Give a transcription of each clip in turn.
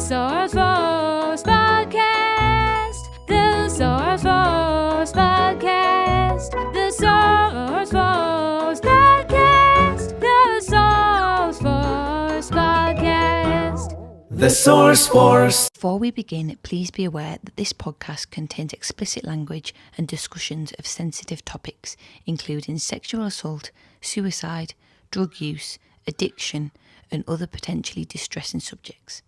Source Force Podcast. The Source Force Podcast. The Source Force Podcast. The Source Force Podcast. The Source Force. Before we begin, please be aware that this podcast contains explicit language and discussions of sensitive topics, including sexual assault, suicide, drug use, addiction, and other potentially distressing subjects.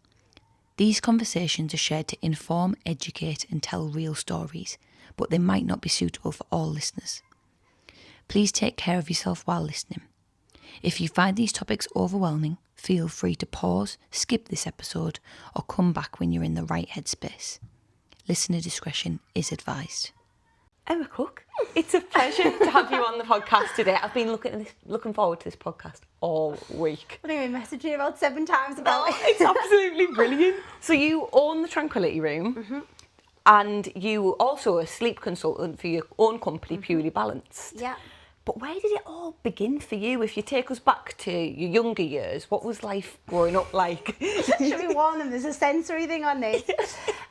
These conversations are shared to inform, educate, and tell real stories, but they might not be suitable for all listeners. Please take care of yourself while listening. If you find these topics overwhelming, feel free to pause, skip this episode, or come back when you're in the right headspace. Listener discretion is advised. Emma Cook, it's a pleasure to have you on the podcast today. I've been looking forward to this podcast all week. I think we messaged you about 7 times about it. It's absolutely brilliant. So you own the Tranquility Room, and you also a sleep consultant for your own company, Purley Balanced. Yeah. But where did it all begin for you? If you take us back to your younger years, what was life growing up like? Should we warn them? There's a sensory thing on this.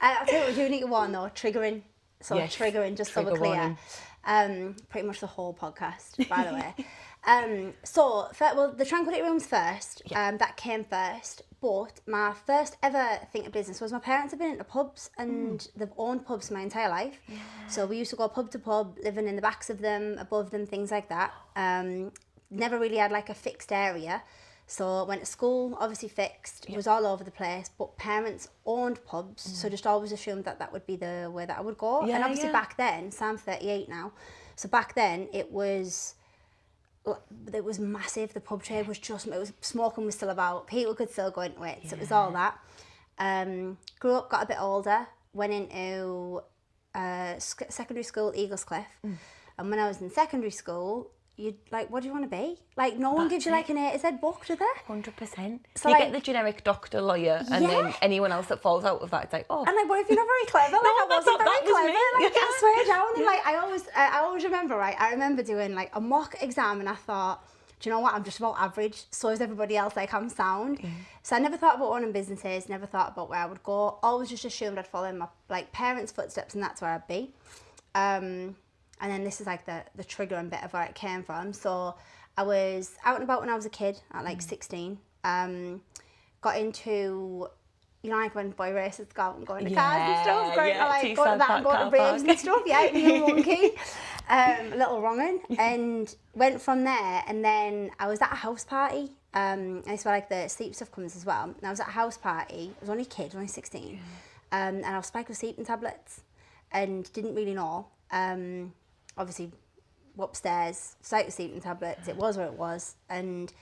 I'll tell you what we do need to warn though, triggering. So Yes, triggering, just so trigger we're clear. Pretty much the whole podcast, by the way. The Tranquility Room's first. That came first. But my first ever thing of business was my parents have been into pubs and they've owned pubs my entire life. Yeah. So we used to go pub to pub, living in the backs of them, above them, things like that. Never really had like a fixed area. So went to school, obviously fixed, was all over the place, but parents owned pubs, so just always assumed that that would be the way that I would go. And obviously back then, so I'm 38 now, so back then it was massive. The pub trade was smoking was still about, people could still go into it, so it was all that. Grew up, got a bit older, went into secondary school, Eaglescliff, and when I was in secondary school, you'd like, what do you want to be? Like, no one gives you like an A to Z book, do they? 100%. So you like, get the generic doctor, lawyer, and then anyone else that falls out of that, it's like, oh. And like, well, if you're not very clever, like I wasn't very clever, me. like I swear down. And like, I always remember, right? I remember doing like a mock exam, and I thought, do you know what? I'm just about average. So is everybody else. Like I'm sound. So I never thought about owning businesses. Never thought about where I would go. Always just assumed I'd follow in my like parents' footsteps, and that's where I'd be. And then this is like the triggering bit of where it came from. So I was out and about when I was a kid at like 16. Got into, you know, like when boy races go out and go into cars and stuff. Great, I like go to that and go to raves and stuff. Yeah, me and monkey. A little wronging. And went from there. And then I was at a house party. And it's where like the sleep stuff comes as well. And I was at a house party. I was only a kid, only 16. And I was spiked with sleeping tablets and didn't really know. Obviously upstairs, psycho sleeping tablets, it was where it was. And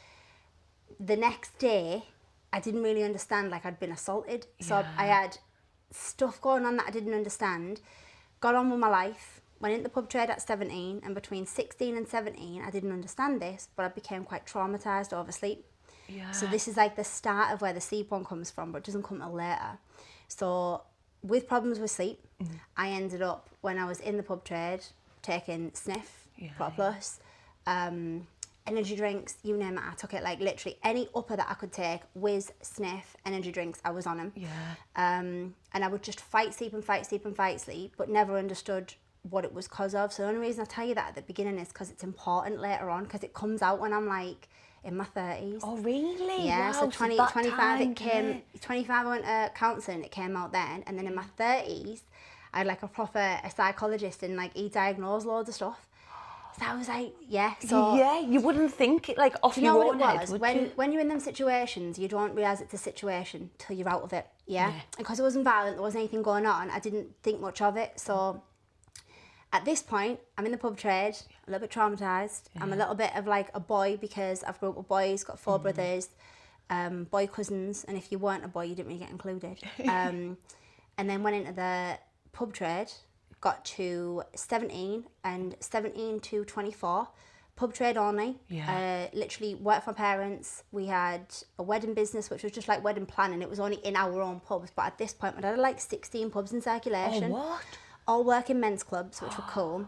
the next day, I didn't really understand, like I'd been assaulted. So I had stuff going on that I didn't understand. Got on with my life, went into the pub trade at 17, and between 16 and 17, I didn't understand this, but I became quite traumatised over sleep. So this is like the start of where the sleep one comes from, but it doesn't come till later. So with problems with sleep, I ended up, when I was in the pub trade, taking sniff, plus, energy drinks, you name it, I took it. Like literally any upper that I could take, whiz, sniff, energy drinks, I was on them. And I would just fight sleep, but never understood what it was cause of. So the only reason I tell you that at the beginning is because it's important later on, because it comes out when I'm like in my 30s. Oh really? Yeah, wow, so 25 it came, 25 I went to counselling, it came out then, and then in my 30s, I had like a psychologist, and like he diagnosed loads of stuff. So I was like, you wouldn't think it like off your own head, would you? When you're in them situations, you don't realise it's a situation till you're out of it, and because it wasn't violent, there wasn't anything going on, I didn't think much of it. So at this point, I'm in the pub trade, a little bit traumatised. I'm a little bit of like a boy, because I've grown up with boys, got 4 brothers, boy cousins, and if you weren't a boy, you didn't really get included. And then went into the pub trade, got to 17 and 17 to 24, pub trade only. Literally worked for my parents. We had a wedding business, which was just like wedding planning. It was only in our own pubs, but at this point, we had like 16 pubs in circulation. Oh, what? All work in men's clubs, which were cool.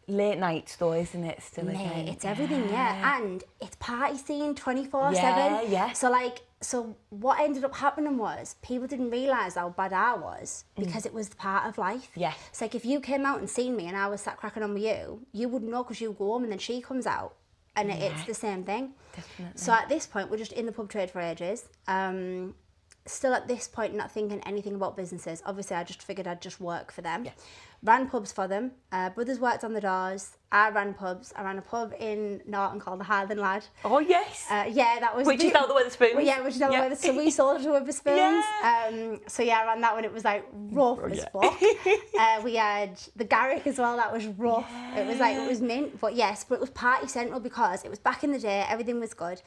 Late nights though, isn't it? Still again. It's everything, and it's party scene 24/7. Yeah. So like So what ended up happening was people didn't realise how bad I was because it was part of life. Yeah. It's like if you came out and seen me and I was sat cracking on with you, you wouldn't know because you go home and then she comes out and it's the same thing. Definitely. So at this point, we're just in the pub trade for ages. Still at this point not thinking anything about businesses. Obviously, I just figured I'd just work for them. Yeah. Ran pubs for them. Brothers worked on the doors. I ran pubs. I ran a pub in Norton called the Highland Lad. Oh, yes. Yeah, that was... Which is now the Wetherspoons. Well, yeah, which is now the Wetherspoons. So we sold it to Wetherspoons. Yeah. So yeah, I ran that one. It was like rough as fuck. We had the Garrick as well. That was rough. Yeah. It was like, it was mint. But yes, but it was party central because it was back in the day. Everything was good.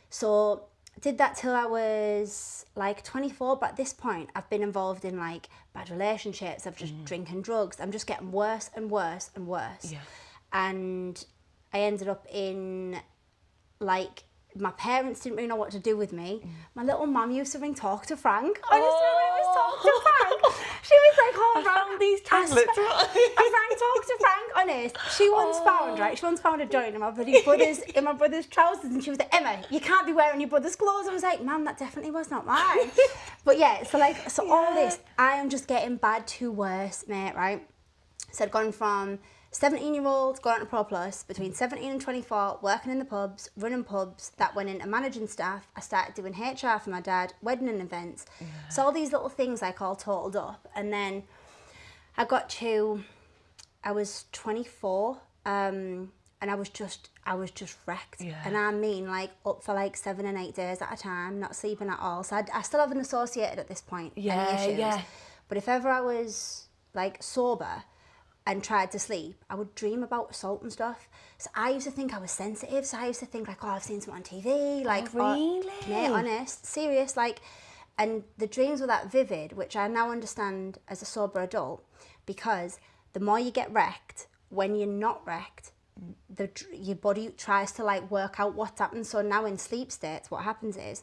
So... did that till I was like 24, but at this point I've been involved in like bad relationships, I've just drinking drugs, I'm just getting worse and worse and worse. Yeah. And I ended up in like, my parents didn't really know what to do with me. My little mum used to ring Talk to Frank. I just remember it was Talk to Frank. She was like, oh, I found these tablets. I rang Talk to Frank, honest. She once found, right, she once found a joint in my brother's trousers and she was like, Emma, you can't be wearing your brother's clothes. I was like, Mum, that definitely was not mine. But yeah, so all this, I am just getting bad to worse, mate, right? So I'd gone from 17-year-old going on to Pro Plus, between 17 and 24, working in the pubs, running pubs, that went into managing staff. I started doing HR for my dad, wedding and events. Yeah. So all these little things like all totaled up. And then I was 24, and I was just wrecked. Yeah. And I mean like up for like 7 and 8 days at a time, not sleeping at all. So I still haven't associated at this point any issues. Yeah. But if ever I was like sober and tried to sleep, I would dream about assault and stuff. So I used to think I was sensitive. So I used to think like, oh, I've seen something on TV. Like, oh, really? Mate, honest, serious. Like, and the dreams were that vivid, which I now understand as a sober adult, because the more you get wrecked, when you're not wrecked, your body tries to like work out what's happened. So now in sleep states, what happens is,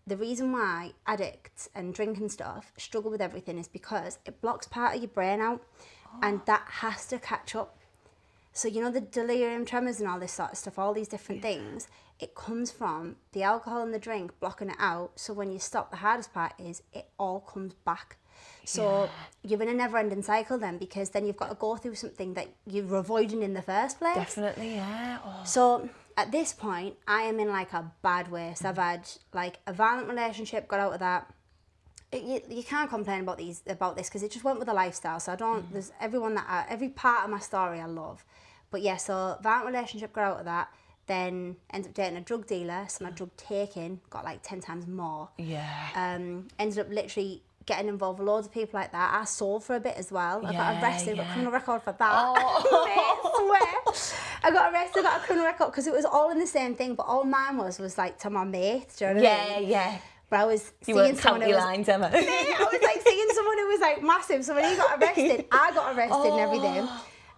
the reason why addicts and drinking stuff struggle with everything is because it blocks part of your brain out. And that has to catch up. So, you know, the delirium tremors and all this sort of stuff, all these different things, it comes from the alcohol and the drink blocking it out. So when you stop, the hardest part is it all comes back. So you're in a never-ending cycle then, because then you've got to go through something that you're avoiding in the first place. Definitely, yeah. Oh. So at this point, I am in like a bad way. So I've had like a violent relationship, got out of that. You can't complain about this because it just went with the lifestyle. So I don't. There's every part of my story I love, but yeah. So violent relationship, got out of that. Then ended up dating a drug dealer. So my drug taking got like 10 times more. Yeah. Ended up literally getting involved with loads of people like that. I sold for a bit as well. I got arrested, got a criminal record for that. Oh. I swear. I got arrested, got a criminal record because it was all in the same thing, but all mine was like to my mates. Do you know what I mean? Yeah. But I was seeing someone who was... lines, Emma. I was like seeing someone who was like massive. So when he got arrested, I got arrested and everything.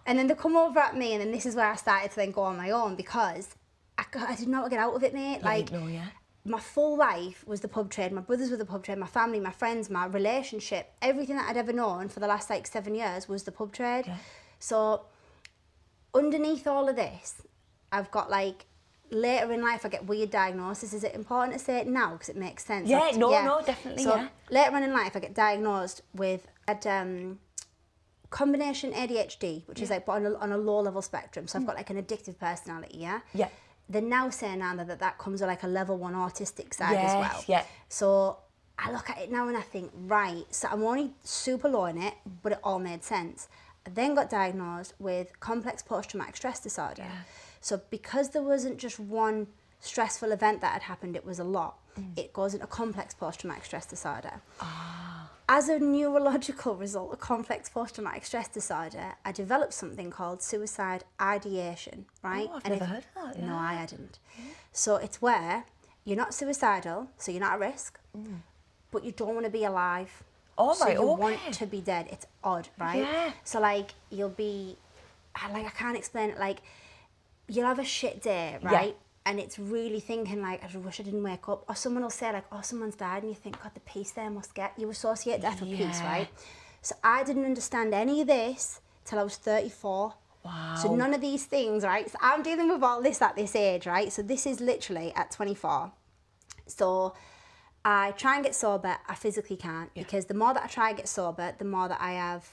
And then they come over at me, and then this is where I started to then go on my own because I didn't know how to get out of it, mate. My full life was the pub trade. My brothers were the pub trade. My family, my friends, my relationship, everything that I'd ever known for the last like 7 years was the pub trade. Yeah. So underneath all of this, I've got like... later in life, I get weird diagnoses. Is it important to say it now? Because it makes sense. Yeah, no, definitely, so later on in life, I get diagnosed with combination ADHD, which is like on a low-level spectrum. So I've got like an addictive personality, yeah? Yeah. They're now saying that comes with like a level 1 autistic side as well. Yeah. So I look at it now and I think, right, so I'm only super low in it, but it all made sense. I then got diagnosed with complex post-traumatic stress disorder. Yeah. So because there wasn't just one stressful event that had happened, it was a lot. It goes into complex post-traumatic stress disorder. As a neurological result of complex post-traumatic stress disorder, I developed something called suicide ideation, right? Oh, I've never heard of that. No, I hadn't. So it's where you're not suicidal, so you're not at risk, but you don't want to be alive. Oh, so right, you want to be dead. It's odd, right? Yeah. So like you'll be, like I can't explain it, like you'll have a shit day, right? Yeah. And it's really thinking like, I wish I didn't wake up. Or someone will say like, oh, someone's died. And you think, God, the peace they must get. You associate death with peace, right? So I didn't understand any of this till I was 34. Wow. So none of these things, right? So I'm dealing with all this at this age, right? So this is literally at 24. So I try and get sober, I physically can't, because the more that I try and get sober, the more that I have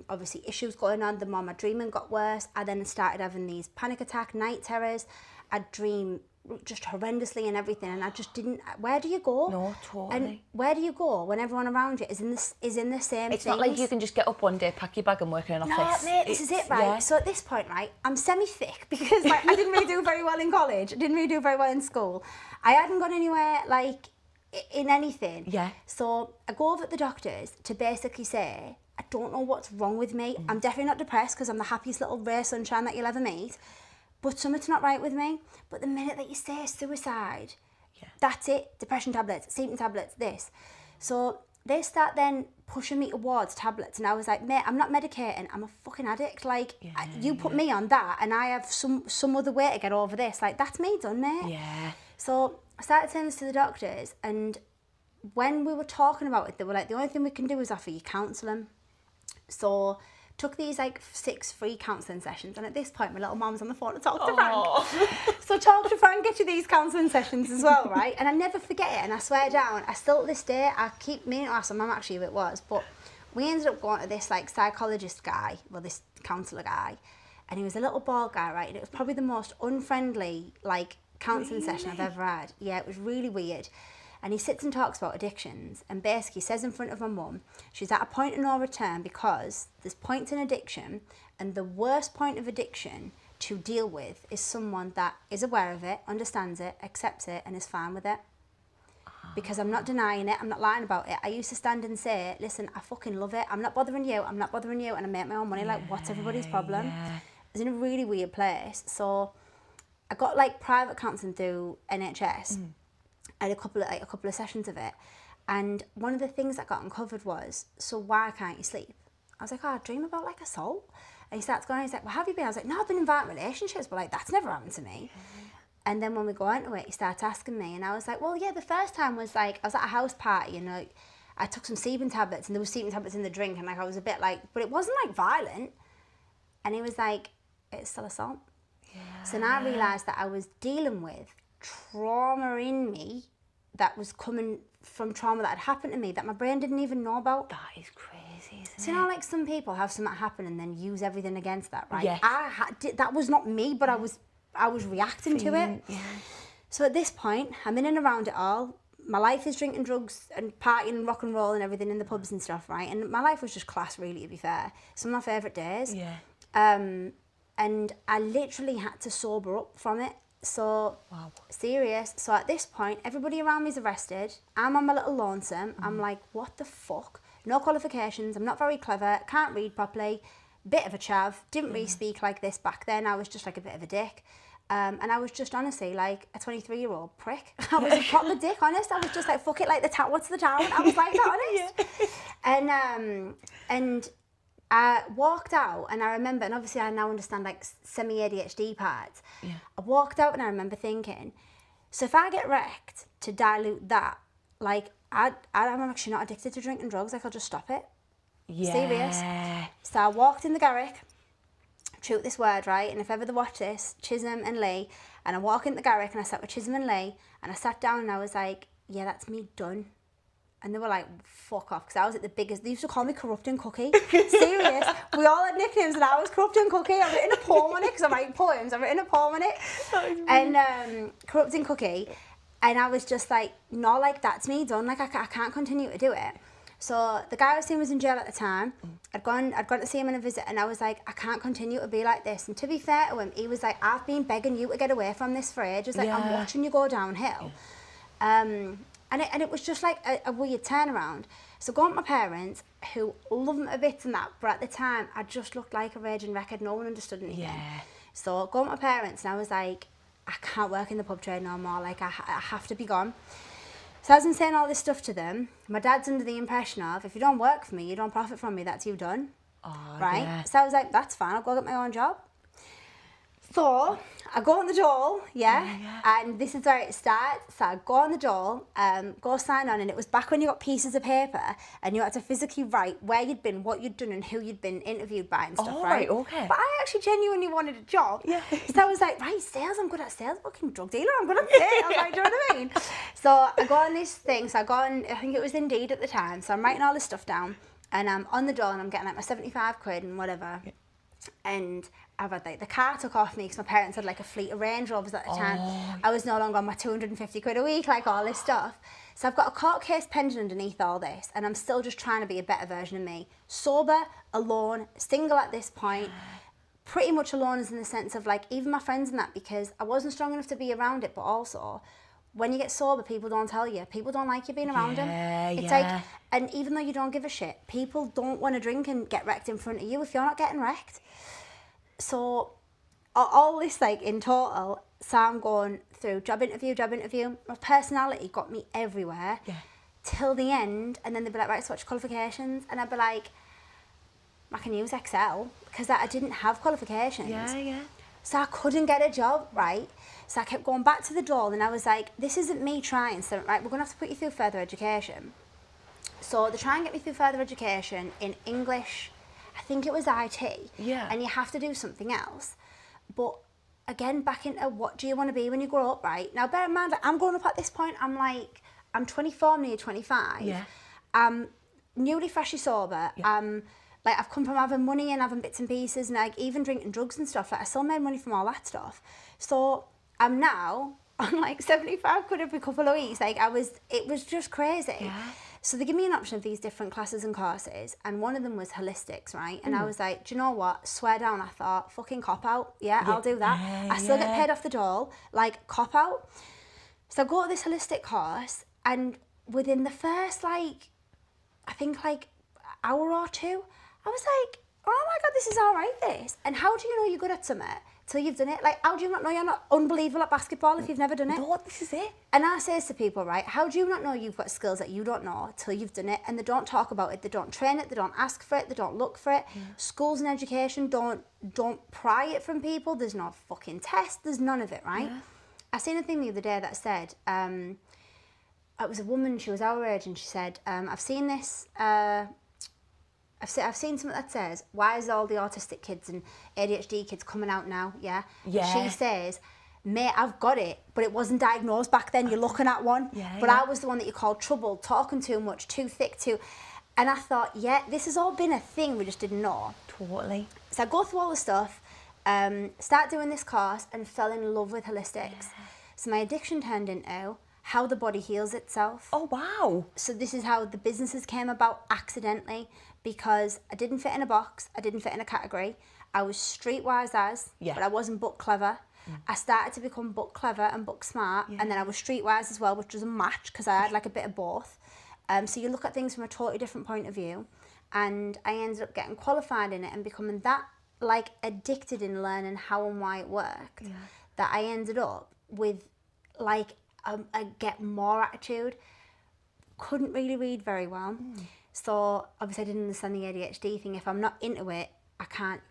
obviously issues going on, the more my dreaming got worse. I then started having these panic attack, night terrors. I'd dream just horrendously and everything, and I just didn't. Where do you go? No, totally. And where do you go when everyone around you is in the same? It's not like you can just get up one day, pack your bag, and work in an office. No, mate, this is it, right? Yeah. So at this point, right, I'm semi-thick because like I didn't really do very well in college. I didn't really do very well in school. I hadn't gone anywhere like in anything. Yeah. So I go over at the doctors to basically say, I don't know what's wrong with me. I'm definitely not depressed because I'm the happiest little ray of sunshine that you'll ever meet. But something's not right with me. But the minute that you say suicide, that's it. Depression tablets, sleeping tablets, this. So they start then pushing me towards tablets. And I was like, mate, I'm not medicating. I'm a fucking addict. Like, you put me on that and I have some other way to get over this. Like, that's me done, mate. Yeah. So I started saying this to the doctors. And when we were talking about it, they were like, the only thing we can do is offer you counselling. So took these like 6 free counselling sessions, and at this point my little mum's on the phone to talk to Frank. So talk to Frank, get you these counselling sessions as well, right? And I never forget it, and I swear down, I still to this day, I keep meaning to ask my mum actually who it was, but we ended up going to this like psychologist guy, well this counsellor guy, and he was a little bald guy, right? And it was probably the most unfriendly like counselling session I've ever had. Yeah, it was really weird. And he sits and talks about addictions and basically says in front of my mum, she's at a point of no return because there's points in addiction, and the worst point of addiction to deal with is someone that is aware of it, understands it, accepts it and is fine with it. Because I'm not denying it, I'm not lying about it. I used to stand and say, listen, I fucking love it. I'm not bothering you, and I make my own money. Like, what's everybody's problem? I was in a really weird place. So I got like private counselling through NHS. I had a couple of sessions of it, and one of the things that got uncovered was, so why can't you sleep? I was like, I dream about like assault. And he starts going, he's like, well, have you been? I was like, no, I've been in violent relationships, but like that's never happened to me. And then when we go into it, he starts asking me, and I was like, well, yeah, the first time was like, I was at a house party, and like, I took some sleeping tablets, and there was sleeping tablets in the drink, and like I was a bit like, but it wasn't like violent. And he was like, it's still assault. So now I realised that I was dealing with trauma in me that was coming from trauma that had happened to me that my brain didn't even know about. That is crazy, isn't it? So you know, like some people have something happen and then use everything against that, right? Yes. That was not me, but I was reacting to it. Yeah. So at this point, I'm in and around it all. My life is drinking drugs and partying and rock and roll and everything in the pubs and stuff, right? And my life was just class, really, to be fair. Some of my favourite days. Yeah. And I literally had to sober up from it. So, serious. So at this point, everybody around me is arrested. I'm on my little lonesome. I'm like, what the fuck? No qualifications. I'm not very clever. Can't read properly. Bit of a chav. Didn't really speak like this back then. I was just like a bit of a dick. And I was just honestly like a 23-year-old prick. I was a proper dick, honest. I was just like, fuck it, like what's the town? I was like that, honest. And I walked out, and I remember, and obviously I now understand like semi-ADHD parts. Yeah. I walked out and I remember thinking, so if I get wrecked to dilute that, like I'm actually not addicted to drinking drugs, like I'll just stop it. Yeah. Serious. So I walked in the Garrick, true this word, right? And if ever they watch this, Chisholm and Lee, and I walk in the Garrick and I sat with Chisholm and Lee, and I sat down and I was like, yeah, that's me done. And they were like, fuck off, because I was at the biggest, they used to call me Corrupting Cookie. Serious. We all had nicknames, and I was Corrupting Cookie. I've written a poem on it, because I write poems. I've written a poem on it. And Corrupting Cookie. And I was just like, no, like, that's me done. Like, I can't continue to do it. So the guy I was seeing was in jail at the time. I'd gone to see him on a visit, and I was like, I can't continue to be like this. And to be fair to him, he was like, I've been begging you to get away from this for ages. Like, I'm watching you go downhill. And it was just like a weird turnaround. So going with my parents, who love me to bits and that, but at the time, I just looked like a raging record. No one understood anything. Yeah. So going with my parents, and I was like, I can't work in the pub trade no more. Like, I have to be gone. So I was saying all this stuff to them. My dad's under the impression of, if you don't work for me, you don't profit from me, that's you done. Oh, right? Yeah. So I was like, that's fine, I'll go get my own job. So I go on the dole, and this is where it starts. So I go on the dole, go sign on, and it was back when you got pieces of paper and you had to physically write where you'd been, what you'd done, and who you'd been interviewed by and stuff, Oh, right? right, okay. But I actually genuinely wanted a job. Yeah. So I was like, right, sales, I'm good at sales. Fucking drug dealer, I'm good at sales. Like, do you know what I mean? So I go on this thing. So I go on, I think it was Indeed at the time. So I'm writing all this stuff down, and I'm on the dole, and I'm getting like my 75 quid and whatever. Yeah. And I've had like the car took off me because my parents had like a fleet of Range Rovers at the time. I was no longer on my 250 quid a week, like all this stuff. So I've got a court case pending underneath all this, and I'm still just trying to be a better version of me. Sober, alone, single at this point, pretty much alone as in the sense of like even my friends and that, because I wasn't strong enough to be around it, but also when you get sober, people don't tell you. People don't like you being around them. It's like, and even though you don't give a shit, people don't want to drink and get wrecked in front of you if you're not getting wrecked. So all this, like, in total, so I'm going through job interview. My personality got me everywhere till the end, and then they'd be like, right, so what's your qualifications? And I'd be like, I can use Excel, because I didn't have qualifications. So I couldn't get a job, right? So I kept going back to the dole, and I was like, this isn't me trying. So, right, we're going to have to put you through further education. So they try and get me through further education in English. I think it was IT. Yeah. And you have to do something else. But again, back into what do you want to be when you grow up, right? Now, bear in mind, like, I'm growing up at this point. I'm 24, I'm nearly 25. Yeah. I'm newly freshly sober. Yeah. Like, I've come from having money and having bits and pieces, and like even drinking drugs and stuff. Like, I still made money from all that stuff. So I'm now on like 75 quid every couple of weeks. Like, it was just crazy. Yeah. So they give me an option of these different classes and courses, and one of them was holistics, right? And I was like, do you know what? Swear down, I thought, fucking cop out. Yeah, I'll do that. I still get paid off the dole, like, cop out. So I go to this holistic course, and within the first, like, I think, like, hour or two, I was like, oh my God, this is all right, this. And how do you know you're good at something till you've done it? Like, how do you not know you're not unbelievable at basketball if you've never done it? No, this is it. And I say to people, right, how do you not know you've got skills that you don't know till you've done it? And they don't talk about it, they don't train it, they don't ask for it, they don't look for it. Schools and education don't pry it from people. There's no fucking test, there's none of it, right? Yeah. I seen a thing the other day that said, it was a woman, she was our age, and she said, I've seen this, I've seen something that says, why is all the autistic kids and ADHD kids coming out now? Yeah. She says, mate, I've got it, but it wasn't diagnosed back then. You're looking at one. But I was the one that you called troubled, talking too much, too thick, And I thought, this has all been a thing we just didn't know. Totally. So I go through all the stuff, start doing this course, and fell in love with holistics. So my addiction turned into how the body heals itself. Oh, wow. So this is how the businesses came about accidentally, because I didn't fit in a box, I didn't fit in a category. I was streetwise but I wasn't book clever. I started to become book clever and book smart, and then I was streetwise as well, which doesn't match because I had like a bit of both. So you look at things from a totally different point of view, and I ended up getting qualified in it and becoming that like addicted in learning how and why it worked that I ended up with like a get more attitude. Couldn't really read very well. So obviously I didn't understand the ADHD thing. If I'm not into it, I can't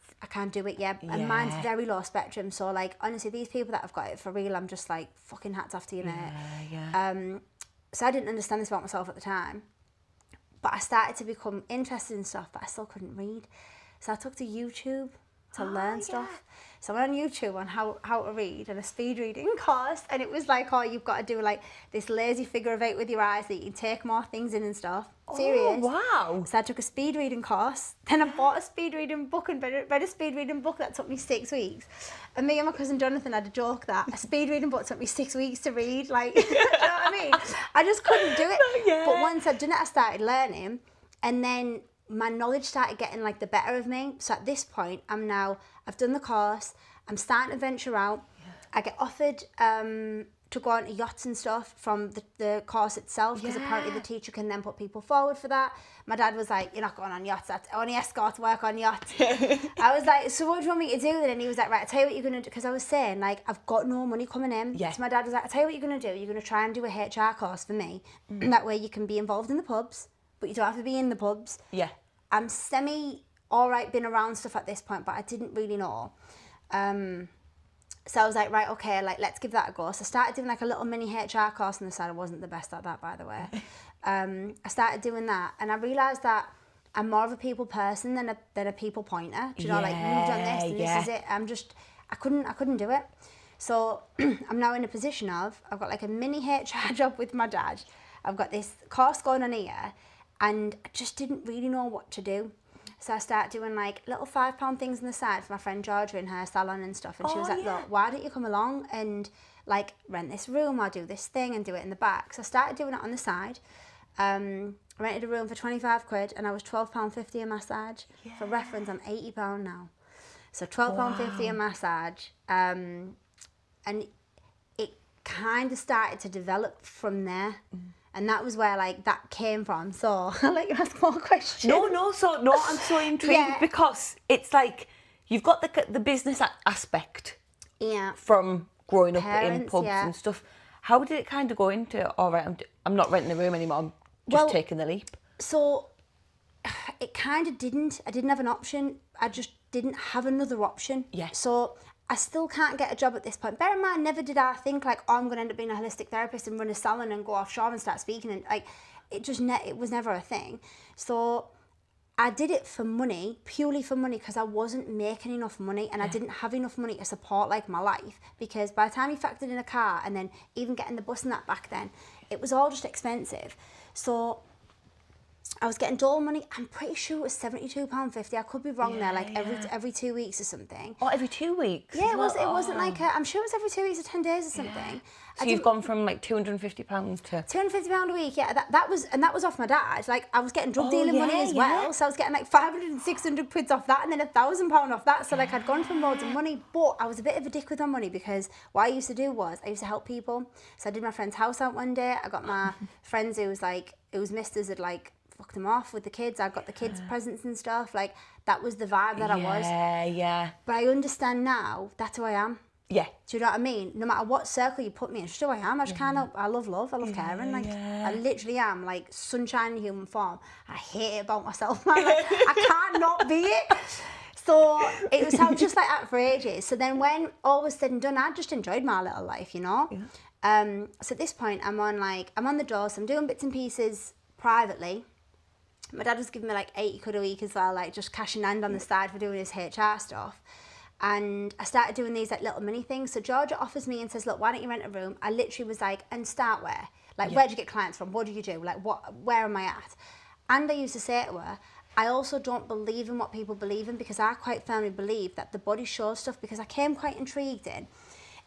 do it yet. And mine's very low spectrum. So like honestly, these people that have got it for real, I'm just like fucking hats off to you, mate. So I didn't understand this about myself at the time. But I started to become interested in stuff, but I still couldn't read. So I took to YouTube to learn stuff. So I went on YouTube on how to read and a speed reading course, and it was like, you've got to do like this lazy figure of 8 with your eyes that you can take more things in and stuff. Serious. Oh, wow. So I took a speed reading course, then I bought a speed reading book and read a speed reading book that took me 6 weeks. And me and my cousin Jonathan had a joke that a speed reading book took me 6 weeks to read. Like, do you know what I mean? I just couldn't do it. But once I'd done it, I started learning, and then my knowledge started getting like the better of me. So at this point, I've done the course, I'm starting to venture out. I get offered to go on to yachts and stuff from the course itself, because apparently the teacher can then put people forward for that. My dad was like, you're not going on yachts, that's only escorts work on yachts. I was like, so what do you want me to do then? And he was like, right, I'll tell you what you're going to do, because I was saying, like, I've got no money coming in. So my dad was like, I'll tell you what you're going to do, you're going to try and do a HR course for me. That way you can be involved in the pubs, but you don't have to be in the pubs. I'm semi alright, been around stuff at this point, but I didn't really know. So I was like, right, okay, like let's give that a go. So I started doing like a little mini HR course on the side. I wasn't the best at that, by the way. I started doing that, and I realised that I'm more of a people person than a people pointer. Do you know, like you've done this and this is it. I couldn't do it. So I'm now in a position of, I've got like a mini HR job with my dad. I've got this course going on here, and I just didn't really know what to do. So I started doing like little £5 things on the side for my friend Georgia in her salon and stuff. And she was like, look, why don't you come along and like rent this room or do this thing and do it in the back? So I started doing it on the side. Rented a room for 25 quid and I was £12.50 a massage. For reference, I'm £80 now. So £12.50 a massage. And it kind of started to develop from there. And that was where like that came from. So I'll let you ask more questions. No, I'm so intrigued because it's like you've got the business aspect from growing up in pubs and stuff. How did it kind of go into, all right, I'm not renting a room anymore, I'm just taking the leap? So it kind of didn't. I didn't have an option. I just didn't have another option. Yeah. So I still can't get a job at this point. Bear in mind, never did I think like, oh, I'm going to end up being a holistic therapist and run a salon and go offshore and start speaking. And like, it was never a thing. So I did it for money, purely for money, because I wasn't making enough money and I didn't have enough money to support like my life. Because by the time you factored in a car and then even getting the bus and that back then, it was all just expensive. So I was getting dole money. I'm pretty sure it was £72.50. I could be wrong there, like every 2 weeks or something. Oh, every 2 weeks? Yeah, it wasn't like I'm sure it was every 2 weeks or 10 days or something. Yeah. So you've gone from like £250 to £250 a week. Yeah, that was off my dad. Like I was getting drug dealing money as well, so I was getting like 500 and 600 quid off that, and then £1,000 off that. So like I'd gone from loads of money, but I was a bit of a dick with my money because what I used to do was I used to help people. So I did my friend's house out one day. I got my friends who was misters had like fucked them off with the kids. I got the kids presents and stuff. Like that was the vibe that I was. Yeah. But I understand now that's who I am. Yeah. Do you know what I mean? No matter what circle you put me in, it's just who I am. I just can't help. I love love. I love caring. Like I literally am like sunshine in human form. I hate it about myself, man. Like, I can't not be it. So it was just like that for ages. So then when all was said and done, I just enjoyed my little life, you know. Yeah. So at this point, I'm on the door. So I'm doing bits and pieces privately. My dad was giving me like 80 quid a week as well, like just cash in hand on the side for doing his HR stuff. And I started doing these like little mini things. So Georgia offers me and says, look, why don't you rent a room? I literally was like, and start where? Like, where do you get clients from? What do you do? Like, where am I at? And I used to say to her, I also don't believe in what people believe in, because I quite firmly believe that the body shows stuff, because I came quite intrigued in,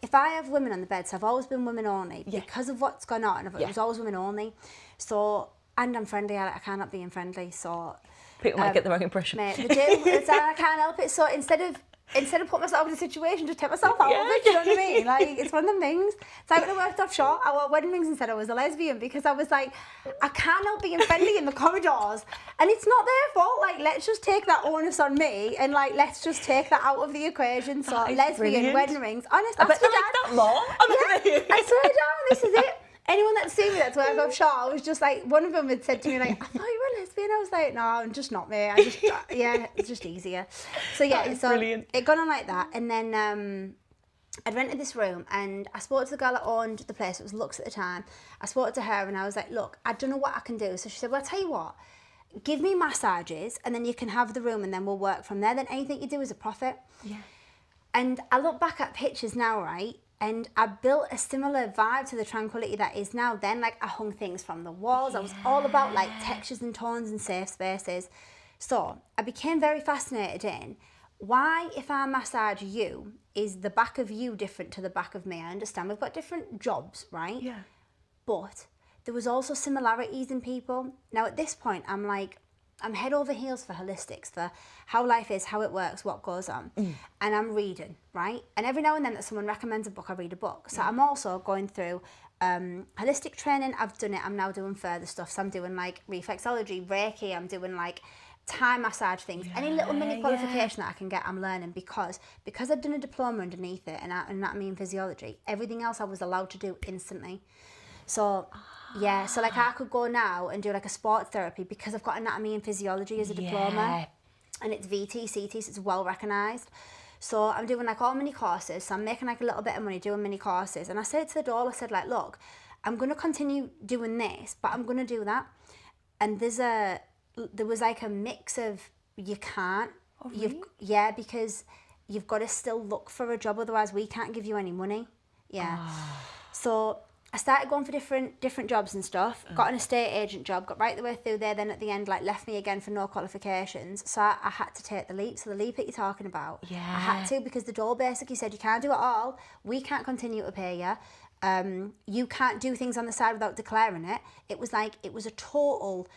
if I have women on the bed, so I've always been women only, because of what's gone on, it was always women only. So, and I'm friendly, I cannot be friendly, so... People might get the wrong impression. Mate, they do, I can't help it. So instead of putting myself in a situation, just take myself out of it, do you know what I mean? Like, it's one of them things. So when I worked offshore, I wore wedding rings and said I was a lesbian, because I was like, I can't help being friendly in the corridors, and it's not their fault. Like, let's just take that onus on me, and like, let's just take that out of the equation. So lesbian, brilliant. Wedding rings, honest, I bet they like that more. I swear down, this is it. Anyone that's seen me that's worked offshore was just like, one of them had said to me like, I thought you were a lesbian. I was like, no, I'm just not me. It's just easier. So yeah, so brilliant. It got on like that, and then I'd rented this room, and I spoke to the girl that owned the place. It was Lux at the time. I spoke to her, and I was like, look, I don't know what I can do. So she said, well, I'll tell you what, give me massages, and then you can have the room, and then we'll work from there. Then anything you do is a profit. Yeah. And I look back at pictures now, right? And I built a similar vibe to the Tranquility that is now then. Like, I hung things from the walls. I was all about like textures and tones and safe spaces. So I became very fascinated in why, if I massage you, is the back of you different to the back of me? I understand we've got different jobs, right? Yeah. But there was also similarities in people. Now at this point, I'm head over heels for holistics, for how life is, how it works, what goes on. And I'm reading, right? And every now and then that someone recommends a book, I read a book. So I'm also going through holistic training. I've done it. I'm now doing further stuff. So I'm doing like reflexology, Reiki. I'm doing like Thai massage things. Any little mini qualification that I can get, I'm learning, because I've done a diploma underneath it in anatomy and physiology. Everything else I was allowed to do instantly. So... yeah, so like I could go now and do like a sports therapy because I've got anatomy and physiology as a diploma, and it's VT, CT, so it's well recognised. So I'm doing like all mini courses. So I'm making like a little bit of money doing mini courses. And I said to the dole, I said like, look, I'm going to continue doing this, but I'm going to do that. And there was like a mix of, you can't. Oh, really? Because you've got to still look for a job, otherwise we can't give you any money. Yeah. So I started going for different jobs and stuff. Got an estate agent job, got right the way through there, then at the end like left me again for no qualifications. So I had to take the leap. So the leap that you're talking about, I had to, because the dole basically said you can't do it all. We can't continue to pay you. You can't do things on the side without declaring it. It was a total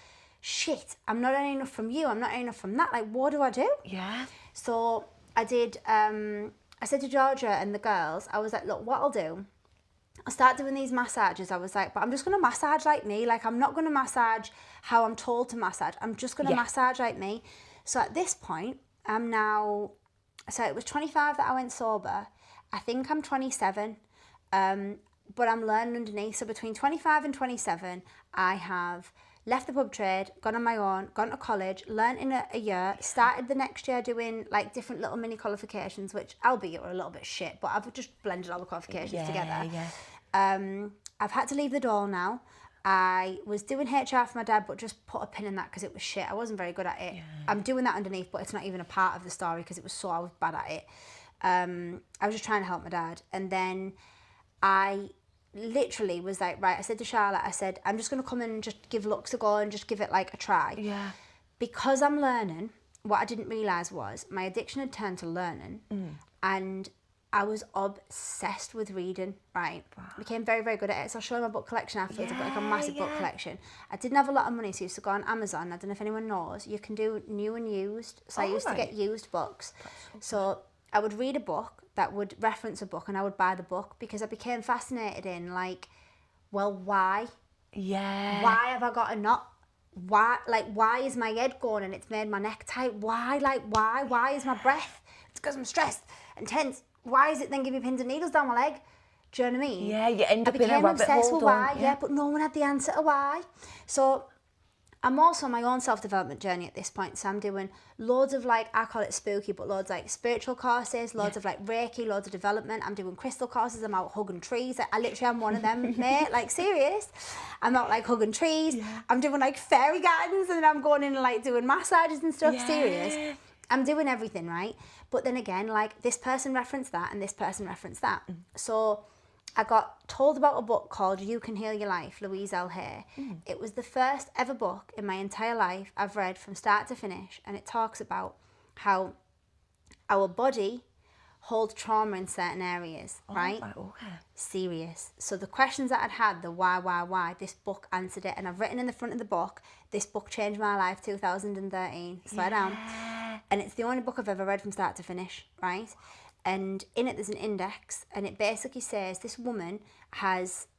shit. I'm not earning enough from you. I'm not earning enough from that. Like, what do I do? Yeah. So I did, I said to Georgia and the girls, I was like, look, what I'll do, I'll start doing these massages. I was like, but I'm just going to massage like me. Like, I'm not going to massage how I'm told to massage. I'm just going to massage like me. So at this point, I'm now, so it was 25 that I went sober. I think I'm 27, but I'm learning underneath. So between 25 and 27, I have left the pub trade, gone on my own, gone to college, learnt in a year, started the next year doing like different little mini qualifications, which albeit were a little bit shit, but I've just blended all the qualifications together. I've had to leave the dole now. I was doing HR for my dad, but just put a pin in that because it was shit. I wasn't very good at it. I'm doing that underneath, but it's not even a part of the story because I was bad at it. I was just trying to help my dad. And then I literally was like, right, I said to Charlotte, I said, I'm just going to come and just give looks a go and just give it like a try. Yeah. Because I'm learning, what I didn't realise was my addiction had turned to learning and I was obsessed with reading, right? Wow. Became very, very good at it. So I'll show you my book collection afterwards. I've got like a massive book collection. I didn't have a lot of money, so I used to go on Amazon. I don't know if anyone knows. You can do new and used. So I used to get used books. So I would read a book that would reference a book and I would buy the book because I became fascinated in like, well, why? Yeah. Why have I got a knot? Why is my head going and it's made my neck tight? Why is my breath? It's because I'm stressed and tense. Why is it then give me pins and needles down my leg? Do you know what I mean? Yeah, you end up in a rabbit hole. I became obsessed with why, but no one had the answer to why. So I'm also on my own self-development journey at this point. So I'm doing loads of like, I call it spooky, but loads like spiritual courses, loads of like Reiki, loads of development. I'm doing crystal courses. I'm out hugging trees. I literally am one of them, mate. Like, serious. I'm out like hugging trees. Yeah. I'm doing like fairy gardens and then I'm going in and like doing massages and stuff. Yeah. Serious. I'm doing everything, right? But then again, like this person referenced that and this person referenced that. So I got told about a book called You Can Heal Your Life, Louise L. Hay. It was the first ever book in my entire life I've read from start to finish, and it talks about how our body holds trauma in certain areas, right? Okay. Serious. So the questions that I'd had, the why, this book answered it, and I've written in the front of the book, this book changed my life, 2013, swear down. And it's the only book I've ever read from start to finish, right? And in it there's an index and it basically says this woman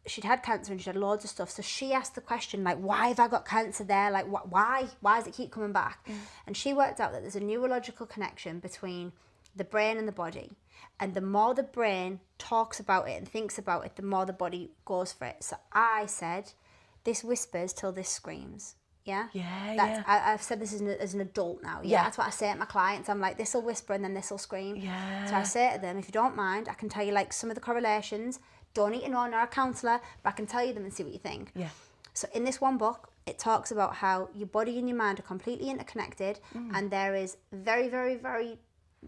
she'd had cancer and she'd had loads of stuff, so she asked the question like, why have I got cancer there, like why does it keep coming back? And she worked out that there's a neurological connection between the brain and the body, and the more the brain talks about it and thinks about it, the more the body goes for it. So I said, this whispers till this screams. Yeah? I've said this as an adult now. Yeah, that's what I say to my clients. I'm like, this will whisper and then this will scream. Yeah. So I say to them, if you don't mind, I can tell you like some of the correlations. Don't need to know, nor a counsellor, but I can tell you them and see what you think. Yeah. So in this one book, it talks about how your body and your mind are completely interconnected, and there is very, very, very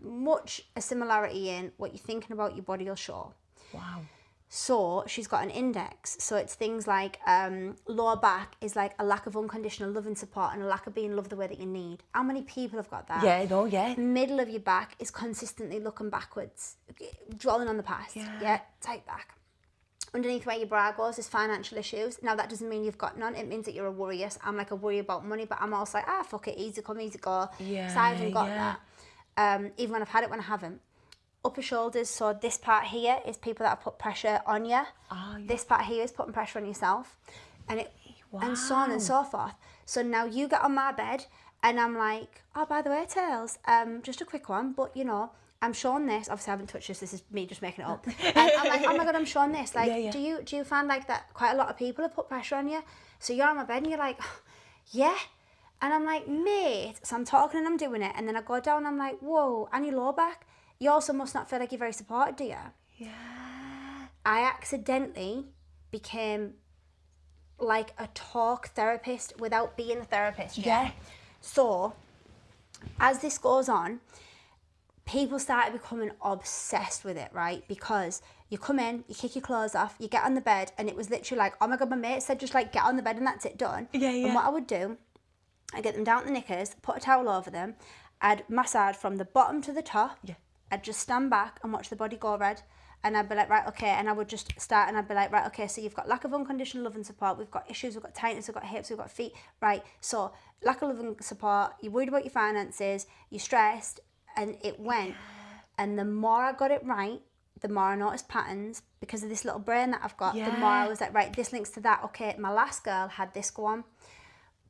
much a similarity in what you're thinking about your body will show. Wow. So she's got an index. So it's things like lower back is like a lack of unconditional love and support and a lack of being loved the way that you need. How many people have got that? Yeah. Middle of your back is consistently looking backwards, dwelling on the past. Yeah, tight back. Underneath where your bra goes is financial issues. Now that doesn't mean you've got none. It means that you're a worrier. I'm like a worry about money, but I'm also like, fuck it, easy come, easy go. Yeah, so I haven't got that. Even when I've had it, when I haven't. Upper shoulders, so this part here is people that have put pressure on you. This part here is putting pressure on yourself. And and so on and so forth. So now you get on my bed and I'm like, oh, by the way, Tails, just a quick one, but you know, I'm showing this. Obviously I haven't touched this is me just making it up. I'm like, oh my God, I'm showing this. Like, do you find like that quite a lot of people have put pressure on you? So you're on my bed and you're like, yeah. And I'm like, mate. So I'm talking and I'm doing it. And then I go down and I'm like, whoa, and your lower back. you also must not feel like you're very supported, do you? Yeah. I accidentally became like a talk therapist without being a therapist. Yeah. So, as this goes on, people started becoming obsessed with it, right? Because you come in, you kick your clothes off, you get on the bed, and it was literally like, oh my God, my mate said just like get on the bed and that's it, done. Yeah, yeah. And what I would do, I'd get them down to the knickers, put a towel over them, I'd massage from the bottom to the top. Yeah. I'd just stand back and watch the body go red. And I'd be like, right, okay. And I would just start and I'd be like, right, okay, so you've got lack of unconditional love and support. We've got issues, we've got tightness, we've got hips, we've got feet. Right, so lack of love and support, you're worried about your finances, you're stressed, and it went. And the more I got it right, the more I noticed patterns because of this little brain that I've got. The more I was like, right, this links to that. Okay, my last girl had this go on.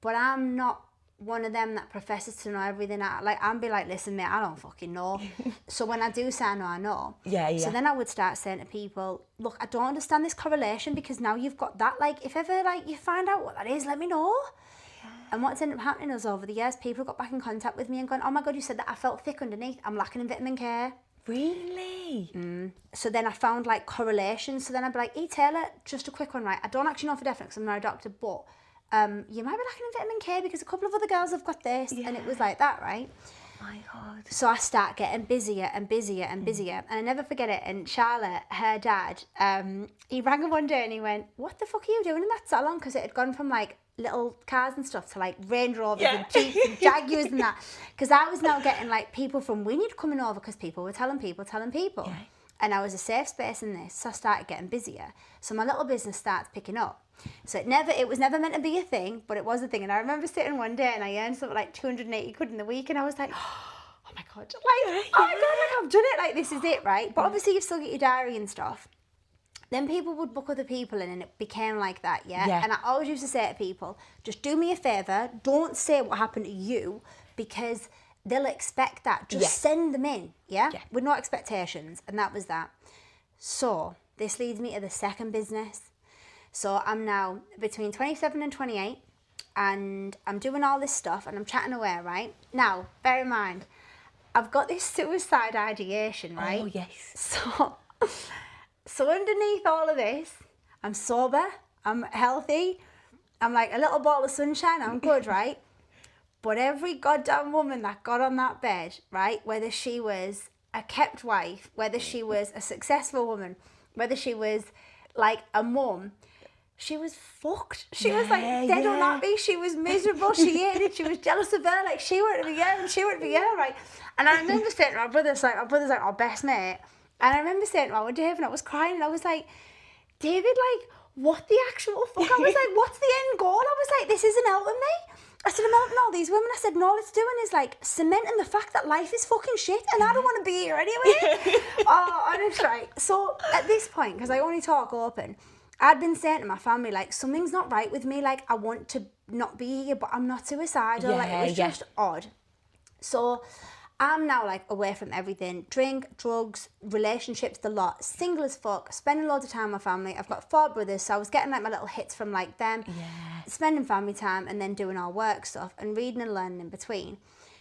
But I'm not one of them that professes to know everything. I'm be like, listen, mate, I don't fucking know. So when I do say I know, I know. Yeah. So then I would start saying to people, look, I don't understand this correlation because now you've got that. Like, if ever like you find out what that is, let me know. Yeah. And what's ended up happening is over the years, people got back in contact with me and gone, oh my God, you said that I felt thick underneath. I'm lacking in vitamin K. Really? So then I found like correlations. So then I'd be like, Taylor, just a quick one, right? I don't actually know for definite because I'm not a doctor, but you might be lacking in vitamin K because a couple of other girls have got this. Yeah. And it was like that, right? Oh my God. So I start getting busier and busier and busier. And I never forget it. And Charlotte, her dad, he rang her one day and he went, what the fuck are you doing in that salon? Because it had gone from like little cars and stuff to like Range Rovers and Jeeps and Jaguars and that. Because I was now getting like people from Wynyard coming over because people were telling people. Yeah. And I was a safe space in this. So I started getting busier. So my little business starts picking up. So it was never meant to be a thing, but it was a thing. And I remember sitting one day and I earned something like 280 quid in the week and I was like, oh my God, like, oh my God, like I've done it, like this is it, right? But obviously you've still got your diary and stuff. Then people would book other people in and it became like that, yeah? And I always used to say to people, just do me a favour, don't say what happened to you because they'll expect that. Just send them in, yeah? With no expectations. And that was that. So this leads me to the second business. So I'm now between 27 and 28 and I'm doing all this stuff and I'm chatting away, right? Now, bear in mind, I've got this suicide ideation, right? Oh, yes. So underneath all of this, I'm sober, I'm healthy, I'm like a little ball of sunshine, I'm good, right? But every goddamn woman that got on that bed, right, whether she was a kept wife, whether she was a successful woman, whether she was like a mum, she was fucked. She was like dead or happy. She was miserable. She hated it. She was jealous of her. Like she wanted to be her and she wanted to be her, right? And I remember saying to my brother's like our best mate. And I remember saying to Dave and I was crying and I was like, David, like, what the actual fuck? I was like, what's the end goal? I was like, this isn't helping me. I said, I'm helping all these women. I said, no, all it's doing is like cementing the fact that life is fucking shit and I don't want to be here anyway. Honestly, right. So at this point, because I only talk open, I'd been saying to my family, like, something's not right with me. Like, I want to not be here, but I'm not suicidal. Like, it was just odd. So I'm now, like, away from everything. Drink, drugs, relationships, the lot. Single as fuck. Spending loads of time with my family. I've got 4 brothers, so I was getting, like, my little hits from, like, them. Yeah. Spending family time and then doing our work stuff and reading and learning in between.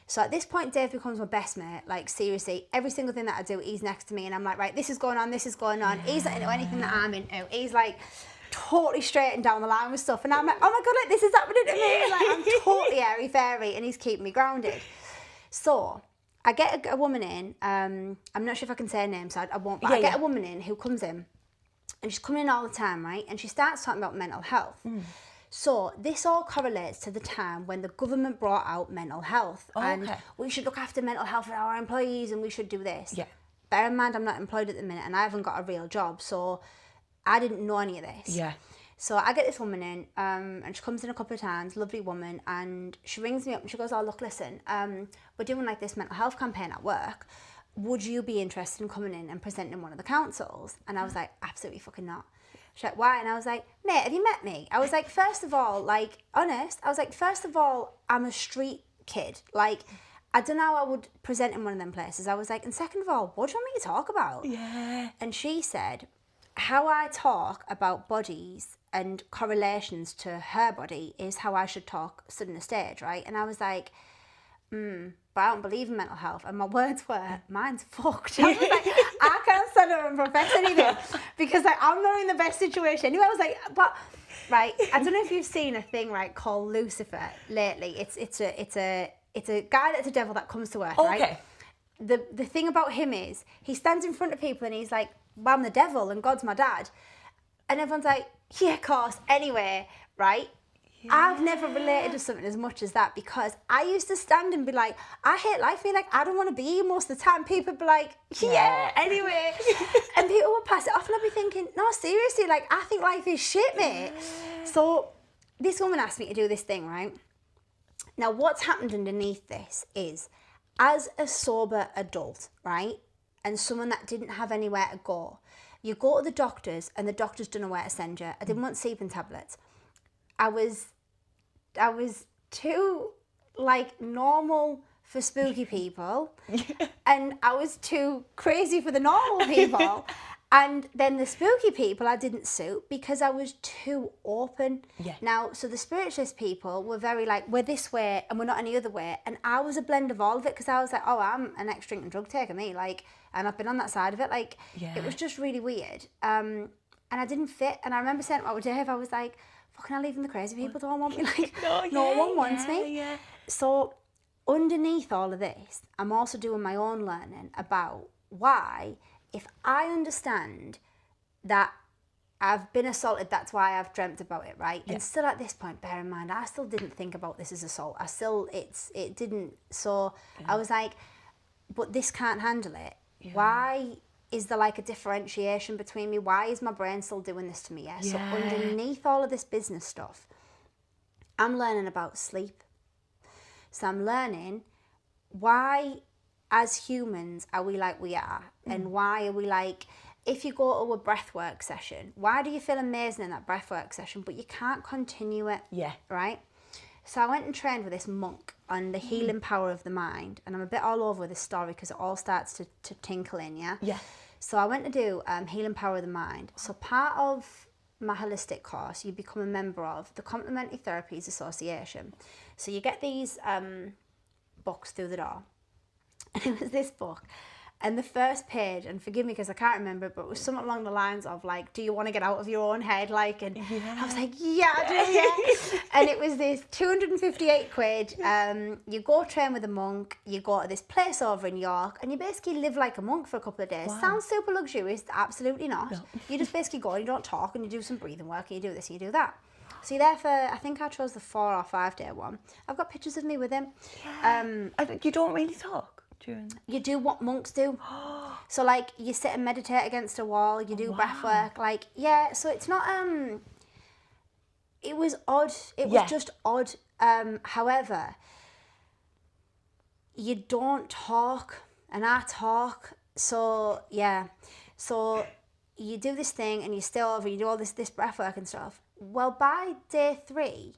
So at this point, Dave becomes my best mate. Like, seriously, every single thing that I do, he's next to me. And I'm like, right, this is going on, this is going on. He's not into anything that I'm into. He's like totally straight and down the line with stuff. And I'm like, oh my God, like, this is happening to me. Like, I'm totally airy-fairy and he's keeping me grounded. So I get a woman in. I'm not sure if I can say her name, so I won't. But I get a woman in who comes in. And she's coming in all the time, right? And she starts talking about mental health. So this all correlates to the time when the government brought out mental health. And we should look after mental health for our employees and we should do this. Yeah. Bear in mind, I'm not employed at the minute and I haven't got a real job. So I didn't know any of this. Yeah. So I get this woman in and she comes in a couple of times, lovely woman, and she rings me up and she goes, oh, look, listen, we're doing like this mental health campaign at work. Would you be interested in coming in and presenting one of the councils? And I was like, absolutely fucking not. She's like, why? And I was like, mate, have you met me? I was like, first of all, like, honest, I was like, first of all, I'm a street kid. Like, I don't know how I would present in one of them places. I was like, and second of all, what do you want me to talk about? Yeah. And she said, how I talk about bodies and correlations to her body is how I should talk stood on the stage, right? And I was like, but I don't believe in mental health. And my words were, mine's fucked. I was like, I can't stand up and profess anything because like I'm not in the best situation. Anyway, I was like, but right, I don't know if you've seen a thing right called Lucifer lately. It's a guy that's a devil that comes to earth, right? Okay. The thing about him is he stands in front of people and he's like, well, I'm the devil and God's my dad. And everyone's like, yeah, of course. Anyway, right? Yeah. I've never related to something as much as that because I used to stand and be like, I hate life. Be like, I don't want to be here most of the time. People would be like, yeah, anyway. And people would pass it off and I'd be thinking, no, seriously, like, I think life is shit, mate. So this woman asked me to do this thing, right? Now, what's happened underneath this is, as a sober adult, right, and someone that didn't have anywhere to go, you go to the doctors and the doctors don't know where to send you. I didn't want sleeping tablets. I was too, like, normal for spooky people, and I was too crazy for the normal people. And then the spooky people I didn't suit because I was too open. Yeah. Now, so the spiritualist people were very like, we're this way and we're not any other way. And I was a blend of all of it because I was like, oh, I'm an ex-drinking drug taker, me. Like, and I've been on that side of it. Like, it was just really weird. And I didn't fit. And I remember saying to Dave, I was like, fucking hell, even the crazy people don't want me. Like, no one wants me. Yeah. So underneath all of this, I'm also doing my own learning about why, if I understand that I've been assaulted, that's why I've dreamt about it, right? Yeah. And still at this point, bear in mind, I still didn't think about this as assault. It didn't. So I was like, but this can't handle it. Yeah. Why is there like a differentiation between me? Why is my brain still doing this to me? Yeah. So underneath all of this business stuff, I'm learning about sleep. So I'm learning why, as humans, are we like we are? And why are we like, if you go to a breathwork session, why do you feel amazing in that breathwork session, but you can't continue it? Yeah. Right? So I went and trained with this monk on the healing power of the mind. And I'm a bit all over this story because it all starts to tinkle in, yeah? Yeah. So I went to do healing power of the mind. So part of my holistic course, you become a member of the Complementary Therapies Association. So you get these books through the door. And it was this book. And the first page, and forgive me because I can't remember, but it was something along the lines of like, do you want to get out of your own head? Like, and I was like, yeah, I do, yeah. And it was this 258 quid. You go train with a monk, you go to this place over in York, and you basically live like a monk for a couple of days. Wow. Sounds super luxurious, absolutely not. No. You just basically go and you don't talk, and you do some breathing work, and you do this and you do that. So you're there for, I think I chose the 4 or 5 day one. I've got pictures of me with him. Yeah. You don't really talk? You do what monks do. So like you sit and meditate against a wall, you do breath work, like so it's not it was odd. It was just odd. However, you don't talk and I talk. So so you do this thing and you stay over, you do all this breath work and stuff. Well, by day 3,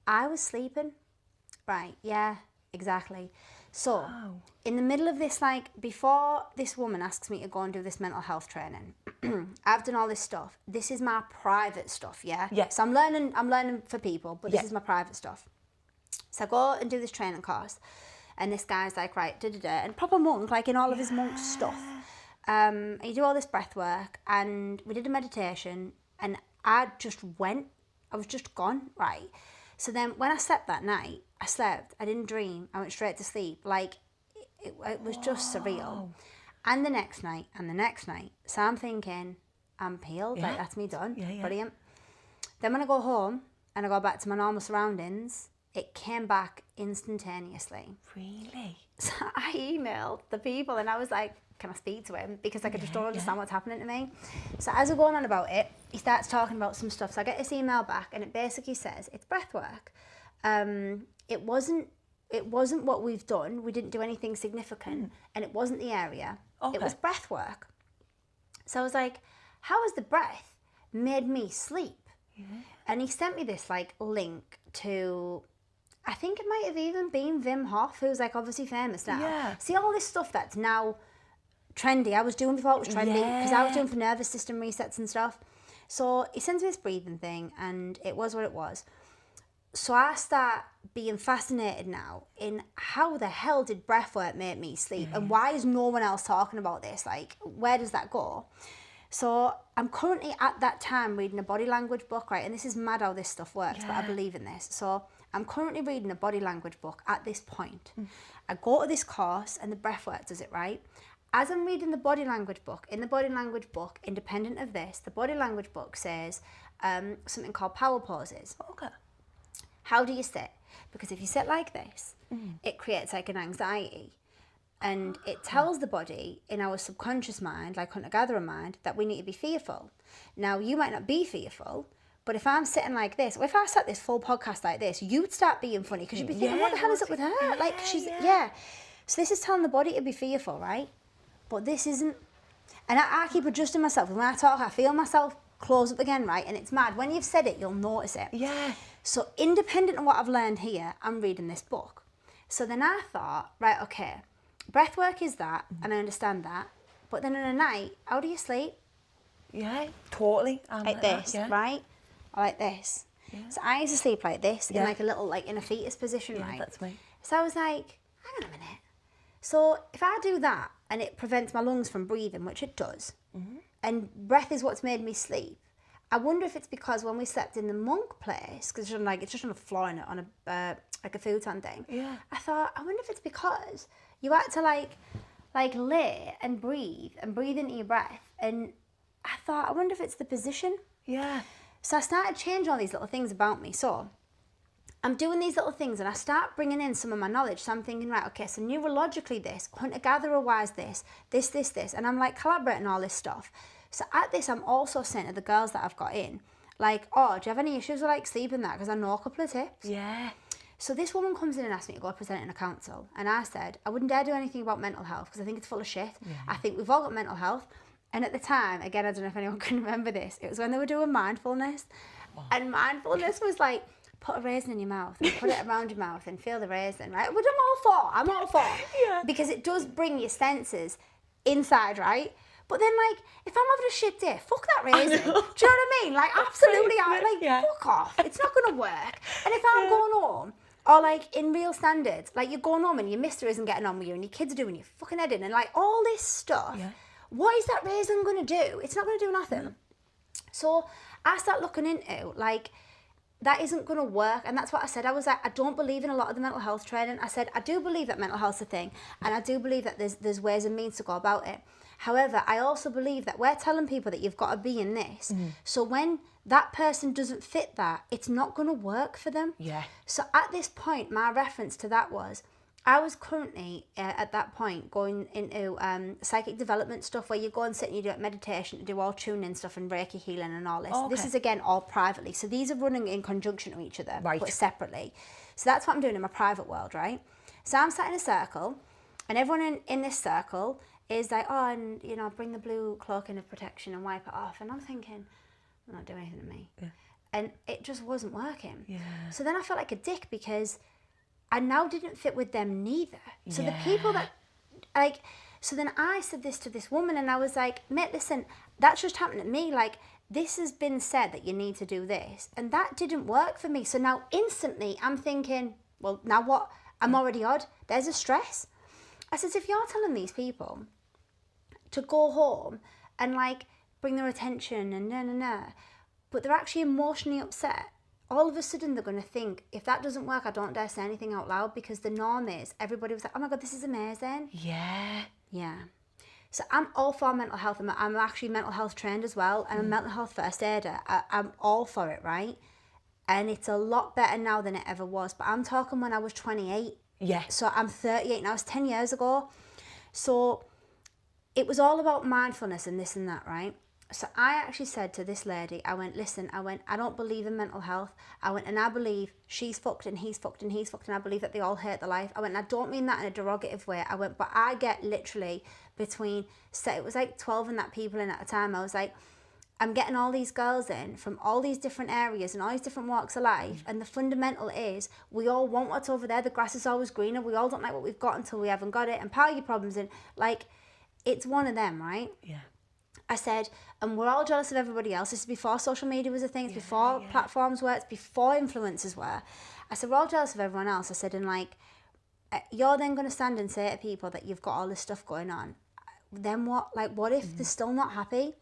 I was sleeping. Right, yeah, exactly. So, in the middle of this, like, before this woman asks me to go and do this mental health training, I've done all this stuff. This is my private stuff, yeah? Yeah. So I'm learning for people, but this is my private stuff. So I go and do this training course, and this guy's like, right, and proper monk, like in all of his monk stuff. And you do all this breath work, and we did a meditation, and I just went. I was just gone, right? So then when I slept that night, I slept, I didn't dream, I went straight to sleep. Like, it was just surreal. And the next night, so I'm thinking, I'm peeled, like that's me done, brilliant. Then when I go home, and I go back to my normal surroundings, it came back instantaneously. Really? So I emailed the people, and I was like, can I speak to him? Because like, I just don't understand what's happening to me. So as we're going on about it, he starts talking about some stuff. So I get this email back, and it basically says, it's breath work. It wasn't what we've done. We didn't do anything significant, and it wasn't the area. Okay. It was breath work. So I was like, how has the breath made me sleep? And he sent me this like link to, I think it might have even been Wim Hof, who's like obviously famous now. Yeah. See all this stuff that's now trendy. I was doing before it was trendy because I was doing for nervous system resets and stuff. So he sends me this breathing thing, and it was what it was. So I start being fascinated now in how the hell did breathwork make me sleep, and why is no one else talking about this? Like, where does that go? So I'm currently at that time reading a body language book, right? And this is mad how this stuff works, but I believe in this. So I'm currently reading a body language book at this point. I go to this course and the breathwork does it, right? As I'm reading the body language book, in the body language book, independent of this, the body language book says something called power poses. Okay. How do you sit? Because if you sit like this, it creates like an anxiety. And it tells the body in our subconscious mind, like hunter-gatherer mind, that we need to be fearful. Now, you might not be fearful, but if I'm sitting like this, or if I sat this full podcast like this, you'd start being funny because you'd be thinking, what the hell is up with her? Like, she's, So this is telling the body to be fearful, right? But this isn't. And I keep adjusting myself. And when I talk, I feel myself close up again, right? And it's mad. When you've said it, you'll notice it. Yeah. So independent of what I've learned here, I'm reading this book. So then I thought, right, okay, breath work is that, and I understand that. But then in a night, how do you sleep? Yeah, totally. Like this, right? Or like this. Yeah. So I used to sleep like this, in like a little, like in a fetus position, right? That's me. So I was like, hang on a minute. So if I do that, and it prevents my lungs from breathing, which it does, and breath is what's made me sleep, I wonder if it's because when we slept in the monk place, because it's just on a floor on a like a futon thing. Yeah. I thought, I wonder if it's because you had to like lay and breathe into your breath, and I thought, I wonder if it's the position. Yeah. So I started changing all these little things about me. So I'm doing these little things and I start bringing in some of my knowledge. So I'm thinking, right, okay, so neurologically this, hunter-gatherer-wise this. And I'm like collaborating all this stuff. So at this, I'm also saying to the girls that I've got in, like, oh, do you have any issues with like sleeping that? Because I know a couple of tips. Yeah. So this woman comes in and asks me to go present in a council. And I said, I wouldn't dare do anything about mental health because I think it's full of shit. Yeah. I think we've all got mental health. And at the time, again, I don't know if anyone can remember this, it was when they were doing mindfulness. Oh. And mindfulness was like, put a raisin in your mouth and put it around your mouth and feel the raisin, right? Which I'm all for. Yeah. Because it does bring your senses inside, right? But then, like, if I'm having a shit day, fuck that raisin. Do you know what I mean? Like, absolutely, fuck off. It's not going to work. And if I'm going home, or like in real standards, like you're going home and your mister isn't getting on with you and your kids are doing your fucking head in and like all this stuff, what is that raisin going to do? It's not going to do nothing. So I start looking into, like, that isn't going to work. And that's what I said. I was like, I don't believe in a lot of the mental health training. I said, I do believe that mental health's a thing. And I do believe that there's ways and means to go about it. However, I also believe that we're telling people that you've got to be in this. So when that person doesn't fit that, it's not going to work for them. Yeah. So at this point, my reference to that was, I was currently, at that point, going into psychic development stuff where you go and sit and you do meditation to do all tuning stuff and Reiki healing and all this. Okay. This is, again, all privately. So these are running in conjunction to each other, but separately. So that's what I'm doing in my private world, right? So I'm sat in a circle, and everyone in this circle is like, oh, and, you know, bring the blue cloak in of protection and wipe it off. And I'm thinking, not doing anything to me. Yeah. And it just wasn't working. Yeah. So then I felt like a dick because I now didn't fit with them neither. So the people that, like, so then I said this to this woman and I was like, mate, listen, that's just happened to me. Like, this has been said that you need to do this. And that didn't work for me. So now instantly I'm thinking, well, now what? I'm already odd. There's a stress. I said, if you're telling these people to go home and like bring their attention and but they're actually emotionally upset, all of a sudden they're going to think, if that doesn't work, I don't dare say anything out loud, because the norm is everybody was like, oh my God, this is amazing. Yeah. Yeah. So I'm all for mental health. I'm actually mental health trained as well. And I'm a mental health first aider. I'm all for it, right? And it's a lot better now than it ever was. But I'm talking when I was 28. Yeah. So I'm 38 now. It's 10 years ago. So it was all about mindfulness and this and that, right? So I actually said to this lady, I went, listen, I don't believe in mental health. I went, and I believe she's fucked and he's fucked and he's fucked, and I believe that they all hate their life. I went, and I don't mean that in a derogative way. I went, but I get literally between, so it was like 12 and that people in at a time. I was like, I'm getting all these girls in from all these different areas and all these different walks of life. And the fundamental is we all want what's over there. The grass is always greener. We all don't like what we've got until we haven't got it. And part of your problems in, like, it's one of them, right? Yeah. I said, and we're all jealous of everybody else. This is before social media was a thing. It's before platforms were. It's before influencers were. I said, we're all jealous of everyone else. I said, and like, you're then going to stand and say to people that you've got all this stuff going on. Then what? Like, what if they're still not happy?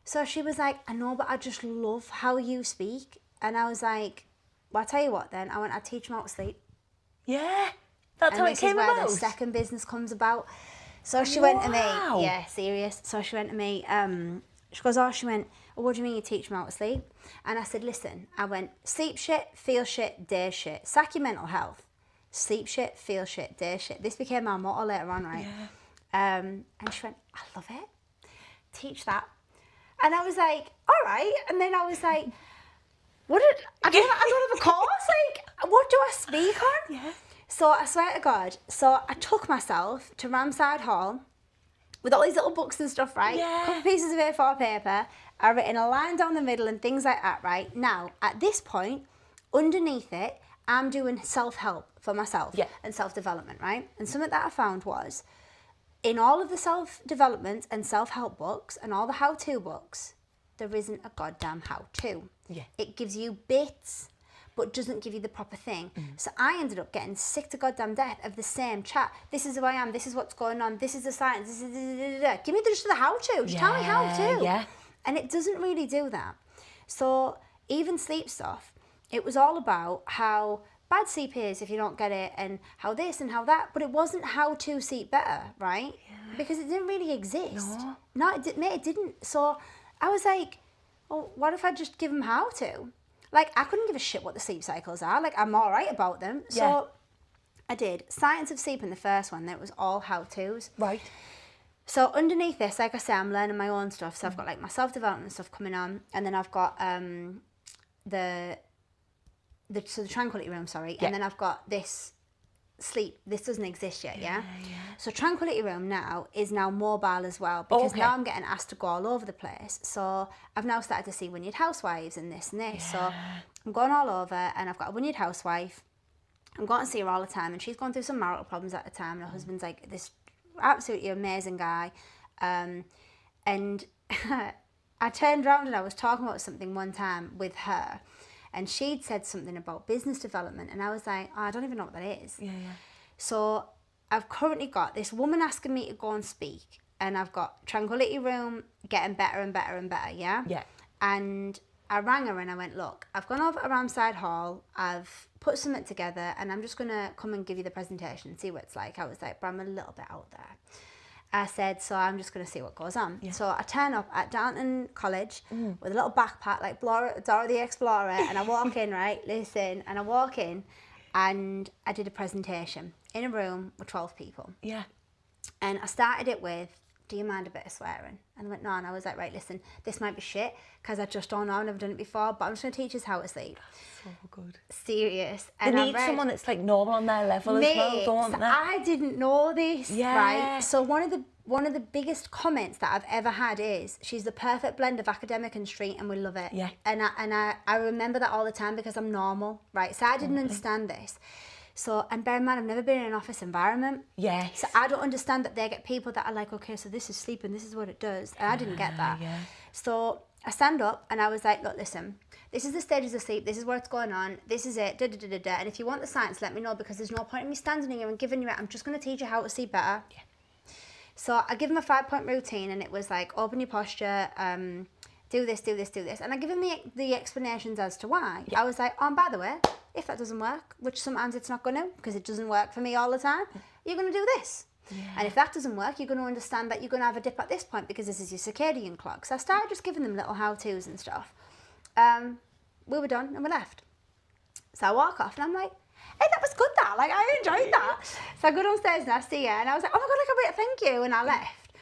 So she was like, I know, but I just love how you speak. And I was like, well, I'll tell you what then. I teach them how to sleep. Yeah. That's how it came about. And this is where the second business comes about. So she went to me, yeah, serious. So she went to me, she goes, what do you mean you teach them how to sleep? And I said, listen, I went, sleep shit, feel shit, day shit. Sack your mental health. Sleep shit, feel shit, day shit. This became our motto later on, right? Yeah. And she went, I love it. Teach that. And I was like, all right. And then I was like, I don't have a course. Like, what do I speak on? Yeah. So I swear to God, so I took myself to Ramside Hall with all these little books and stuff, right? Yeah. A couple of pieces of A4 paper. I've written a line down the middle and things like that, right? Now, at this point, underneath it, I'm doing self-help for myself and self-development, right? And something that I found was, in all of the self-development and self-help books and all the how-to books, there isn't a goddamn how-to. Yeah. It gives you bits, but doesn't give you the proper thing. So I ended up getting sick to goddamn death of the same chat. This is who I am, this is what's going on, this is the science, this is give me just the how-to, just tell me how to. Yeah. And it doesn't really do that. So even sleep stuff, it was all about how bad sleep is if you don't get it, and how this and how that, but it wasn't how to sleep better, right? Yeah. Because it didn't really exist. No, it didn't. So I was like, well, what if I just give them how to? Like, I couldn't give a shit what the sleep cycles are. Like, I'm all right about them. So I did Science of Sleep in the first one. That was all how-tos. Right. So underneath this, like I say, I'm learning my own stuff. So I've got like my self-development stuff coming on. And then I've got the Tranquility Room, sorry. Yeah. And then I've got this sleep. This doesn't exist yet, yeah? So Tranquility Room now is now mobile as well, because now I'm getting asked to go all over the place. So I've now started to see Wynyard Housewives and this and this. So I'm going all over, and I've got a Wynyard housewife. I'm going to see her all the time, and she's going through some marital problems at the time, and her husband's like this absolutely amazing guy. And I turned around and I was talking about something one time with her, and she'd said something about business development, and I was like, I don't even know what that is. So I've currently got this woman asking me to go and speak, and I've got Tranquility Room getting better and better and better, yeah? And I rang her and I went, look, I've gone over to Ramside Hall, I've put something together, and I'm just going to come and give you the presentation, see what it's like. I was like, but I'm a little bit out there. I said, so I'm just going to see what goes on. So I turn up at Downton College with a little backpack like Dora the Explorer, and I walk in, right, listen, and I walk in, and I did a presentation in a room with 12 people. And I started it with, do you mind a bit of swearing? And they went, no. And I was like, right, listen, this might be shit, because I just don't know, I've never done it before, but I'm just going to teach us how to sleep. So good. Serious. They need someone that's like normal on their level as well, don't they? I didn't know this, right? So one of the biggest comments that I've ever had is, she's the perfect blend of academic and street, and we love it. And I remember that all the time, because I'm normal, right? So I didn't understand this. So, and bear in mind, I've never been in an office environment. So I don't understand that they get people that are like, okay, so this is sleep and this is what it does. And I didn't get that. So I stand up and I was like, look, listen, this is the stages of sleep. This is what's going on. This is it. And if you want the science, let me know, because there's no point in me standing here and giving you it. I'm just going to teach you how to sleep better. So I give them a 5-point routine, and it was like, open your posture, do this. And I give them the explanations as to why. I was like, oh, and by the way, if that doesn't work, which sometimes it's not going to, because it doesn't work for me all the time, you're going to do this. And if that doesn't work, you're going to understand that you're going to have a dip at this point, because this is your circadian clock. So I started just giving them little how-tos and stuff. We were done and we left. So I walk off and I'm like, hey, that was good, that. Like, I enjoyed that. So I go downstairs and I see her, and I was like, oh my God, like, a bit, thank you. And I left.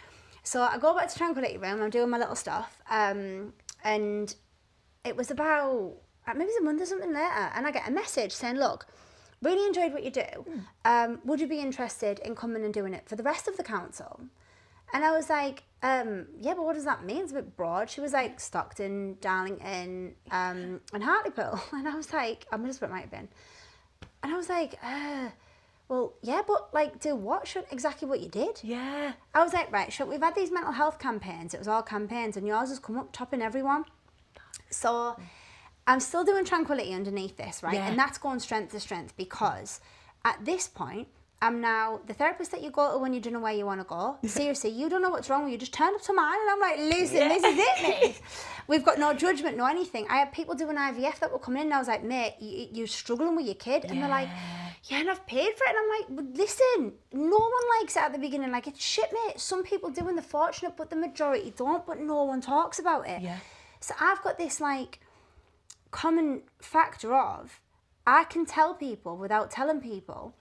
So I go back to Tranquility Room, I'm doing my little stuff. And it was about, maybe it was a month or something later, and I get a message saying, look, really enjoyed what you do. Would you be interested in coming and doing it for the rest of the council? And I was like, yeah, but what does that mean? It's a bit broad. She was like, Stockton, Darlington, and Hartlepool. And I was like, Middlesbrough might have been. And I was like, well, yeah, but like, do what? Exactly what you did. Yeah. I was like, right, we've had these mental health campaigns. It was all campaigns, and yours has come up topping everyone. So I'm still doing Tranquility underneath this, right? Yeah. And that's going strength to strength, because at this point, I'm now the therapist that you go to when you don't know where you want to go. Seriously, you don't know what's wrong with you. Just turn up to mine, and I'm like, listen, this is it, mate. We've got no judgment, no anything. I had people doing IVF that were coming in, and I was like, mate, you're struggling with your kid. And they're like, yeah, and I've paid for it. And I'm like, but listen, no one likes it at the beginning. Like, it's shit, mate. Some people do, and they're fortunate, but the majority don't, but no one talks about it. Yeah. So I've got this, like, common factor of, I can tell people without telling people,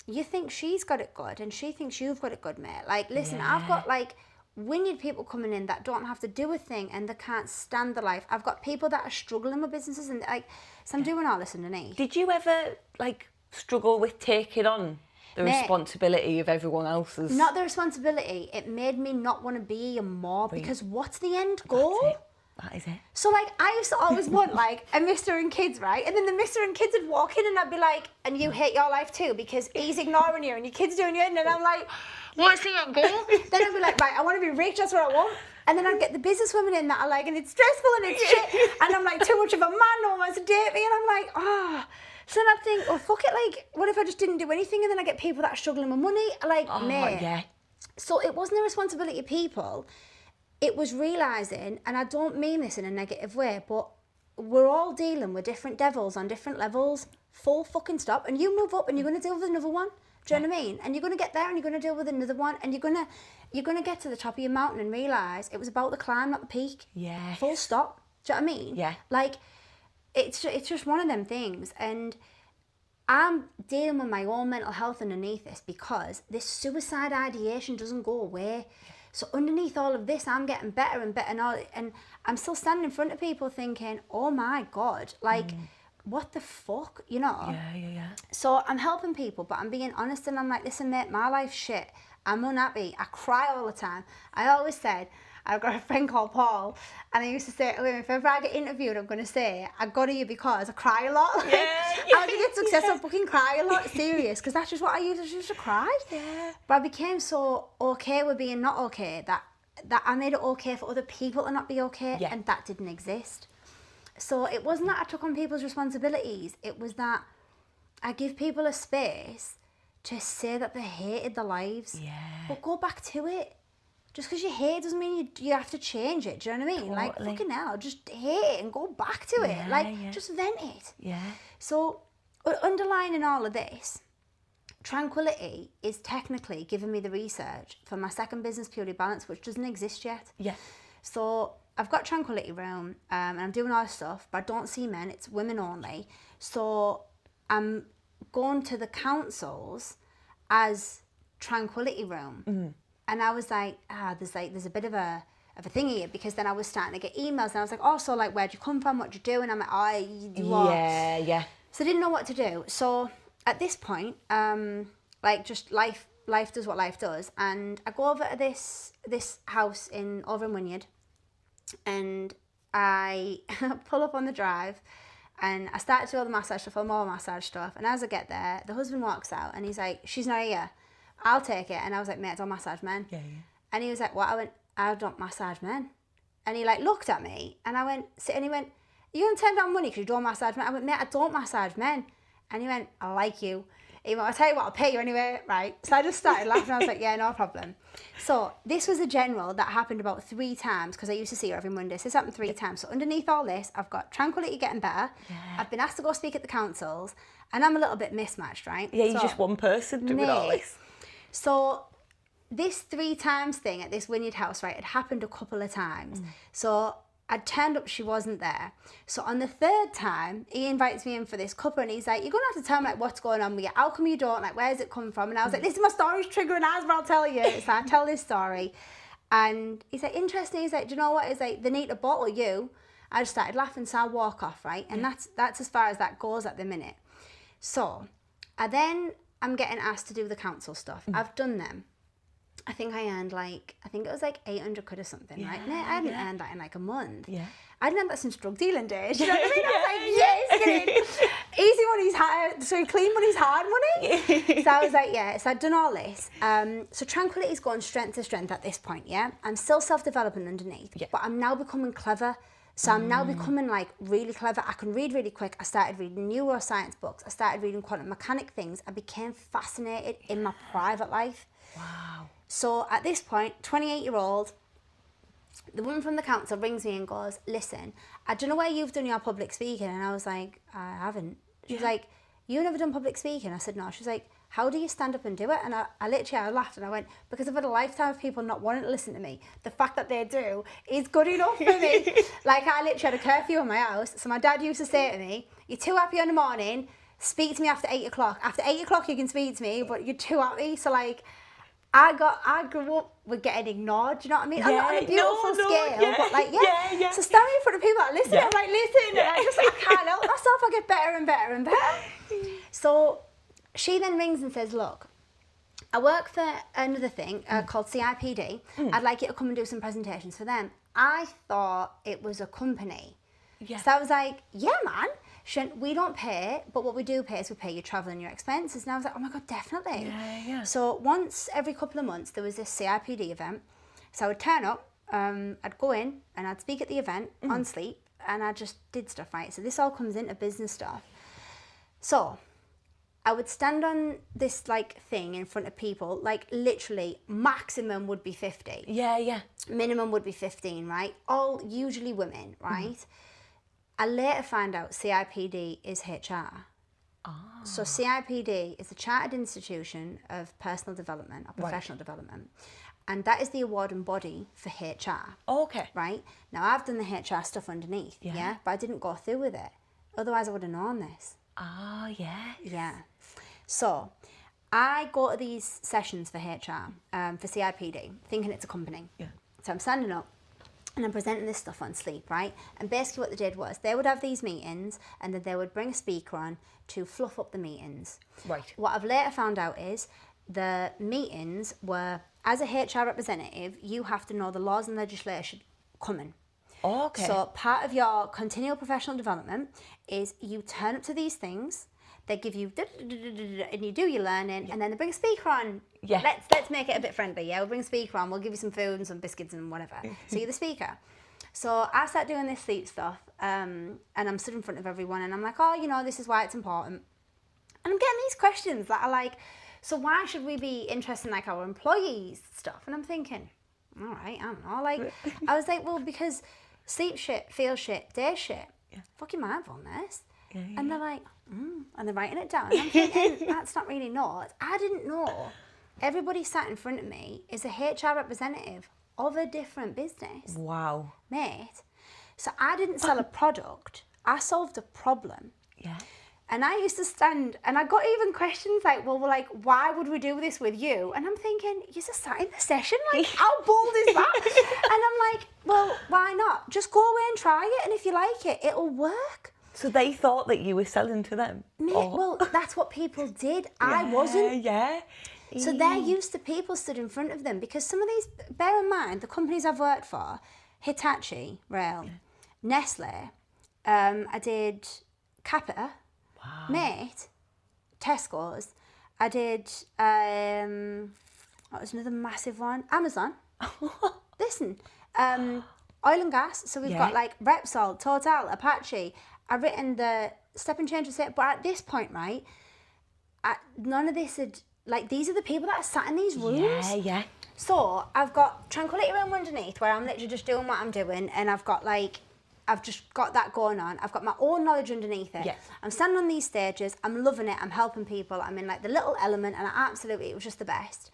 you think she's got it good and she thinks you've got it good, mate. Like, listen, I've got, like, wicked people coming in that don't have to do a thing and they can't stand the life. I've got people that are struggling with businesses, and, like, so I'm doing all this underneath. Did you ever, like, struggle with taking on the responsibility of everyone else's? Not the responsibility. It made me not want to be a more, because what's the end goal? That is it. So, like, I used to always want, like, a Mr. and Kids, right? And then the Mr. and Kids would walk in, and I'd be like, and you hate your life too, because he's ignoring you and your kid's doing you in, and I'm like, what's the end goal? Then I'd be like, right, I want to be rich, that's what I want. And then I'd get the business women in that are like, and it's stressful and it's shit, and I'm like, too much of a man, no one wants to date me, and I'm like, ah. So then I'd think, oh, fuck it, like, what if I just didn't do anything? And then I get people that are struggling with money, like, mate. Yeah. So it wasn't the responsibility of people. It was realising, and I don't mean this in a negative way, but we're all dealing with different devils on different levels. Full fucking stop. And you move up and you're going to deal with another one. Do you know what I mean? And you're going to get there and you're going to deal with another one. And you're going to get to the top of your mountain and realise it was about the climb, not the peak. Yeah. Full stop. Do you know what I mean? Yeah. Like, it's just one of them things. And I'm dealing with my own mental health underneath this, because this suicide ideation doesn't go away. So underneath all of this, I'm getting better and better now, and I'm still standing in front of people thinking, oh my God, like, what the fuck, you know? Yeah. So I'm helping people, but I'm being honest, and I'm like, listen, mate, my life's shit. I'm unhappy. I cry all the time. I always said, I've got a friend called Paul, and I used to say to him, if ever I get interviewed, I'm going to say, I got to you because I cry a lot. Like, how do you get successful? Fucking cry a lot. Serious, because that's just what I used to cry. Yeah. But I became so okay with being not okay that I made it okay for other people to not be okay, and that didn't exist. So it wasn't that I took on people's responsibilities. It was that I give people a space to say that they hated their lives. Yeah. But go back to it. Just because you hate doesn't mean you have to change it. Do you know what I mean? Totally. Like, fucking hell, just hate it and go back to it. Like, just vent it. Yeah. So, underlining all of this, Tranquility is technically giving me the research for my second business, Purely Balance, which doesn't exist yet. Yeah. So, I've got Tranquility Room, and I'm doing all this stuff, but I don't see men, it's women only. So, I'm going to the councils as Tranquility Room. Mm-hmm. And I was like, there's a bit of a thing here, because then I was starting to get emails, and I was like, oh, so, like, where'd you come from? What do you do? And I'm like, oh, you what? Yeah. So I didn't know what to do. So at this point, like, just life does what life does, and I go over to this house over in Wynyard, and I pull up on the drive, and I start to do all the massage stuff, all the more massage stuff, and as I get there, the husband walks out, and he's like, she's not here. I'll take it. And I was like, mate, I don't massage men. Yeah. And he was like, what? I went, I don't massage men. And he, like, looked at me, and I went, and he went, are you going to turn down money because you don't massage men? I went, mate, I don't massage men. And he went, I like you. He went, I'll tell you what, I'll pay you anyway, right? So I just started laughing. I was like, yeah, no problem. So this was a general that happened about 3 times, because I used to see her every Monday. So this happened 3 times. So underneath all this, I've got Tranquility getting better. Yeah. I've been asked to go speak at the councils, and I'm a little bit mismatched, right? Yeah, you're just one person doing all this. So this 3 times thing at this Wynyard house, right, it happened a couple of times. So I turned up, she wasn't there. So on the 3rd time, he invites me in for this cuppa, and he's like, you're going to have to tell me, like, what's going on with you. How come you don't? Like, where's it come from? And I was like, listen, my story's triggering eyes, but I'll tell you. So I tell this story. And he's like, interesting. He's like, do you know what? He's like, they need to bottle you. I just started laughing, so I walk off, right? And that's as far as that goes at the minute. So I'm getting asked to do the council stuff. I've done them. I think it was like 800 quid or something, right? And I hadn't earned that in like a month. Yeah. I didn't earn that since drug dealing days. You know what I mean? I was like, yes, easy money's hard, so clean money's hard money. So I was like, yeah. So I'd done all this. So Tranquility's gone strength to strength at this point, yeah? I'm still self-developing underneath, but I'm now becoming clever. So I'm now becoming like really clever. I can read really quick. I started reading neuroscience books. I started reading quantum mechanic things. I became fascinated in my private life. Wow. So at this point, 28-year-old, the woman from the council rings me and goes, listen, I don't know where you've done your public speaking. And I was like, I haven't. She was like, you've never done public speaking? I said, no. She was like, how do you stand up and do it? And I laughed and I went, because I've had a lifetime of people not wanting to listen to me. The fact that they do is good enough for me. Like, I literally had a curfew in my house. So my dad used to say to me, you're too happy in the morning, speak to me after 8 o'clock. After 8 o'clock you can speak to me, but you're too happy. So like, I grew up with getting ignored, do you know what I mean? I'm not on a beautiful scale, but like, So standing in front of people that listen, I'm like, listen, and I can't help myself, I get better and better and better. So she then rings and says, look, I work for another thing called CIPD. I'd like you to come and do some presentations for them. I thought it was a company. Yeah. So I was like, yeah, man. She went, we don't pay, but what we do pay is we pay your travel and your expenses. And I was like, oh my God, definitely. Yeah. So once every couple of months, there was this CIPD event. So I would turn up, I'd go in and I'd speak at the event on sleep, and I just did stuff, right? So this all comes into business stuff. So I would stand on this like thing in front of people, like literally maximum would be 50. Yeah. Minimum would be 15, right? All usually women, right? I later find out CIPD is HR. So CIPD is the Chartered Institution of Personal Development or Professional Development. And that is the awarding body for HR. Okay. Right? Now, I've done the HR stuff underneath, but I didn't go through with it. Otherwise, I would have known this. Oh, yeah. Yeah. So I go to these sessions for HR, for CIPD, thinking it's a company. Yeah. So I'm standing up and I'm presenting this stuff on sleep, right? And basically what they did was they would have these meetings and then they would bring a speaker on to fluff up the meetings. Right. What I've later found out is the meetings were, as a HR representative, you have to know the laws and legislation coming. Okay. So part of your continual professional development is you turn up to these things, they give you and you do your learning, and then they bring a speaker on. Yeah. Let's make it a bit friendly. Yeah, we'll bring a speaker on. We'll give you some food and some biscuits and whatever. So you're the speaker. So I start doing this sleep stuff, and I'm stood in front of everyone, and I'm like, oh, you know, this is why it's important. And I'm getting these questions that are like, so why should we be interested in like our employees stuff? And I'm thinking, all right, I don't know. Like, I was like, well, because sleep shit, feel shit, day shit. Yeah. Fucking mindfulness. Yeah. And they're like, and they're writing it down. And I'm thinking, that's not really notes. I didn't know. Everybody sat in front of me is a HR representative of a different business. Wow. Mate. So I didn't sell a product. I solved a problem. Yeah. And I used to stand, and I got even questions like, well, like, why would we do this with you? And I'm thinking, you just sat in the session? Like, how bold is that? And I'm like, well, why not? Just go away and try it, and if you like it, it'll work. So they thought that you were selling to them? Mate, well, that's what people did. I wasn't. Yeah. So they're used to people stood in front of them, because some of these, bear in mind, the companies I've worked for, Hitachi, Rail, Nestle, I did Capita, Mate, Tesco's, I did, what was another massive one? Amazon. Listen, oil and gas, so we've got like Repsol, Total, Apache. I've written the step and change set, but at this point, right, none of this had, like, these are the people that are sat in these rooms. Yeah. So I've got Tranquility room underneath where I'm literally just doing what I'm doing, and I've got like, I've just got that going on. I've got my own knowledge underneath it. Yeah. I'm standing on these stages, I'm loving it, I'm helping people, I'm in like the little element, and it was just the best.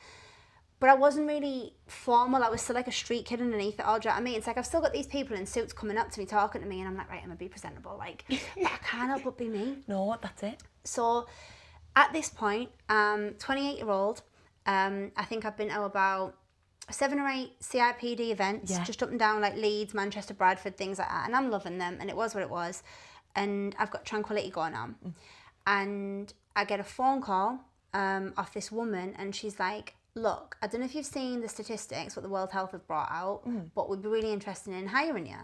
But I wasn't really formal, I was still like a street kid underneath it all, do you know what I mean? It's like I've still got these people in suits coming up to me, talking to me, and I'm like, right, I'm gonna be presentable, like, but I can't help but be me. No, that's it. So at this point, 28-year-old, I think I've been to about 7 or 8 CIPD events, just up and down like Leeds, Manchester, Bradford, things like that, and I'm loving them, and it was what it was, and I've got Tranquility going on, and I get a phone call off this woman, and she's like, look, I don't know if you've seen the statistics, what the World Health have brought out, but we'd be really interested in hiring you.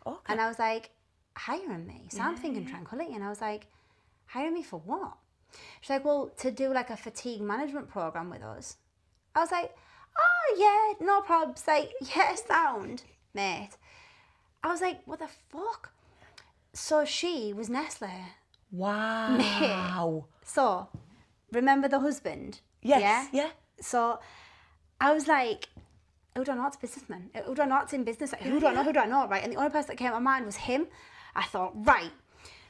Okay. And I was like, hiring me? So I'm thinking Tranquility. And I was like, hiring me for what? She's like, well, to do like a fatigue management program with us. I was like, oh yeah, no probs. Like, yeah, sound, mate. I was like, what the fuck? So she was Nestle. Wow. Mate. So, remember the husband? Yes. Yeah. So, I was like, who do I know? It's businessman. Who do I know? It's in business. Like, who do I know? Who do I know? Right? And the only person that came to my mind was him. I thought, right.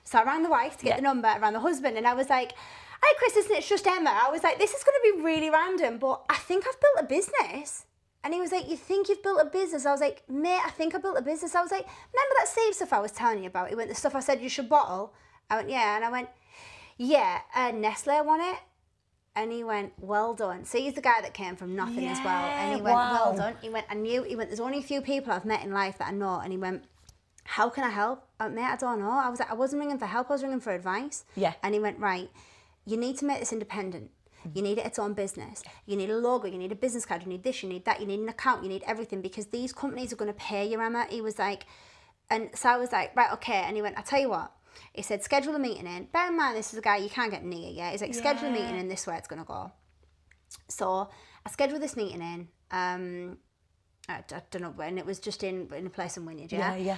So I rang the wife to get the number. I rang the husband, and I was like, hi, Chris, isn't it? It's just Emma. I was like, this is going to be really random, but I think I've built a business. And he was like, you think you've built a business? I was like, mate, I think I built a business. I was like, remember that save stuff I was telling you about? He went, the stuff I said you should bottle? I went, yeah. And I went, yeah, Nestle want it. And he went, well done. So he's the guy that came from nothing as well. And he went, well done. He went, he went, there's only a few people I've met in life that I know. And he went, how can I help? I went, mate, I don't know. I was like, I wasn't ringing for help, I was ringing for advice. Yeah. And he went, right, you need to make this independent. You need it its own business. You need a logo, you need a business card, you need this, you need that, you need an account, you need everything, because these companies are going to pay you, Emma. He was like, and so I was like, right, okay. And he went, I'll tell you what. He said, schedule a meeting in. Bear in mind, this is a guy you can't get near, yeah? He's like, schedule a meeting in, this is where it's going to go. So I scheduled this meeting in. I don't know when, it was just in a place in Wynyard, yeah? Yeah.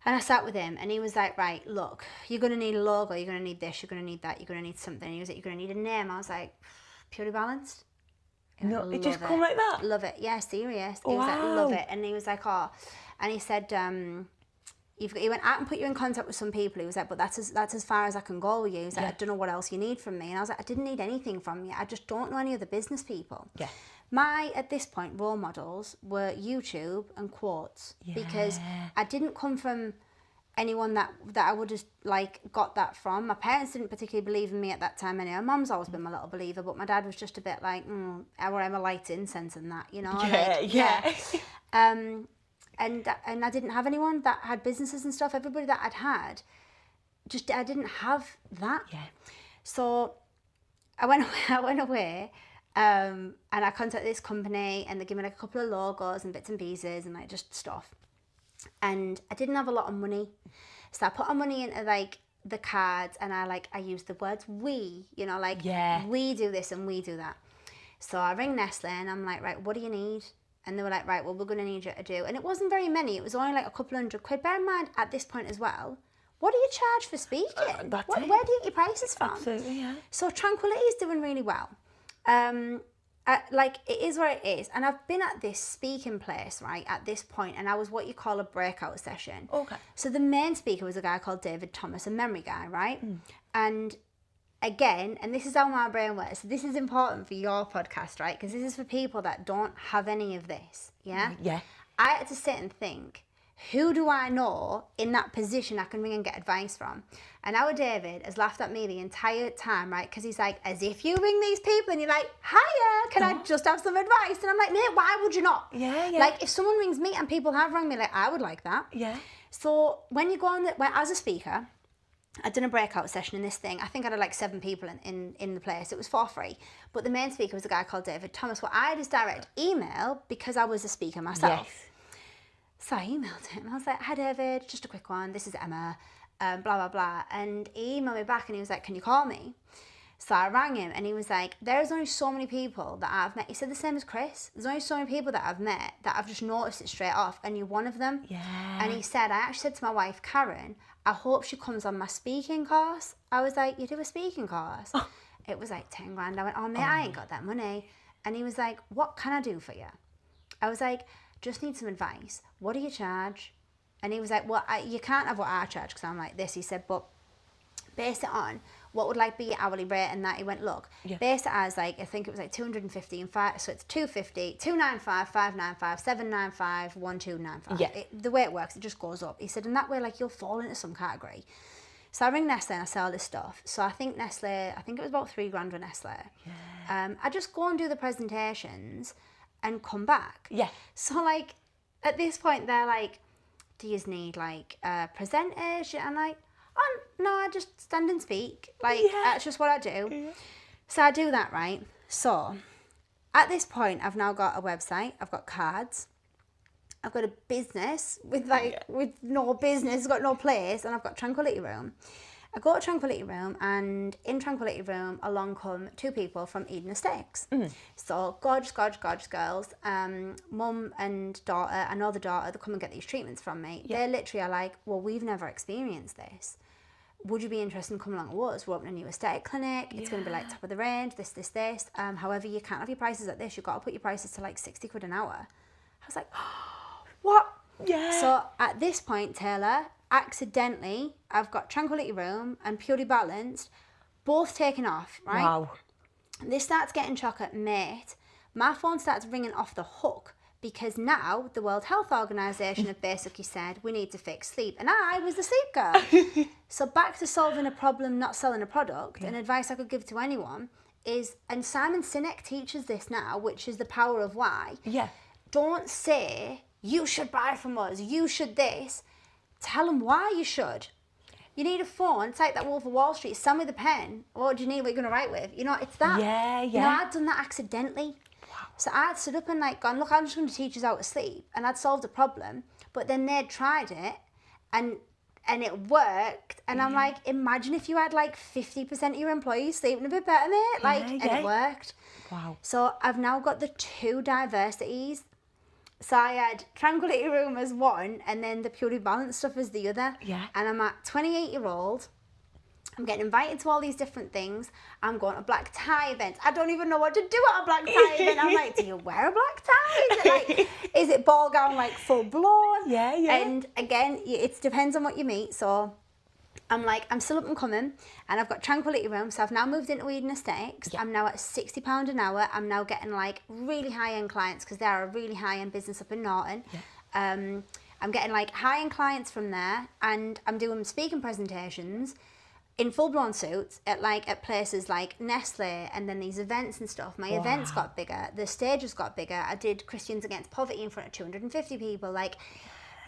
And I sat with him, and he was like, right, look, you're going to need a logo, you're going to need this, you're going to need that, you're going to need something. And he was like, you're going to need a name. I was like, Purely Balanced? No, it just come like that? Love it. Yeah, serious. He was like, love it. And he was like, oh. And he said, he went, I can put you in contact with some people. He was like, but that's as far as I can go with you. He was like, I don't know what else you need from me. And I was like, I didn't need anything from you. I just don't know any other business people. Yeah. My, at this point, role models were YouTube and Quotes, because I didn't come from anyone that I would have like got that from. My parents didn't particularly believe in me at that time anyway. My mum's always been my little believer, but my dad was just a bit like, Emma lights incense and that, you know? And I didn't have anyone that had businesses and stuff. Everybody that I'd had, I didn't have that. Yeah. So I went away. And I contacted this company, and they gave me like a couple of logos and bits and pieces and like just stuff. And I didn't have a lot of money, so I put our money into like the cards, and I used the words we, you know, like we do this and we do that. So I ring Nestle, and I'm like, right, what do you need? And they were like, right, well, we're going to need you to do. And it wasn't very many. It was only like a couple £100. Bear in mind, at this point as well, what do you charge for speaking? Where do you get your prices from? Absolutely, yeah. So Tranquility is doing really well. Like, it is where it is. And I've been at this speaking place, right, at this point, and I was what you call a breakout session. Okay. So the main speaker was a guy called David Thomas, a memory guy, right? And again, and this is how my brain works, this is important for your podcast, right? Because this is for people that don't have any of this, yeah? Yeah. I had to sit and think, who do I know in that position I can ring and get advice from? And our David has laughed at me the entire time, right? Because he's like, as if you ring these people and you're like, hiya, can I just have some advice? And I'm like, mate, why would you not? Yeah. Like, if someone rings me, and people have rung me, like, I would like that. Yeah. So when you go on, as a speaker, I'd done a breakout session in this thing. I think I had like 7 people in the place. It was for free. But the main speaker was a guy called David Thomas. Well, I had his direct email because I was a speaker myself. Yes. So I emailed him. I was like, hi, David, just a quick one. This is Emma, blah, blah, blah. And he emailed me back, and he was like, can you call me? So I rang him, and he was like, there's only so many people that I've met. He said the same as Chris. There's only so many people that I've met that I've just noticed it straight off, and you're one of them. Yeah. And he said, I actually said to my wife, Karen, I hope she comes on my speaking course. I was like, you do a speaking course? Oh. It was like 10 grand. I went, oh, mate, I ain't got that money. And he was like, what can I do for you? I was like, just need some advice. What do you charge? And he was like, well, you can't have what I charge because I'm like this. He said, but base it on what would like be your hourly rate and that. He went, look, base it as like, I think it was like 250 and 5, so it's 250, 295, 595, 795, 1295. Yeah. The way it works, it just goes up. He said, and that way, like, you'll fall into some category. So I ring Nestle and I sell this stuff. So I think it was about 3 grand with Nestle. Yeah. I just go and do the presentations and come back. Yeah. So like at this point they're like, do you need like presenters? And I'm like, oh no, I just stand and speak. Like that's just what I do. Yeah. So I do that, right? So at this point, I've now got a website, I've got cards, I've got a business with no business, got no place, and I've got Tranquility Room. I go to Tranquility Room, and in Tranquility Room along come 2 people from Eden Estates. So gorgeous girls, mum and daughter. I know the daughter, they come and get these treatments from me. They literally are like, well, we've never experienced this. Would you be interested in coming along with us? We're opening a new aesthetic clinic. It's going to be like top of the range, this. However, you can't have your prices at this. You've got to put your prices to like 60 quid an hour. I was like, oh, what? Yeah. So at this point, Taylor, accidentally, I've got Tranquility Room and Purely Balanced both taken off, right? Wow. This starts getting chocolate, mate. My phone starts ringing off the hook because now the World Health Organization have basically said we need to fix sleep. And I was the sleep girl. So back to solving a problem, not selling a product, and advice I could give to anyone is, and Simon Sinek teaches this now, which is the power of why. Yeah. Don't say, you should buy from us, you should this. Tell them why you should. You need a phone. It's like that Wolf of Wall Street. Sell me the pen. What do you need? What are you going to write with? You know, it's that. Yeah. You know, I'd done that accidentally. Wow. So I'd stood up and like gone, look, I'm just going to teach us how to sleep. And I'd solved a problem. But then they'd tried it and it worked. And I'm like, imagine if you had like 50% of your employees sleeping a bit better, mate. And it worked. Wow. So I've now got the 2 diversities. So I had Tranquility Room as one, and then the Purely Balanced stuff as the other. Yeah. And I'm at 28-year-old. I'm getting invited to all these different things. I'm going to black tie events. I don't even know what to do at a black tie event. I'm like, do you wear a black tie? Is it ball gown like full blown? Yeah. And again, it depends on what you meet. So I'm like, I'm still up and coming, and I've got Tranquility Room, so I've now moved into Eden Estates. I'm now at £60 an hour. I'm now getting like really high-end clients because they're a really high-end business up in Norton. I'm getting like high-end clients from there, and I'm doing speaking presentations in full-blown suits at places like Nestle, and then these events and stuff. My events got bigger, the stages got bigger. I did Christians Against Poverty in front of 250 people. Like,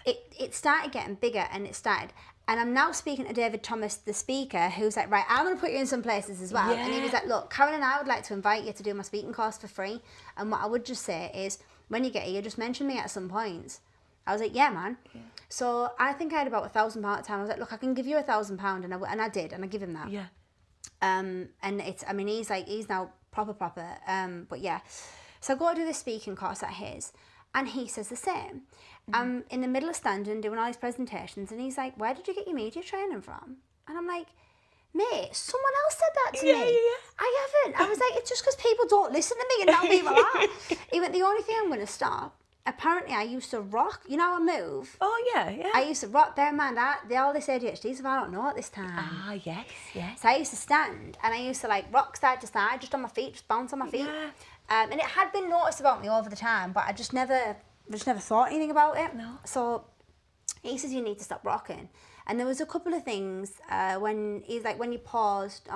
it started getting bigger, and it started. And I'm now speaking to David Thomas, the speaker, who's like, right, I'm going to put you in some places as well. Yeah. And he was like, look, Karen and I would like to invite you to do my speaking course for free. And what I would just say is, when you get here, just mention me at some points. I was like, yeah, man. Yeah. So I think I had about £1,000 at the time. I was like, look, I can give you £1,000. And I did, and I give him that. Yeah. And it's, I mean, he's now proper. But yeah. So I go to do this speaking course at his. And he says the same. I'm in the middle of standing doing all these presentations, and he's like, where did you get your media training from? And I'm like, mate, someone else said that to me. Yeah. I haven't. I was like, it's just because people don't listen to me, and now people are. He went, the only thing I'm going to stop, apparently I used to rock, you know, I move. Oh, yeah. I used to rock, bear in mind, all this ADHD stuff I don't know at this time. Ah, yes. So I used to stand, and I used to like rock side to side, just on my feet, just bounce on my feet. Yeah. And it had been noticed about me over the time, but I just never thought anything about it. No. So he says you need to stop rocking. And there was a couple of things when he's like, when you paused,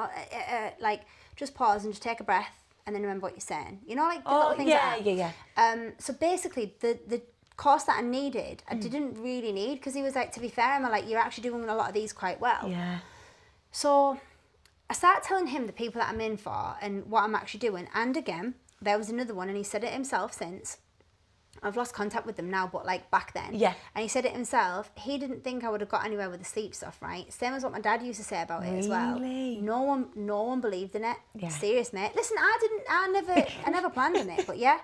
like just pause and just take a breath and then remember what you're saying. You know, like the little things like that. Yeah. So basically, the course that I needed, I didn't really need, because he was like, to be fair, I'm like, you're actually doing a lot of these quite well. Yeah. So I started telling him the people that I'm in for and what I'm actually doing. And again, there was another one, and he said it himself since. I've lost contact with them now, but like back then. Yeah. And he said it himself. He didn't think I would have got anywhere with the sleep stuff, right? Same as what my dad used to say about it as well. No one believed in it. Yeah. Serious, mate. Listen, I never planned on it, but yeah.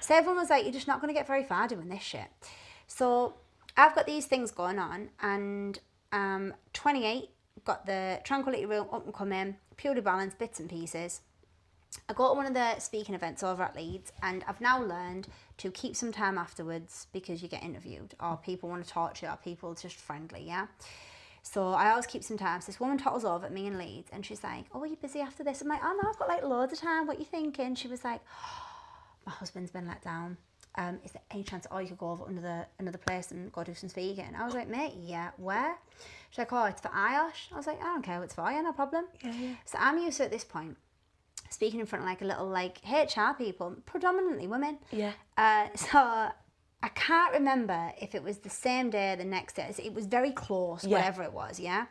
So everyone was like, you're just not going to get very far doing this shit. So I've got these things going on, and 28, got the Tranquility Room up and coming, Purely Balanced, bits and pieces. I go to one of the speaking events over at Leeds, and I've now learned to keep some time afterwards because you get interviewed, or people want to talk to you, or people are just friendly, yeah? So I always keep some time. So this woman toddles over at me in Leeds, and she's like, oh, are you busy after this? I'm like, oh no, I've got like loads of time, what are you thinking? She was like, oh, my husband's been let down. Is there any chance you could go over another place and go do some speaking? I was like, mate, yeah, where? She's like, oh, it's for IOSH. I was like, I don't care what it's for, yeah, no problem. Yeah. So I'm used to, at this point, speaking in front of like a little like HR people, predominantly women. Yeah. So I can't remember if it was the same day or the next day. It was very close, whatever it was, yeah?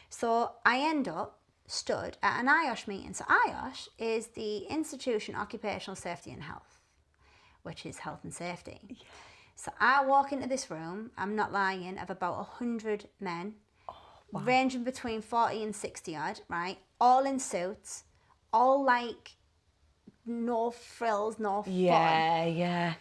So I end up stood at an IOSH meeting. So IOSH is the Institution Occupational Safety and Health, which is health and safety. Yeah. So I walk into this room, I'm not lying, of about 100 men, ranging between 40 and 60 odd, right? All in suits, all like no frills, no fun. Yeah.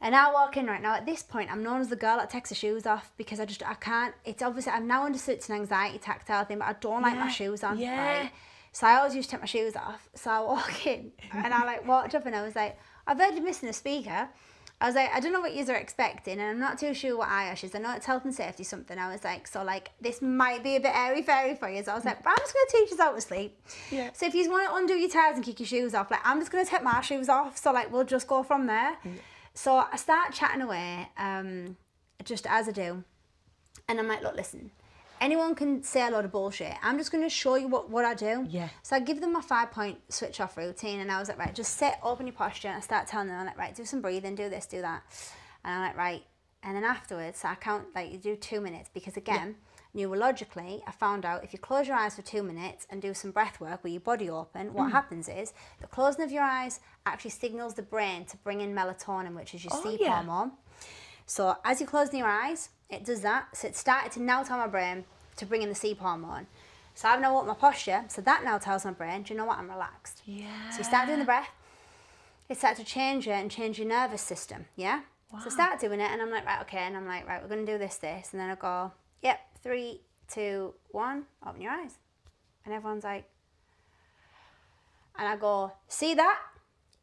And I walk in right now. At this point, I'm known as the girl that takes her shoes off because I can't. It's obviously, I'm now understood it's an anxiety tactile thing, but I don't like my shoes on. Yeah. Right? So I always used to take my shoes off. So I walk in and I like walked up and I was like, I've heard you're missing a speaker. I was like, I don't know what you are expecting, and I'm not too sure what IOSH is. I know it's health and safety something. I was like, so like, this might be a bit airy-fairy for you. So I was like, but I'm just going to teach you how to sleep. Yeah. So if you want to undo your ties and kick your shoes off, like, I'm just going to take my shoes off. So like, we'll just go from there. Yeah. So I start chatting away, just as I do. And I'm like, look, listen, anyone can say a lot of bullshit. I'm just going to show you what I do. Yeah. So I give them my 5-point switch off routine. And I was like, right, just sit, open your posture. And I start telling them, I'm like, right, do some breathing, do this, do that. And I'm like, right. And then afterwards, so I count, like, you do 2 minutes. Because again, neurologically, I found out if you close your eyes for 2 minutes and do some breath work with your body open, what happens is the closing of your eyes actually signals the brain to bring in melatonin, which is your sleep hormone. So as you're closing your eyes, it does that. So it started to now tell my brain to bring in the sleep hormone. So I've now opened my posture. So that now tells my brain, do you know what? I'm relaxed. Yeah. So you start doing the breath. It starts to change it and change your nervous system. Yeah. Wow. So I start doing it and I'm like, right, okay. And I'm like, right, we're going to do this. And then I go, yep, 3, 2, 1, open your eyes. And everyone's like, and I go, see that?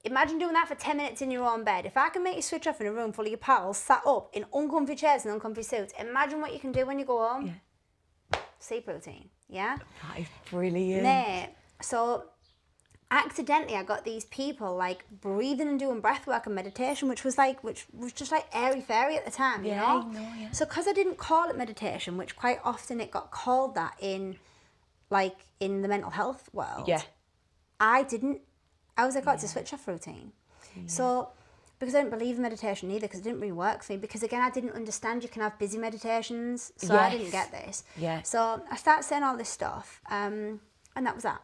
Imagine doing that for 10 minutes in your own bed. If I can make you switch off in a room full of your pals, sat up in uncomfy chairs and uncomfy suits, imagine what you can do when you go home. Yeah. Sleep routine, yeah? That is brilliant. Mate, so accidentally I got these people like breathing and doing breath work and meditation, which was just like airy-fairy at the time, you know? Yeah. So because I didn't call it meditation, which quite often it got called that in the mental health world. Yeah. I was like, oh, it's a switch off routine. Yeah. So, because I didn't believe in meditation either, because it didn't really work for me, because again, I didn't understand you can have busy meditations, so I didn't get this. Yeah. So I started saying all this stuff, and that was that.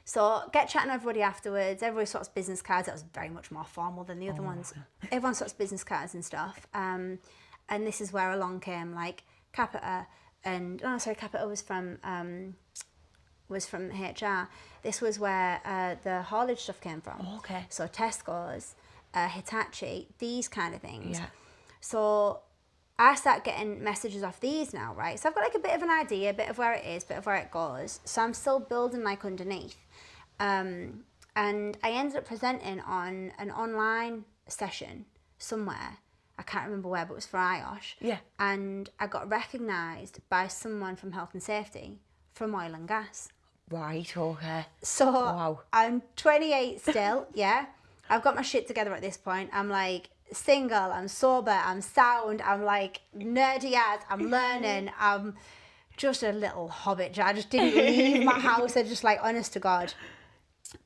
So get chatting to everybody afterwards, everybody sorts business cards. That was very much more formal than the other ones. Everyone sorts business cards and stuff. And this is where along came like Capita, and Capita was from HR. This was where the haulage stuff came from. Oh, okay. So Tesco's, Hitachi, these kind of things. Yeah. So I start getting messages off these now, right? So I've got like a bit of an idea, a bit of where it is, a bit of where it goes. So I'm still building like underneath. And I ended up presenting on an online session somewhere. I can't remember where, but it was for IOSH. Yeah. And I got recognised by someone from health and safety from oil and gas. Right, okay. So wow. I'm 28 still, yeah. I've got my shit together at this point. I'm like single, I'm sober, I'm sound, I'm like nerdy as, I'm learning, I'm just a little hobbit. I just didn't leave my house. I just like, honest to God.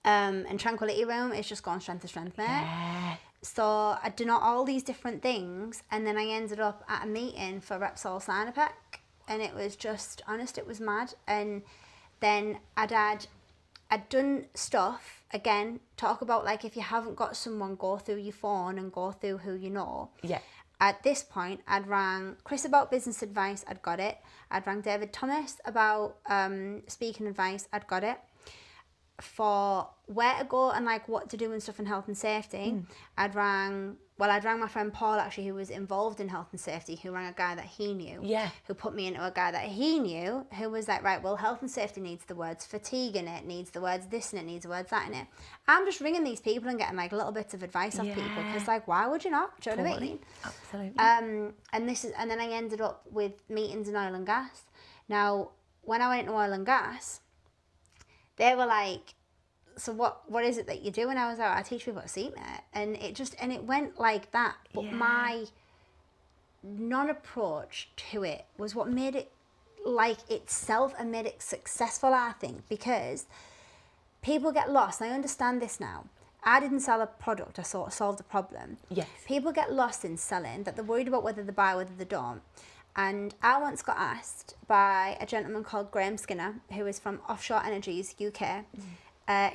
And Tranquility Room is just gone strength to strength, mate. Yeah. So I'd done all these different things, and then I ended up at a meeting for Repsol Sinopec, and it was just, honest, it was mad. And then I'd done stuff, again, talk about like if you haven't got someone, go through your phone and go through who you know. Yeah. At this point, I'd rang Chris about business advice, I'd got it. I'd rang David Thomas about speaking advice, I'd got it. For where to go and like what to do and stuff in health and safety, I'd rang my friend Paul, actually, who was involved in health and safety, who rang a guy that he knew, who put me into a guy that he knew, who was like, right, well, health and safety needs the words fatigue in it, needs the words this in it, needs the words that in it. I'm just ringing these people and getting like little bits of advice off people, because like, why would you not? Do you know what I mean? Absolutely. And then I ended up with meetings in oil and gas. Now, when I went into oil and gas, they were like, so what is it that you do? And I was like, I teach people to sleep, mate. And it went like that. But my non-approach to it was what made it like itself and made it successful, I think, because people get lost. And I understand this now. I didn't sell a product, I solved a problem. Yes. People get lost in selling, that they're worried about whether they buy, whether they don't. And I once got asked by a gentleman called Graham Skinner, who is from Offshore Energies, UK.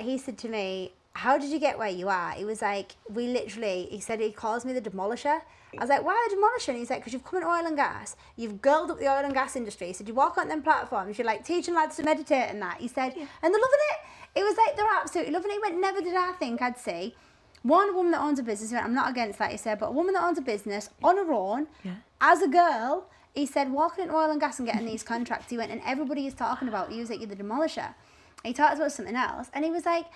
He said to me, how did you get where you are? He was like, he said he calls me the demolisher. I was like, why the demolisher? And he's like, because you've come into oil and gas, you've girled up the oil and gas industry. He said, you walk on them platforms, you're like teaching lads to meditate and that. He said, and they're loving it. It was like, they're absolutely loving it. He went, never did I think I'd see one woman that owns a business. He went, I'm not against that, he said, but a woman that owns a business on her own, as a girl, he said, walking into oil and gas and getting these contracts. He went, and everybody is talking about you, like, you're the demolisher. He talked about something else, and he was like,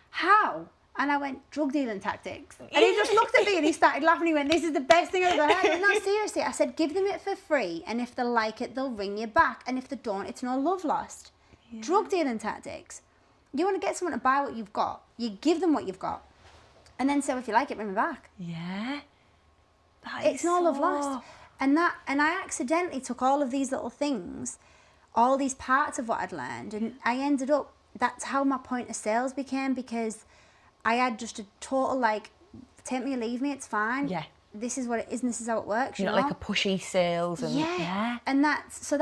how? And I went, drug dealing tactics. And he just looked at me and he started laughing. He went, this is the best thing I've ever heard. And no, seriously, I said, give them it for free, and if they like it, they'll ring you back, and if they don't, it's no love lost. Drug dealing tactics. You want to get someone to buy what you've got, you give them what you've got, and then say, if you like it, bring me back. Yeah. It's no love lost. And I accidentally took all of these little things, all these parts of what I'd learned, and I ended up, that's how my point of sales became, because I had just a total, like, take me or leave me, it's fine. Yeah. This is what it is, and this is how it works, You're you not know? like a pushy sales. And, yeah. And that's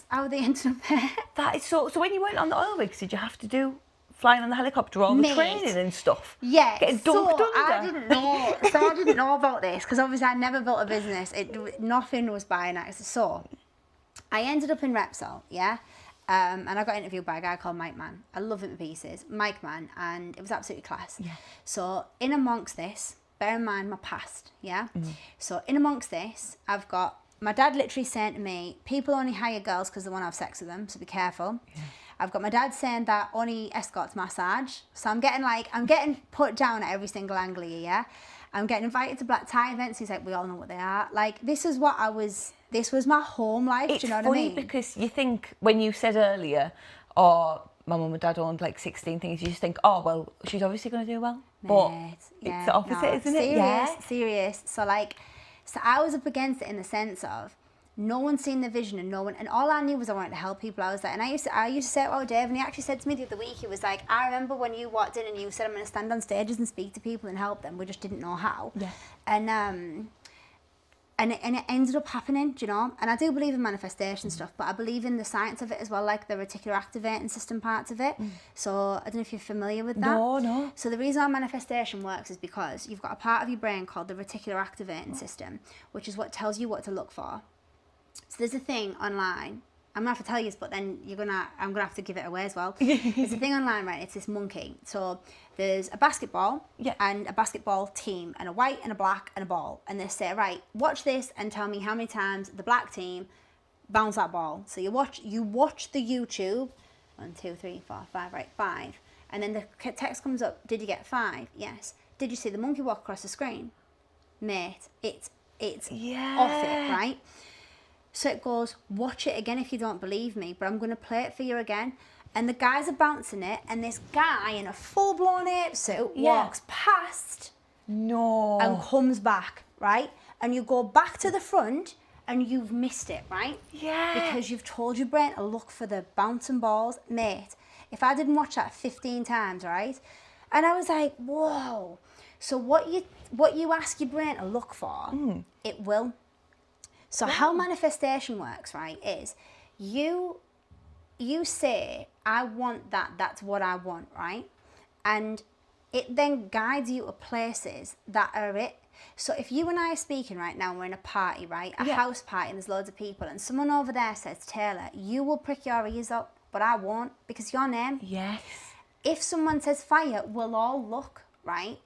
how they ended up there. That is so when you went on the oil rigs, did you have to do flying on the helicopter, all the training and stuff? Yeah. Getting dunked under? I didn't know about this, because obviously I never built a business. Nothing was by an accident. So I ended up in Repsol, yeah? And I got interviewed by a guy called Mike Mann. I love him to pieces. Mike Mann, and it was absolutely class. Yeah. So in amongst this, bear in mind my past, yeah? So in amongst this, I've got my dad literally saying to me, people only hire girls because they want to have sex with them, so be careful. Yeah. I've got my dad saying that only escorts massage. So I'm getting put down at every single angle here, yeah? I'm getting invited to black tie events. He's like, we all know what they are. Like, this was my home life, do you know what I mean? It's funny because you think, when you said earlier, my mum and dad owned like 16 things, you just think, oh, well, she's obviously going to do well. But it's the opposite, isn't it? Serious. So I was up against it in the sense of, no one's seen the vision, and all I knew was I wanted to help people. I was like, and I used to say, oh, Dave, and he actually said to me the other week, he was like, I remember when you walked in and you said, I'm going to stand on stages and speak to people and help them. We just didn't know how. Yeah. And it ended up happening, do you know? And I do believe in manifestation stuff, but I believe in the science of it as well, like the reticular activating system parts of it. So I don't know if you're familiar with that. No. So the reason why manifestation works is because you've got a part of your brain called the reticular activating system, which is what tells you what to look for. So there's a thing online. I'm gonna have to tell you this, but then I'm gonna have to give it away as well. There's a thing online, right? It's this monkey. So there's a basketball and a basketball team, and a white and a black and a ball. And they say, right, watch this and tell me how many times the black team bounce that ball. So you watch the YouTube. 1, 2, 3, 4, 5, right, 5. And then the text comes up, did you get 5? Yes. Did you see the monkey walk across the screen? Mate, it's off it, right? So it goes, watch it again if you don't believe me, but I'm going to play it for you again. And the guys are bouncing it, and this guy in a full-blown ape suit walks past and comes back, right? And you go back to the front, and you've missed it, right? Yeah. Because you've told your brain to look for the bouncing balls. Mate, if I didn't watch that 15 times, right? And I was like, whoa. So what you ask your brain to look for, it will. So how manifestation works, right, is you say, I want that, that's what I want, right? And it then guides you to places that are it. So if you and I are speaking right now, we're in a party, right? A house party, and there's loads of people, and someone over there says, Taylor, you will prick your ears up, but I won't, because your name. Yes. If someone says fire, we'll all look, right?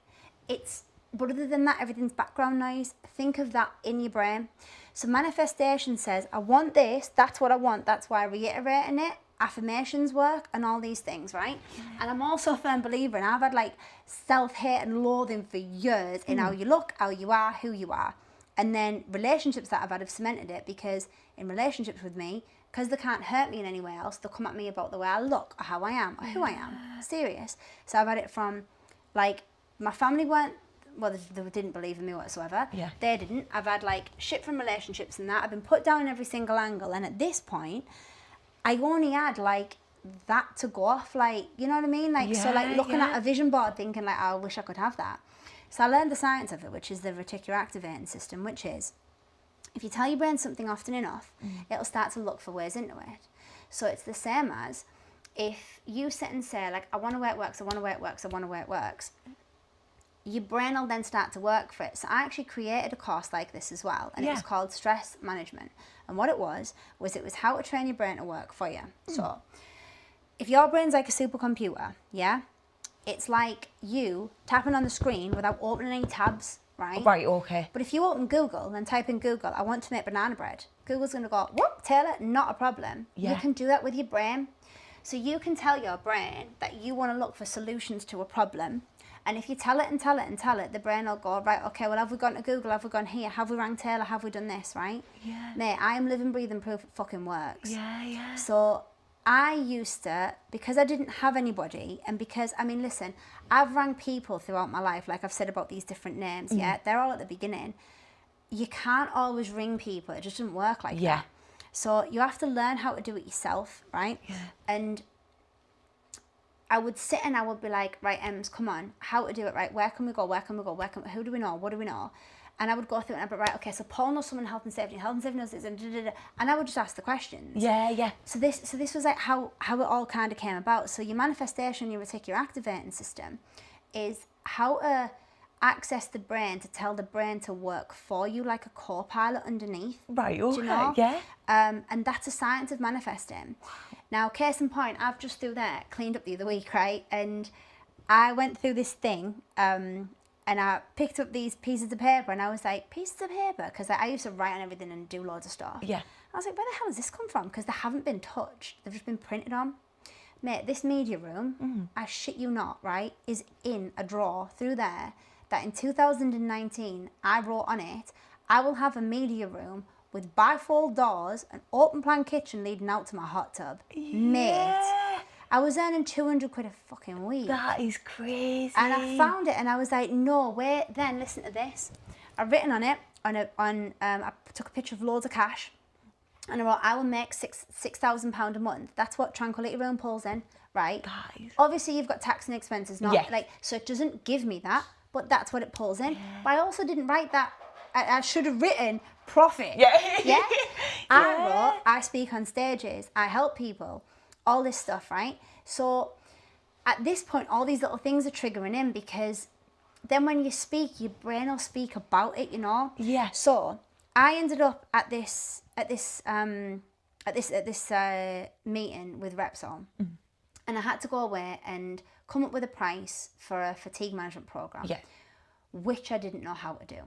But other than that, everything's background noise. Think of that in your brain. So manifestation says, I want this, that's what I want, that's why I'm reiterating it. Affirmations work and all these things, right? And I'm also a firm believer, and I've had like self-hate and loathing for years in how you look, how you are, who you are. And then relationships that I've had have cemented it, because in relationships with me, because they can't hurt me in any way else, they'll come at me about the way I look or how I am or who I am. Serious. So I've had it from, like, my family they didn't believe in me whatsoever. Yeah. They didn't. I've had like shit from relationships and that. I've been put down in every single angle. And at this point, I only had like that to go off. Like, you know what I mean? Like, so like looking at a vision board thinking like, oh, I wish I could have that. So I learned the science of it, which is the reticular activating system, which is If you tell your brain something often enough, it'll start to look for ways into it. So it's the same as if you sit and say, like, I wonder where it works, I wonder where it works, I wonder where it works. Your brain will then start to work for it. So I actually created a course like this as well, and it was called Stress Management. And what it was how to train your brain to work for you. So if your brain's like a supercomputer, it's like you tapping on the screen without opening any tabs, right? Right, okay. But if you open Google and type in Google, I want to make banana bread, Google's going to go, whoop, Taylor, not a problem. Yeah. You can do that with your brain. So you can tell your brain that you want to look for solutions to a problem. And if you tell it and tell it and tell it, the brain will go, right, okay, well, have we gone to Google? Have we gone here? Have we rang Taylor? Have we done this, right? Yeah. Mate, I am living, breathing proof it fucking works. Yeah. So I used to, because I didn't have anybody, and because, I mean, listen, I've rang people throughout my life, like I've said about these different names, they're all at the beginning. You can't always ring people. It just doesn't work like that. So you have to learn how to do it yourself, right? Yeah. And I would sit and I would be like, right, Ems, come on, how to do it, right? Where can we go? Who do we know? What do we know? And I would go through it and I'd be right, okay, so Paul knows someone in health and safety knows this, and I would just ask the questions. Yeah. So this was like how it all kind of came about. So your manifestation, your reticular activating system is how to access the brain to tell the brain to work for you like a co-pilot underneath. Right, okay, do you know? yeah. And that's a science of manifesting. Now, case in point, I've just through there cleaned up the other week, right? And I went through this thing, and I picked up these pieces of paper, and I was like, pieces of paper? Because I used to write on everything and do loads of stuff. Yeah. I was like, where the hell has this come from? Because they haven't been touched. They've just been printed on. Mate, this media room, I shit you not, right, is in a drawer through there that in 2019, I wrote on it, I will have a media room with bifold doors, an open plan kitchen leading out to my hot tub. Yeah. Mate, I was earning 200 quid a fucking week. That is crazy. And I found it and I was like, no, wait, then listen to this. I've written on it, I took a picture of loads of cash, and I wrote, I will make £6,000 a month. That's what Tranquility Room pulls in, right? Guys. Obviously, you've got tax and expenses, so it doesn't give me that, but that's what it pulls in. Yeah. But I also didn't write that. I should have written profit. Yeah. I wrote, I speak on stages, I help people, all this stuff, right? So at this point, all these little things are triggering in, because then when you speak, your brain will speak about it, you know? Yeah. So I ended up at this meeting with Repsol, and I had to go away and come up with a price for a fatigue management program, which I didn't know how to do.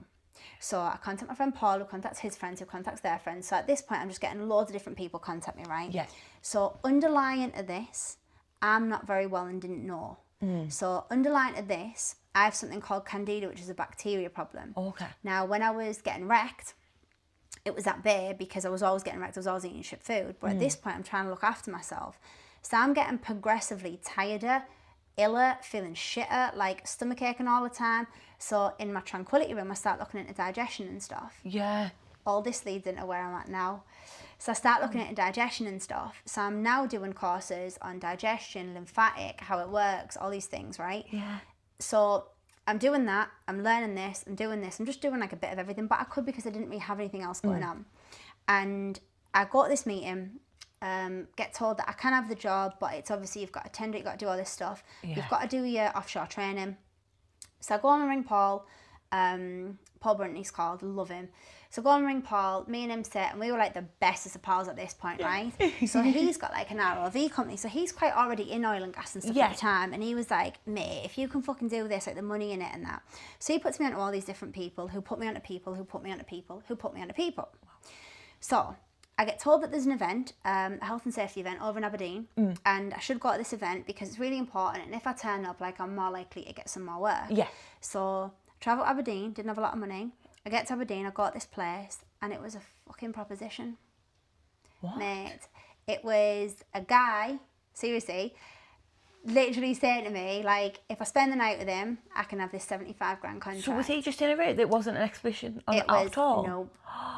So I contact my friend Paul, who contacts his friends, who contacts their friends. So at this point, I'm just getting loads of different people contact me, right? Yeah. So underlying to this, I'm not very well and didn't know. So underlying to this, I have something called Candida, which is a bacteria problem. Okay. Now, when I was getting wrecked, it was at bay because I was always getting wrecked. I was always eating shit food. But at this point, I'm trying to look after myself. So I'm getting progressively tireder, iller, feeling shitter, like stomach aching all the time. So in my Tranquility Room, I start looking into digestion and stuff. Yeah. All this leads into where I'm at now. So I start looking into digestion and stuff. So I'm now doing courses on digestion, lymphatic, how it works, all these things, right? Yeah. So I'm doing that, I'm learning this, I'm doing this, I'm just doing like a bit of everything, but I could because I didn't really have anything else going on. And I go to this meeting, get told that I can have the job, but it's obviously you've got to tender, you've got to do all this stuff. Yeah. You've got to do your offshore training. So I go on and ring Paul, Paul Brunton he's called, love him. So I go on and ring Paul, me and him sit, and we were like the bestest of pals at this point, right? So he's got like an ROV company, so he's quite already in oil and gas and stuff at the time, and he was like, mate, if you can fucking do this, like the money in it and that. So he puts me onto all these different people, who put me onto people, who put me onto people, who put me onto people. So I get told that there's an event, a health and safety event over in Aberdeen, and I should go to this event because it's really important, and if I turn up, like, I'm more likely to get some more work. Yeah. So travel to Aberdeen, didn't have a lot of money. I get to Aberdeen, I got this place, and it was a fucking proposition. What? Mate, it was a guy, seriously, literally saying to me, like, if I spend the night with him, I can have this 75 grand contract. So was he just in a route? It wasn't an exhibition at all? No.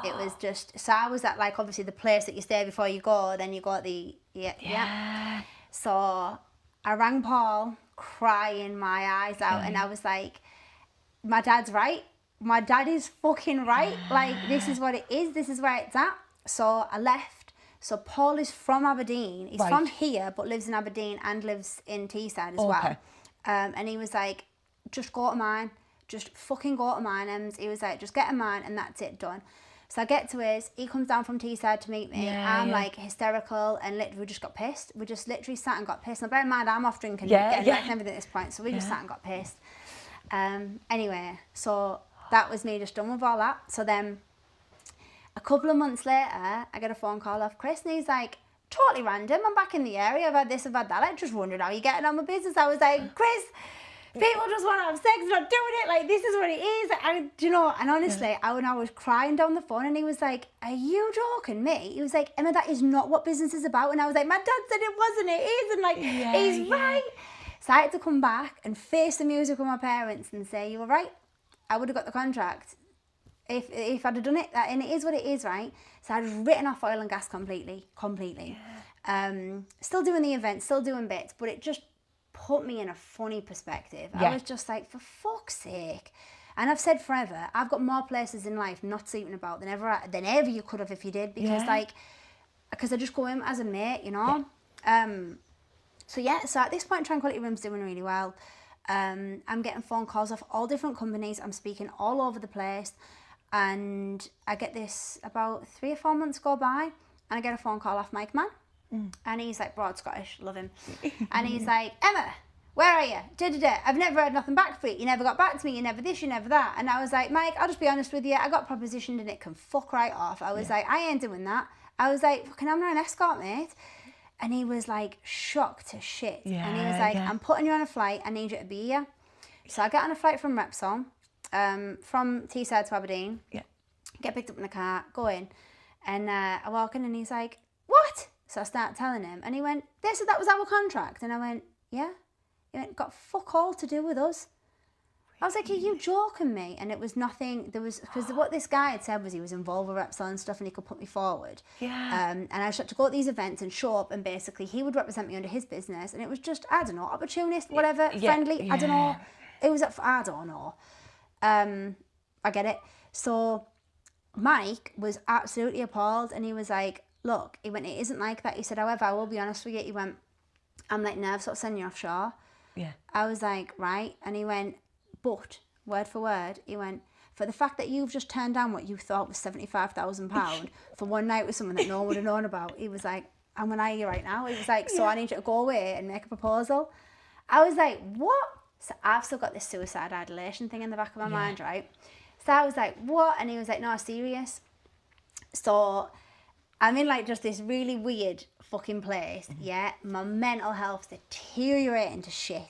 It was just, so I was at, like, obviously the place that you stay before you go, then you got the, yeah. So I rang Paul, crying my eyes out, and I was like, my dad's right. my dad is fucking right. Like, this is what it is. This is where it's at. So I left. So Paul is from Aberdeen. He's from here, but lives in Aberdeen and lives in Teesside as well. And he was like, just go to mine. Just fucking go to mine, Ems. He was like, just get a mine and that's it, done. So I get to his, he comes down from Teesside to meet me. I'm like hysterical and we just got pissed. We just literally sat and got pissed. Now bear in mind, I'm off drinking, getting back and everything at this point. So we just sat and got pissed. Anyway, so that was me just done with all that. So then a couple of months later, I get a phone call off Chris and he's like, totally random, I'm back in the area, I've had this, I've had that. I just wondered how you're getting on with business. I was like, Chris, people just want to have sex, not doing it, like this is what it is. And, you know, and honestly, I was crying down the phone and he was like, are you joking me? He was like, Emma, that is not what business is about. And I was like, my dad said it wasn't, it is. And like, he's right. So I had to come back and face the music with my parents and say, you were right, I would have got the contract if I'd have done it, and it is what it is, right? So I'd written off oil and gas completely. Still doing the event, still doing bits, but it just put me in a funny perspective. I was just like, for fuck's sake. And I've said forever, I've got more places in life not sleeping about than ever you could have if you did, because because I just go in as a mate, you know? So at this point, Tranquility Room's doing really well. I'm getting phone calls off all different companies. I'm speaking all over the place. And I get this about 3 or 4 months go by, and I get a phone call off Mike Mann. And he's like, broad Scottish, love him. And he's like, Emma, where are you? I've never heard nothing back for you. You never got back to me. You never this, you never that. And I was like, Mike, I'll just be honest with you. I got propositioned and it can fuck right off. I was like, I ain't doing that. I was like, fucking, I'm not an escort, mate. And he was like, shocked to shit. And he was like, I'm putting you on a flight. I need you to be here. So I get on a flight from Repsol, from Teesside to Aberdeen. Get picked up in the car, go in. And I walk in and he's like, what? So I start telling him. And he went, they said that was our contract. And I went, yeah. He went, got fuck all to do with us. I was like, are you joking me? And it was nothing, because what this guy had said was he was involved with Repsol and stuff and he could put me forward. And I just had to go to these events and show up and basically he would represent me under his business. And it was just, I don't know, opportunist, whatever, friendly, I don't know. It was, I don't know. I get it. So Mike was absolutely appalled and he was like, look, he went, it isn't like that. He said, however, I will be honest with you. He went, I'm like nerves sort of sending you offshore. I was like, right. And he went, but, word for word, he went, for the fact that you've just turned down what you thought was £75,000 for one night with someone that no one would have known about, he was like, I'm going to hire you right now. He was like, so I need you to go away and make a proposal. I was like, what? So I've still got this suicide ideation thing in the back of my mind, right? So I was like, what? And he was like, no, serious. So I'm in like just this really weird fucking place, my mental health's deteriorating to shit.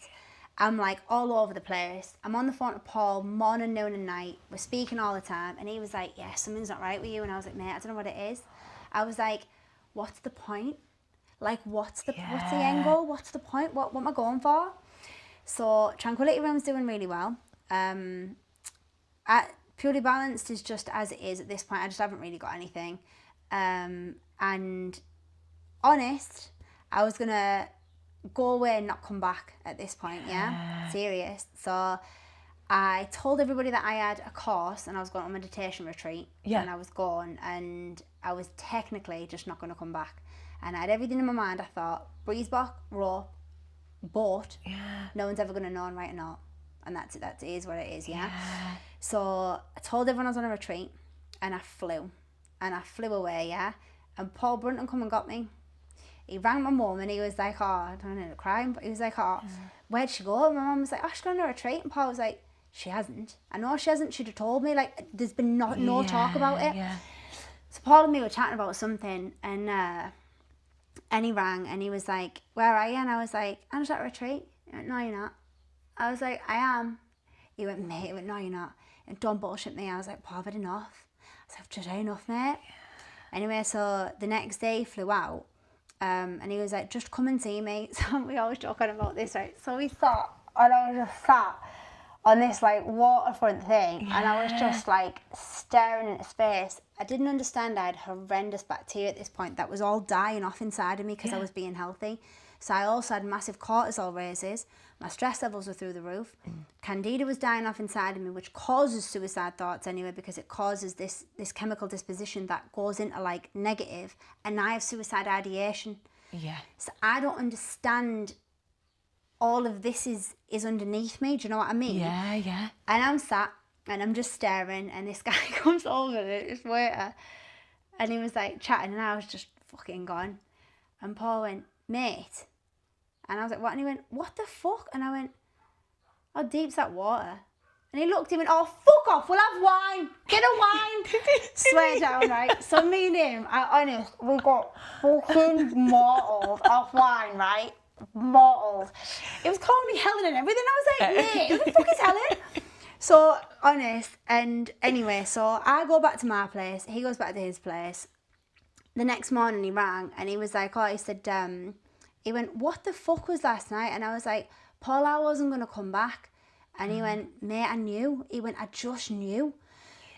I'm like all over the place. I'm on the phone to Paul morning, noon and night. We're speaking all the time. And he was like, yeah, something's not right with you. And I was like, mate, I don't know what it is. I was like, what's the point? Like, what's the end goal? What's the point? What am I going for? So Tranquility Room's doing really well. Purely Balanced is just as it is at this point. I just haven't really got anything. And honest, I was going to go away and not come back at this point, serious. So I told everybody that I had a course and I was going on a meditation retreat and I was going and I was technically just not going to come back. And I had everything in my mind. I thought, breezebox, rope, boat, no one's ever going to know I'm right or not. And that's it, that is what it is, So I told everyone I was on a retreat and I flew away, and Paul Brunton come and got me. He rang my mum and he was like, oh, I don't know, crying, but he was like, oh, where'd she go? And my mum was like, oh, she's gone on a retreat. And Paul was like, she hasn't. I know she hasn't, she'd have told me, like, there's been no talk about it. So Paul and me were chatting about something and he rang and he was like, where are you? And I was like, I'm just at a retreat. He went, no, you're not. I was like, I am. He went, mate. He went, no, you're not. And don't bullshit me. I was like, Paul, I've had enough. I was like, I've just had enough, mate. Anyway, so the next day he flew out and he was like, just come and see me. So we always talking about this, right? So we sat, and I was just sat on this like waterfront thing and I was just like staring into space. I didn't understand I had horrendous bacteria at this point that was all dying off inside of me because I was being healthy. So I also had massive cortisol raises, My stress levels were through the roof. Candida was dying off inside of me, which causes suicide thoughts anyway, because it causes this chemical disposition that goes into like negative, and I have suicide ideation. Yeah. So I don't understand all of this is underneath me. Do you know what I mean? Yeah, yeah. And I'm sat and I'm just staring, and this guy comes over, this waiter, and he was like chatting, and I was just fucking gone. And Paul went, mate. And I was like, what? And he went, what the fuck? And I went, how deep's that water? And he looked at me and went, oh, fuck off, we'll have wine. Get a wine. Swear down, right? So me and him, we got fucking mortals off wine, right? Mortals. It was calling me Helen and everything. I was like, mate, who the fuck is Helen? So, honest. And anyway, so I go back to my place. He goes back to his place. The next morning he rang and he was like, he said, he went, what the fuck was last night? And I was like, Paul, I wasn't going to come back. And he went, mate, I knew. He went, I just knew.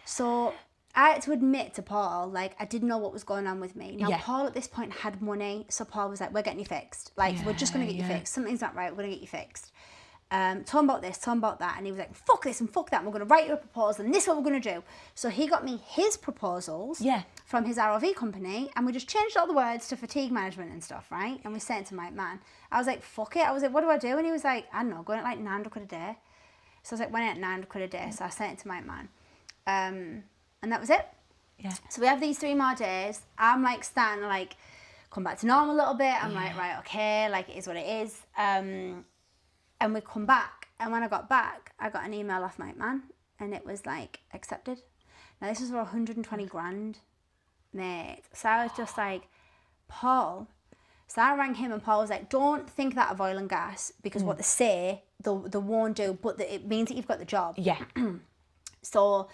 So I had to admit to Paul, like, I didn't know what was going on with me. Now, Paul at this point had money. So Paul was like, we're getting you fixed. Like, we're just going to get you fixed. Something's not right. We're going to get you fixed. Told him about this, told him about that. And he was like, fuck this and fuck that. And we're going to write you a proposal. And this is what we're going to do. So he got me his proposals from his ROV company. And we just changed all the words to fatigue management and stuff, right? And we sent it to my man. I was like, fuck it. I was like, what do I do? And he was like, I don't know, going at like 900 quid a day. So I was like, went at 900 quid a day. So I sent it to my man. And that was it. Yeah. So we have these 3 more days. I'm like starting to like come back to normal a little bit. I'm like, right, okay, like it is what it is. And we come back, and when I got back, I got an email off my man, and it was like, accepted. Now this was for 120 grand, mate. So I was just like, Paul. So I rang him, and Paul was like, don't think that of oil and gas, because what they say, they won't do, but it means that you've got the job. Yeah. So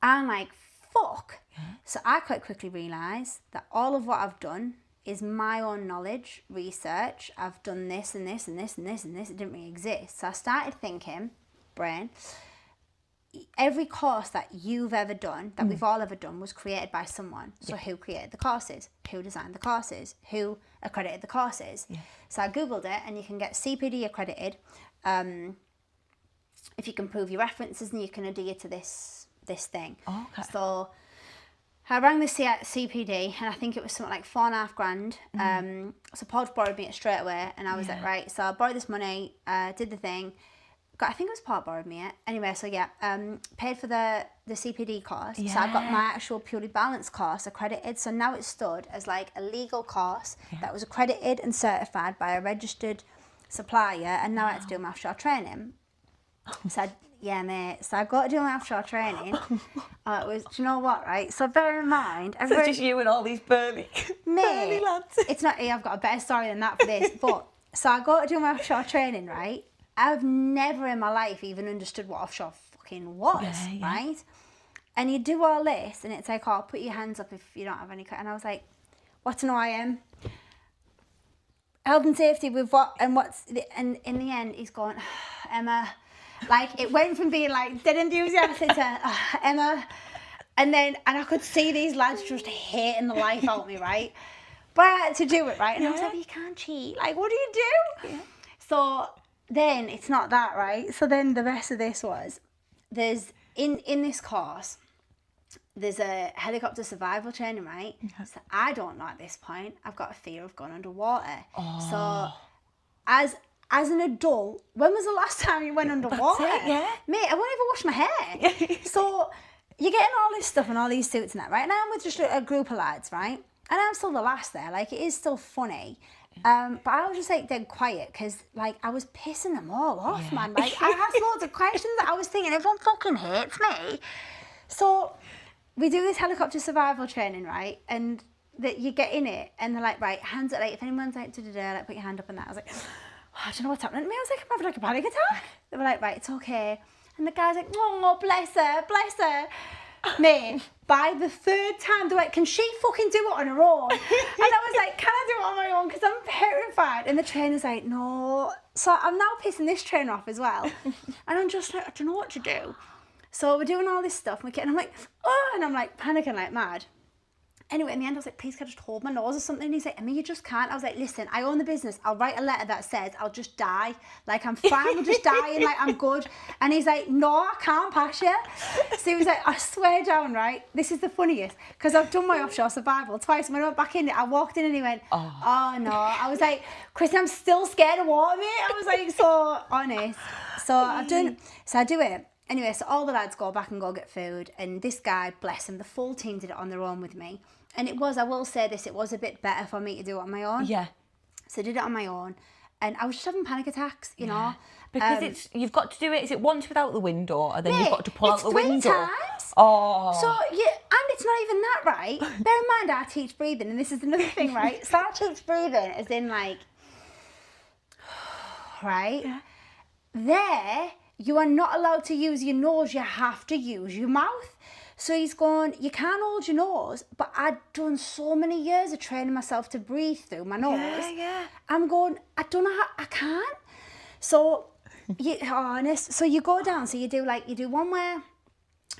I'm like, fuck. So I quite quickly realised that all of what I've done is my own knowledge, research. I've done this and this and this and this and this. It didn't really exist. So I started thinking, brain, every course that you've ever done, that we've all ever done, was created by someone. So who created the courses? Who designed the courses? Who accredited the courses? Yeah. So I Googled it, and you can get CPD accredited if you can prove your references and you can adhere to this thing. Oh, okay. So I rang the CPD, and I think it was something like 4.5 grand. So Paul borrowed me it straight away, and I was like, right, so I borrowed this money, did the thing. I think it was Paul borrowed me it. Anyway, so paid for the CPD course. Yeah. So I got my actual Purely Balanced course accredited. So now it's stood as like a legal course that was accredited and certified by a registered supplier, and now I had to do my offshore training. So mate. So I got to do my offshore training. It was, do you know what, right? So bear in mind, so it's just you and all these Purley lads. It's not. I've got a better story than that for this. But so I got to do my offshore training, right? I've never in my life even understood what offshore fucking was, right? And you do all this, and it's like, oh, put your hands up if you don't have any. And I was like, what's an OIM? Health and safety with what? And and in the end, he's going, Emma. Like, it went from being like dead enthusiastic to Emma, and I could see these lads just hating the life out of me, right? But I had to do it, right? And I was like, you can't cheat. Like, what do you do? Yeah. So then it's not that, right? So then the rest of this was, there's in this course, there's a helicopter survival training, right? Mm-hmm. So I don't know at this point. I've got a fear of going underwater. Oh. So as an adult, when was the last time you went underwater? That's it, yeah. Mate, I won't even wash my hair. So you're getting all this stuff and all these suits and that, right? And I'm with just a group of lads, right? And I'm still the last there. Like, it is still funny. But I was just like dead quiet because like I was pissing them all off, man. Like, I asked loads of questions that I was thinking everyone fucking hates me. So we do this helicopter survival training, right? And that you get in it and they're like, right, hands up, like if anyone's like like put your hand up and that. I was like, I don't know what's happening to me. I was like, I'm having like a panic attack. They were like, right, it's okay. And the guy's like, oh, bless her. Mate, by the 3rd time, they're like, can she fucking do it on her own? And I was like, can I do it on my own? Because I'm terrified. And the trainer's like, no. So I'm now pissing this trainer off as well. And I'm just like, I don't know what to do. So we're doing all this stuff. And I'm like, oh, and I'm like panicking like mad. Anyway, in the end, I was like, please can I just hold my nose or something? And he's like, Emma, you just can't. I was like, listen, I own the business. I'll write a letter that says I'll just die. Like, I'm fine with just dying. Like, I'm good. And he's like, no, I can't pass you. So he was like, I swear down, right? This is the funniest. Because I've done my offshore survival twice. When I went back in it, I walked in and he went, oh no. I was like, Chris, I'm still scared of water, mate. I was like, so honest. So I do it. Anyway, so all the lads go back and go get food. And this guy, bless him, the full team did it on their own with me. And it was, I will say this, it was a bit better for me to do it on my own. Yeah. So I did it on my own. And I was just having panic attacks, you know. Because you've got to do it, is it once without the window, and then you've got to pull out the three window? Times. Oh. So, yeah, and it's not even that, right? Bear in mind, I teach breathing, and this is another thing, right? So I teach breathing as in, like, right? Yeah. There, you are not allowed to use your nose, you have to use your mouth. So he's going, you can't hold your nose, but I'd done so many years of training myself to breathe through my nose. Yeah. I'm going, I don't know how, I can't. So, honest, so you go down, so you do one where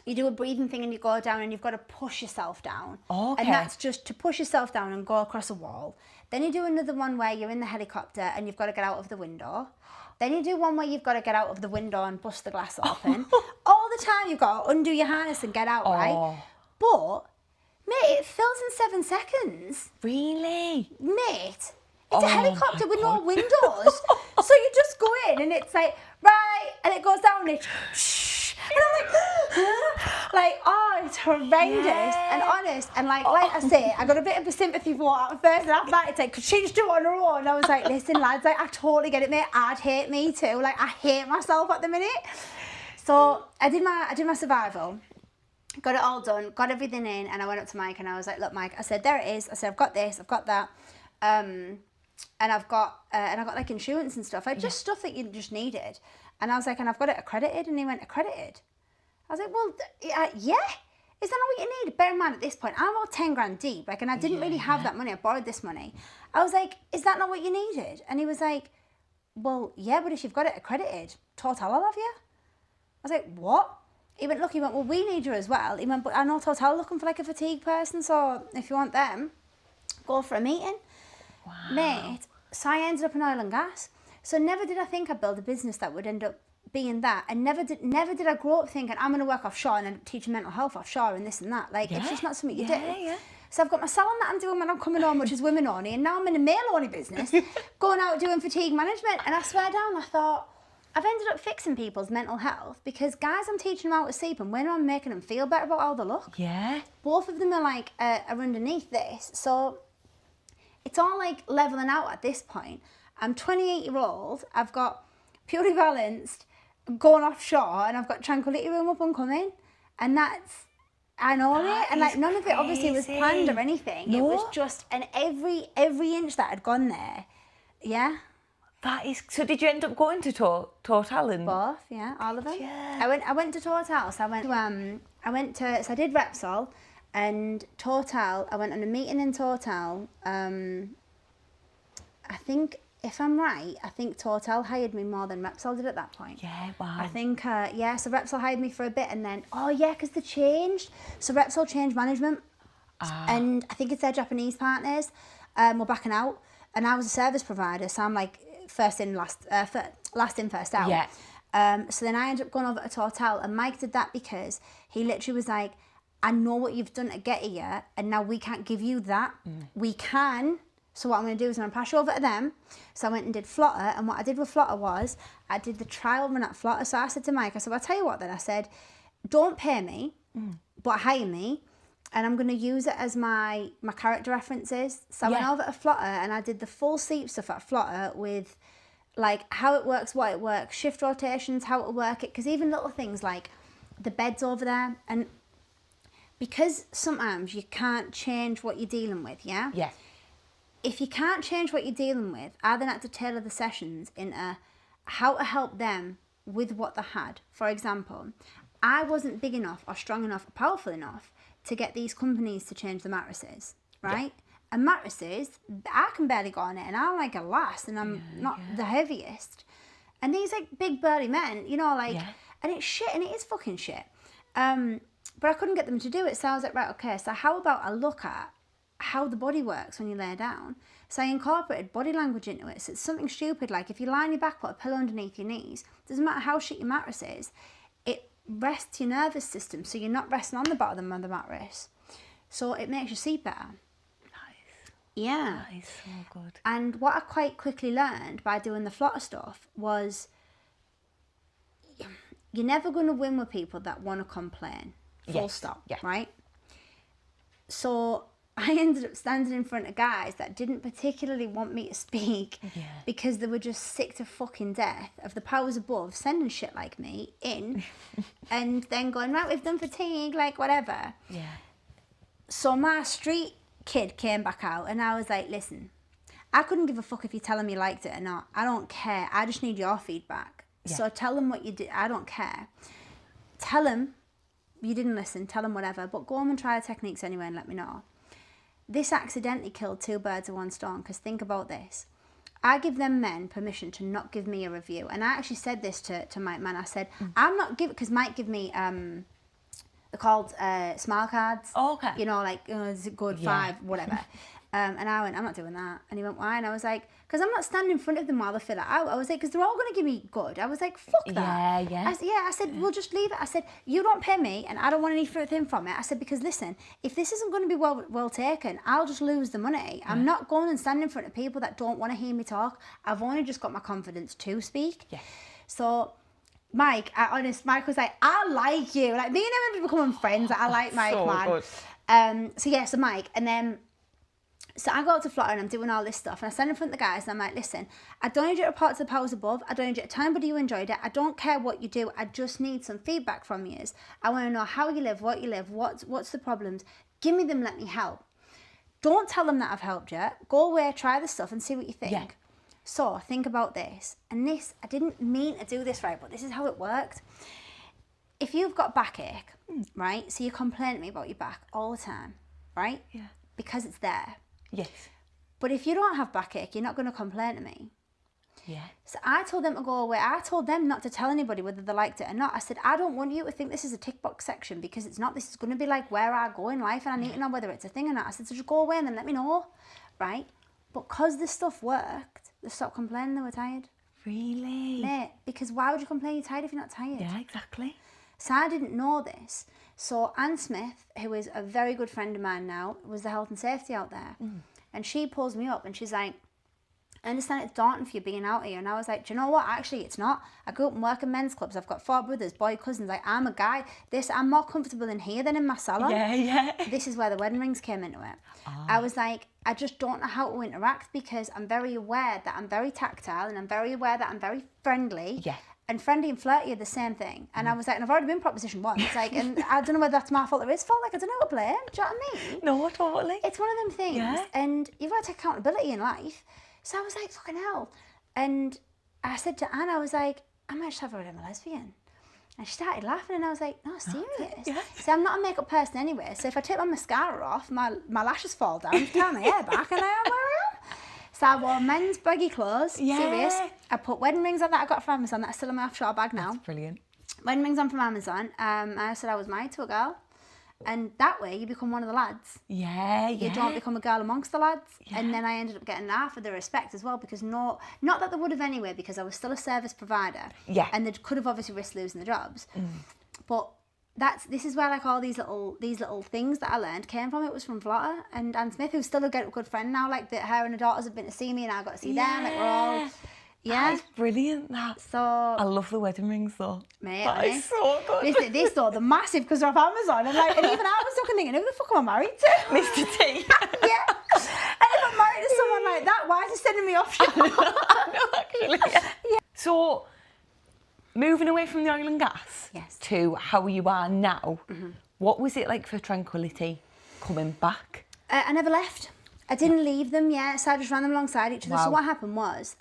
you do a breathing thing and you go down and you've got to push yourself down. Okay. And that's just to push yourself down and go across a wall. Then you do another one where you're in the helicopter and you've got to get out of the window. Then you do one where you've got to get out of the window and bust the glass open. All the time you've got to undo your harness and get out, right? But, mate, it fills in 7 seconds. Really? Mate, it's a helicopter with no windows. So you just go in and it's like, right, and it goes down and it's shh. And I'm like, oh, it's horrendous and honest. And like I say, I got a bit of a sympathy for her at first, and after that it's like, could she just do it on her own? And I was like, listen lads, like I totally get it, mate. I'd hate me too. Like I hate myself at the minute. So I did my survival. Got it all done, got everything in, and I went up to Mike and I was like, look Mike, I said, there it is. I said, I've got this, I've got that. And I've got like insurance and stuff. I just stuff that you just needed. And I was like, and I've got it accredited. And he went, accredited? I was like, well, yeah. Is that not what you need? Bear in mind at this point, I'm about 10 grand deep. Like, and I didn't really have that money. I borrowed this money. I was like, is that not what you needed? And he was like, well, yeah, but if you've got it accredited, Total will have you. I was like, what? He went, well, we need you as well. He went, but I know Total are looking for like a fatigue person. So if you want them, go for a meeting. Wow. Mate, so I ended up in oil and gas. So never did I think I'd build a business that would end up being that. And never did I grow up thinking I'm going to work offshore and teach mental health offshore and this and that. Like, it's just not something you do. Yeah. So I've got my salon that I'm doing when I'm coming home, which is women only. And now I'm in a male only business, going out doing fatigue management. And I swear down, I thought, I've ended up fixing people's mental health because guys, I'm teaching them how to sleep, and when I'm making them feel better about how they look. Yeah. Both of them are like, are underneath this. So it's all like leveling out at this point. I'm 28-year-old, I've got Purely Balanced, going offshore, and I've got Tranquility room up and coming. And that's, I know it. And like none of it obviously was planned or anything. No. It was just, and every inch that had gone there, yeah. That is, so did you end up going to Total and? Both, yeah, all of them. Yeah. I went to Total, so I did Repsol and Total, I went on a meeting in Total, I think, if I'm right, I think Total hired me more than Repsol did at that point. Yeah, wow. I think, so Repsol hired me for a bit and then, because they changed. So Repsol changed management and I think it's their Japanese partners were backing out, and I was a service provider, so I'm like last in, first out. Yeah. So then I ended up going over to Total, and Mike did that because he literally was like, I know what you've done to get here, and now we can't give you that. We can. So what I'm going to do is I'm going to pass you over to them. So I went and did Flotter, and what I did with Flotter was I did the trial run at Flotter. So I said to Mike, I said, well, I'll tell you what then. I said, don't pay me, but hire me, and I'm going to use it as my character references. So I went over to Flotter, and I did the full sleep stuff at Flotter with like how it works, what it works, shift rotations, how to work it. Because even little things like the bed's over there, and because sometimes you can't change what you're dealing with, yeah? Yeah. If you can't change what you're dealing with, I then had to tailor the sessions into how to help them with what they had. For example, I wasn't big enough or strong enough or powerful enough to get these companies to change the mattresses, right? Yeah. And mattresses, I can barely go on it, and I'm like a lass, and I'm not the heaviest. And these like big burly men, you know, like, and it's shit, and it is fucking shit. But I couldn't get them to do it, so I was like, right, okay, so how about I look at how the body works when you lay down. So I incorporated body language into it. So it's something stupid like if you lie on your back, put a pillow underneath your knees, doesn't matter how shit your mattress is, it rests your nervous system, so you're not resting on the bottom of the mattress. So it makes you sleep better. Nice. Yeah. That is so good. And what I quite quickly learned by doing the flutter stuff was you're never going to win with people that want to complain. Full stop. Yeah. Right? So I ended up standing in front of guys that didn't particularly want me to speak because they were just sick to fucking death of the powers above sending shit like me in and then going, right, we've done fatigue, like whatever. Yeah. So my street kid came back out and I was like, listen, I couldn't give a fuck if you tell them you liked it or not. I don't care. I just need your feedback. Yeah. So tell them what you did. I don't care. Tell them you didn't listen. Tell them whatever. But go home and try the techniques anyway and let me know. This accidentally killed 2 birds with 1 stone, because think about this. I give them men permission to not give me a review. And I actually said this to Mike Mann. I said, I'm not giving, because Mike give me, they're called smile cards. Oh, okay. You know, like, is it good, 5, whatever. And I went, I'm not doing that. And he went, why? And I was like, because I'm not standing in front of them while they fill it out. I was like, because they're all going to give me good. I was like, fuck that. Yeah. I said, we'll just leave it. I said, you don't pay me and I don't want anything from it. I said, because listen, if this isn't going to be well taken, I'll just lose the money. I'm not going and standing in front of people that don't want to hear me talk. I've only just got my confidence to speak. Yeah. So Mike was like, I like you. Like, me and him ended up becoming friends. Like, I like Mike, so man. Good. So Mike, and then so I go out to Flutter and I'm doing all this stuff and I stand in front of the guys and I'm like, listen, I don't need you to report to the powers above. I don't need you to tell anybody you enjoyed it. I don't care what you do. I just need some feedback from you. I want to know how you live, what's the problems. Give me them, let me help. Don't tell them that I've helped you. Go away, try the stuff and see what you think. Yeah. So think about this. And this, I didn't mean to do this right, but this is how it worked. If you've got backache, right? So you complain to me about your back all the time, right? Yeah. Because it's there. Yes. But if you don't have backache, you're not going to complain to me. Yeah. So I told them to go away. I told them not to tell anybody whether they liked it or not. I said, I don't want you to think this is a tick box section, because it's not. This is going to be like where I go in life and I need to know whether it's a thing or not. I said, so just go away and then let me know. Right? But because this stuff worked, they stopped complaining they were tired. Really? Mate, because why would you complain you're tired if you're not tired? Yeah, exactly. So I didn't know this. So Anne Smith, who is a very good friend of mine now, was the health and safety out there. And she pulls me up and she's like, I understand it's daunting for you being out here. And I was like, do you know what? Actually, it's not. I grew up and work in men's clubs. I've got 4 brothers, boy cousins. Like, I'm a guy. I'm more comfortable in here than in my salon. Yeah. This is where the wedding rings came into it. I was like, I just don't know how to interact, because I'm very aware that I'm very tactile and I'm very aware that I'm very friendly. Yeah. And friendly and flirty are the same thing. And I was like, and I've already been propositioned once. Like, and I don't know whether that's my fault or his fault. Like, I don't know what to blame. Do you know what I mean? No, totally. It's one of them things. Yeah. And you've got to take accountability in life. So I was like, fucking hell. And I said to Anne, I was like, I might just have a word with a lesbian. And she started laughing and I was like, no, serious? Yeah. So I'm not a makeup person anyway. So if I take my mascara off, my lashes fall down, just turn my hair back and I am where I am. So I wore men's baggy clothes, serious. I put wedding rings on that I got from Amazon, that's still in my offshore bag now. That's brilliant. Wedding rings on from Amazon. I said I was married to a girl. And that way you become one of the lads. Yeah. You don't become a girl amongst the lads. Yeah. And then I ended up getting half of the respect as well, because not that they would have anyway, because I was still a service provider. Yeah. And they could have obviously risked losing the jobs. But this is where like all these little things that I learned came from. It was from Flutter and Anne Smith, who's still a good friend now. Like her and her daughters have been to see me, and I got to see them. Like we're all, That's brilliant. That. So I love the wedding rings though. Mate, that is so good. This though, they're massive because they're off Amazon, and like, and even I was looking thinking, who the fuck am I married to? Mr. T. Yeah. And if I'm married to someone like that, why is he sending me offshore? I know, actually. Yeah. So, moving away from the oil and gas to how you are now, what was it like for Tranquility coming back? I never left. I didn't leave them, so I just ran them alongside each other. Wow. So what happened was,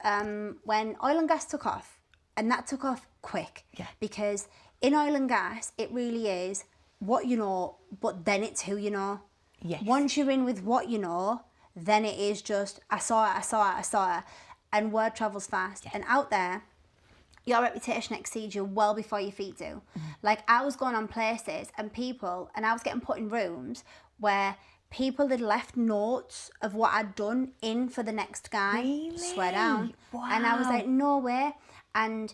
when oil and gas took off, and that took off quick, because in oil and gas, it really is what you know, but then it's who you know. Yes. Once you're in with what you know, then it is just, I saw it, and word travels fast. Yeah. And out there, your reputation exceeds you well before your feet do. Like, I was going on places and people, and I was getting put in rooms where people had left notes of what I'd done in for the next guy. Really? Swear down. Wow. And I was like, no way. And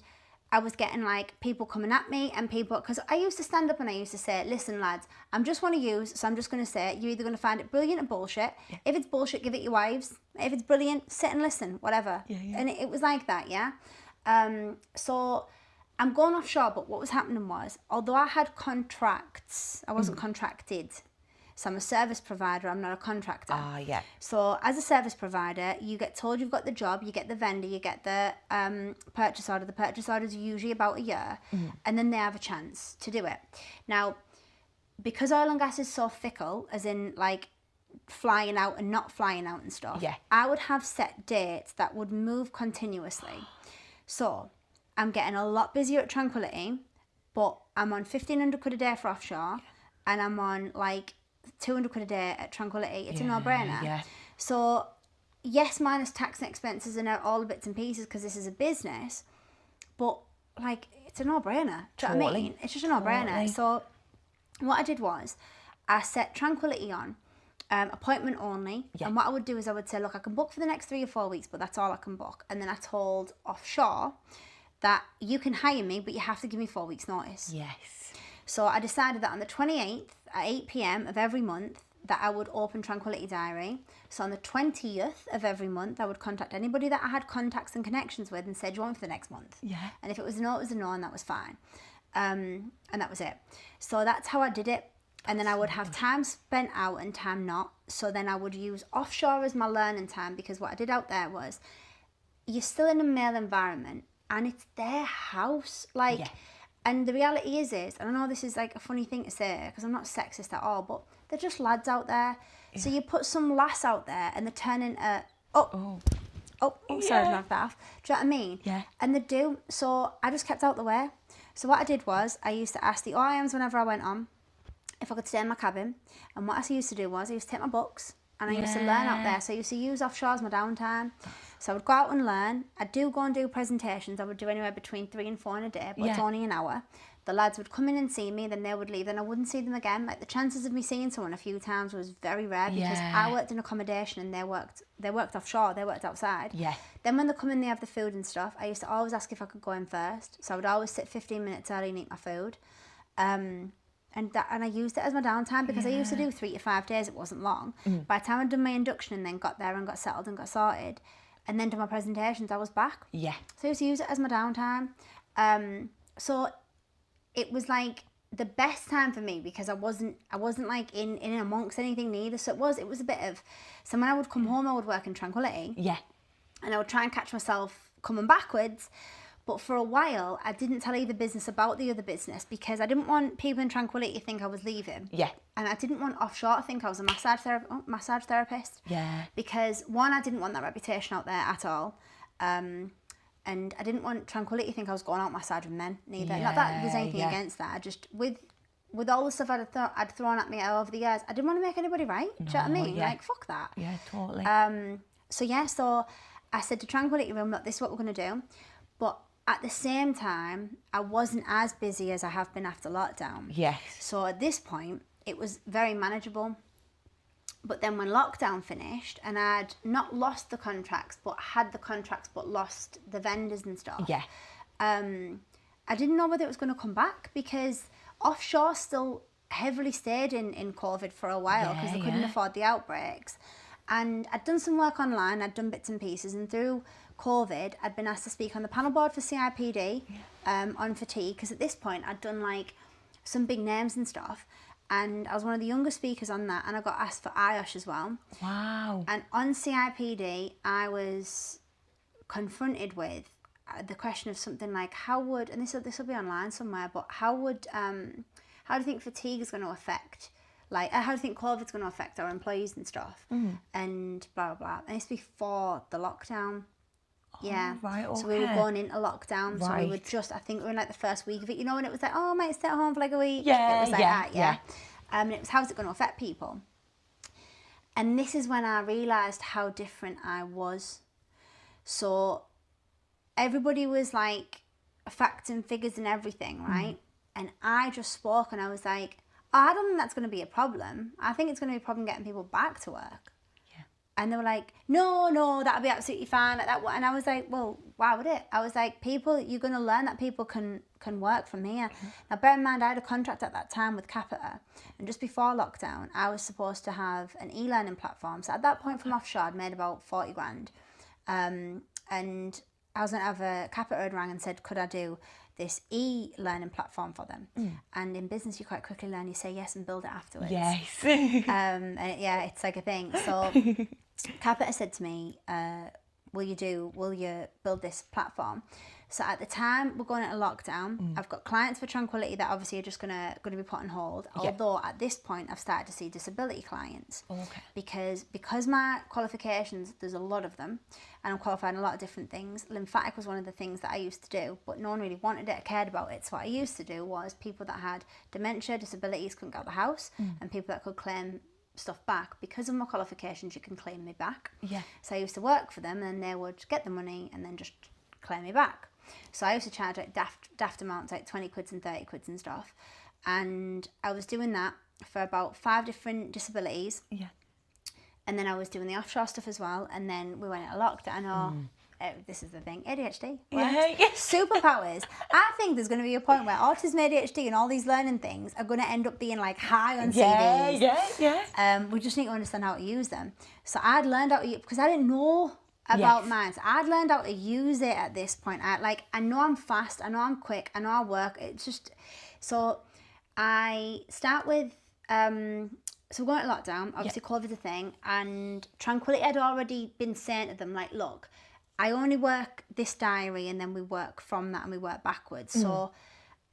I was getting like people coming at me and people, because I used to stand up and I used to say, listen lads, I'm just one of yous, so I'm just going to say it. You're either going to find it brilliant or bullshit. Yeah. If it's bullshit, give it your wives. If it's brilliant, sit and listen, whatever. Yeah, yeah. And it was like that, yeah. So I'm going offshore, but what was happening was, although I had contracts, I wasn't contracted. So I'm a service provider, I'm not a contractor. Ah, yeah. So as a service provider, you get told you've got the job, you get the vendor, you get the purchase order. The purchase order is usually about a year, and then they have a chance to do it. Now, because oil and gas is so fickle, as in like flying out and not flying out and stuff, yeah. I would have set dates that would move continuously. So I'm getting a lot busier at Tranquility, but I'm on 1,500 quid a day for offshore, and I'm on like 200 quid a day at Tranquility. It's a no-brainer. Yeah. So yes, minus tax and expenses and all the bits and pieces, because this is a business, but like it's a no-brainer. Do you know what I mean? It's just a no-brainer. Totally. So what I did was I set Tranquility on appointment only, and what I would do is I would say, look, I can book for the next 3 or 4 weeks, but that's all I can book. And then I told offshore that you can hire me, but you have to give me 4 weeks notice. Yes. So I decided that on the 28th at 8 p.m. of every month that I would open Tranquility Diary. So on the 20th of every month, I would contact anybody that I had contacts and connections with and say, do you want me for the next month? Yeah. And if it was a no, it was a no, and that was fine. And that was it. So that's how I did it. And then I would have time spent out and time not. So then I would use offshore as my learning time, because what I did out there was, you're still in a male environment and it's their house. Like, and the reality is, and I know this is like a funny thing to say because I'm not sexist at all, but they're just lads out there. Yeah. So you put some lass out there and they turn into, sorry, knock that off. Do you know what I mean? Yeah. And they do. So I just kept out the way. So what I did was I used to ask the OIMs whenever I went on if I could stay in my cabin. And what I used to do was I used to take my books and I used to learn out there. So I used to use offshore as my downtime. So I would go out and learn. I'd go and do presentations. I would do anywhere between 3 and 4 in a day, but it's only an hour. The lads would come in and see me, then they would leave, then I wouldn't see them again. Like the chances of me seeing someone a few times was very rare because I worked in accommodation and they worked offshore, they worked outside. Yeah. Then when they come in, they have the food and stuff. I used to always ask if I could go in first. So I would always sit 15 minutes early and eat my food. And I used it as my downtime because I used to do 3 to 5 days. It wasn't long. By the time I'd done my induction and then got there and got settled and got sorted, and then done my presentations, I was back. Yeah. So I used to use it as my downtime. So it was like the best time for me because I wasn't like in amongst anything neither. So it was a bit of. So when I would come home, I would work in Tranquility. Yeah. And I would try and catch myself coming backwards. But for a while, I didn't tell either business about the other business because I didn't want people in Tranquility to think I was leaving. Yeah. And I didn't want offshore to think I was a massage therapist. Yeah. Because one, I didn't want that reputation out there at all. And I didn't want Tranquility to think I was going out massaging men neither. Not that there's anything against that. I just, with all the stuff I'd thrown at me over the years, I didn't want to make anybody right. Do you know what I mean? Like, fuck that. Yeah, totally. So I said to Tranquility Room, look, this is what we're going to do. But at the same time, I wasn't as busy as I have been after lockdown. Yes. So at this point, it was very manageable. But then when lockdown finished and I'd not lost the contracts, but had the contracts, but lost the vendors and stuff. Yeah. I didn't know whether it was going to come back because offshore still heavily stayed in COVID for a while because they couldn't afford the outbreaks. And I'd done some work online, I'd done bits and pieces, and through COVID, I'd been asked to speak on the panel board for CIPD on fatigue, because at this point I'd done like some big names and stuff, and I was one of the younger speakers on that, and I got asked for IOSH as well. Wow. And on CIPD, I was confronted with the question of something like, how would, and this will be online somewhere, but how do you think fatigue is going to affect, like, how do you think COVID's going to affect our employees and stuff? And blah, blah, blah. And it's before the lockdown. Yeah. Right, okay. So we were going into lockdown. Right. So we were I think we were in like the first week of it, you know, when it was like, oh, mate, stay at home for like a week. Yeah. It was like that, yeah. And it was, how's it going to affect people? And this is when I realised how different I was. So everybody was like facts and figures and everything, right? And I just spoke and I was like, I don't think that's going to be a problem. I think it's going to be a problem getting people back to work. Yeah. And they were like, no, that'll be absolutely fine. Like that. And I was like, well, why would it? I was like, you're going to learn that people can work from here. Mm-hmm. Now, bear in mind, I had a contract at that time with Capita. And just before lockdown, I was supposed to have an e-learning platform. So at that point from offshore, I'd made about 40 grand. And I was going to have a Capita had rang and said, could I do this e-learning platform for them? And in business, you quite quickly learn, you say yes and build it afterwards. Yes. And it's like a thing. So Capita said to me, will you build this platform? So at the time we're going into lockdown, I've got clients for Tranquility that obviously are just gonna be put on hold. Although at this point I've started to see disability clients. Okay. Because my qualifications, there's a lot of them, and I'm qualified in a lot of different things. Lymphatic was one of the things that I used to do, but no one really wanted it or cared about it. So what I used to do was people that had dementia, disabilities, couldn't get out of the house, and people that could claim stuff back. Because of my qualifications, you can claim me back. Yeah. So I used to work for them, and they would get the money and then just claim me back. So I used to charge like daft amounts, like 20 quids and 30 quids and stuff. And I was doing that for about 5 different disabilities. Yeah. And then I was doing the offshore stuff as well. And then we went into lockdown. This is the thing, ADHD. Yeah, yes. Superpowers. I think there's going to be a point where autism, ADHD and all these learning things are going to end up being like high on CVs. Yeah. We just need to understand how to use them. So I'd learned how to use, because I didn't know about mine. So I'd learned how to use it at this point. I know I'm fast, I know I'm quick, I know I work. It's just, so I start with, so we're going to lockdown, obviously COVID's a thing, and Tranquility had already been saying to them, like, look, I only work this diary and then we work from that and we work backwards. So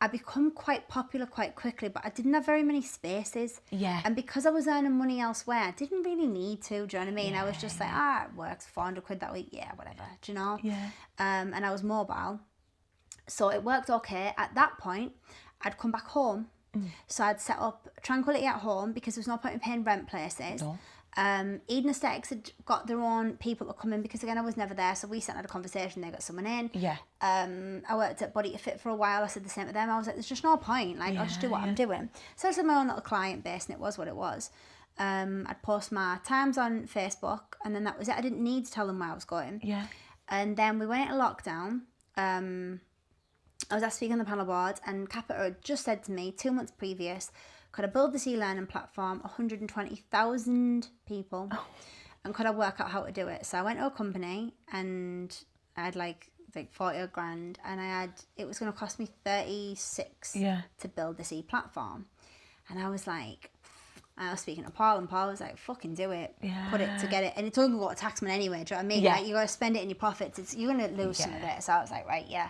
I become quite popular quite quickly, but I didn't have very many spaces. Yeah. And because I was earning money elsewhere, I didn't really need to, do you know what I mean? I was just like, it works, 400 quid that week, yeah, whatever, do you know? Yeah. And I was mobile. So it worked okay. At that point, I'd come back home. So I'd set up Tranquility at home because there was no point in paying rent places. No. Eden Aesthetics had got their own people to come in because again I was never there, so we sat and had a conversation, they got someone in. Yeah. I worked at Body to Fit for a while. I said the same to them. I was like, there's just no point, like I'll just do what I'm doing. So I just had my own little client base and it was what it was. I'd post my times on Facebook and then that was it. I didn't need to tell them where I was going. Yeah. And then we went into lockdown. I was asked to speak on the panel board and Capita had just said to me 2 months previous, could I build this e-learning platform, 120,000 people, and could I work out how to do it? So I went to a company and I had like 40 grand and it was going to cost me 36 to build this e-platform. And I was like, I was speaking to Paul and Paul was like, fucking do it, put it to get it. And it's only got a taxman anyway, do you know what I mean? Yeah. Like, you got to spend it in your profits. You're going to lose some of it. So I was like, right, yeah.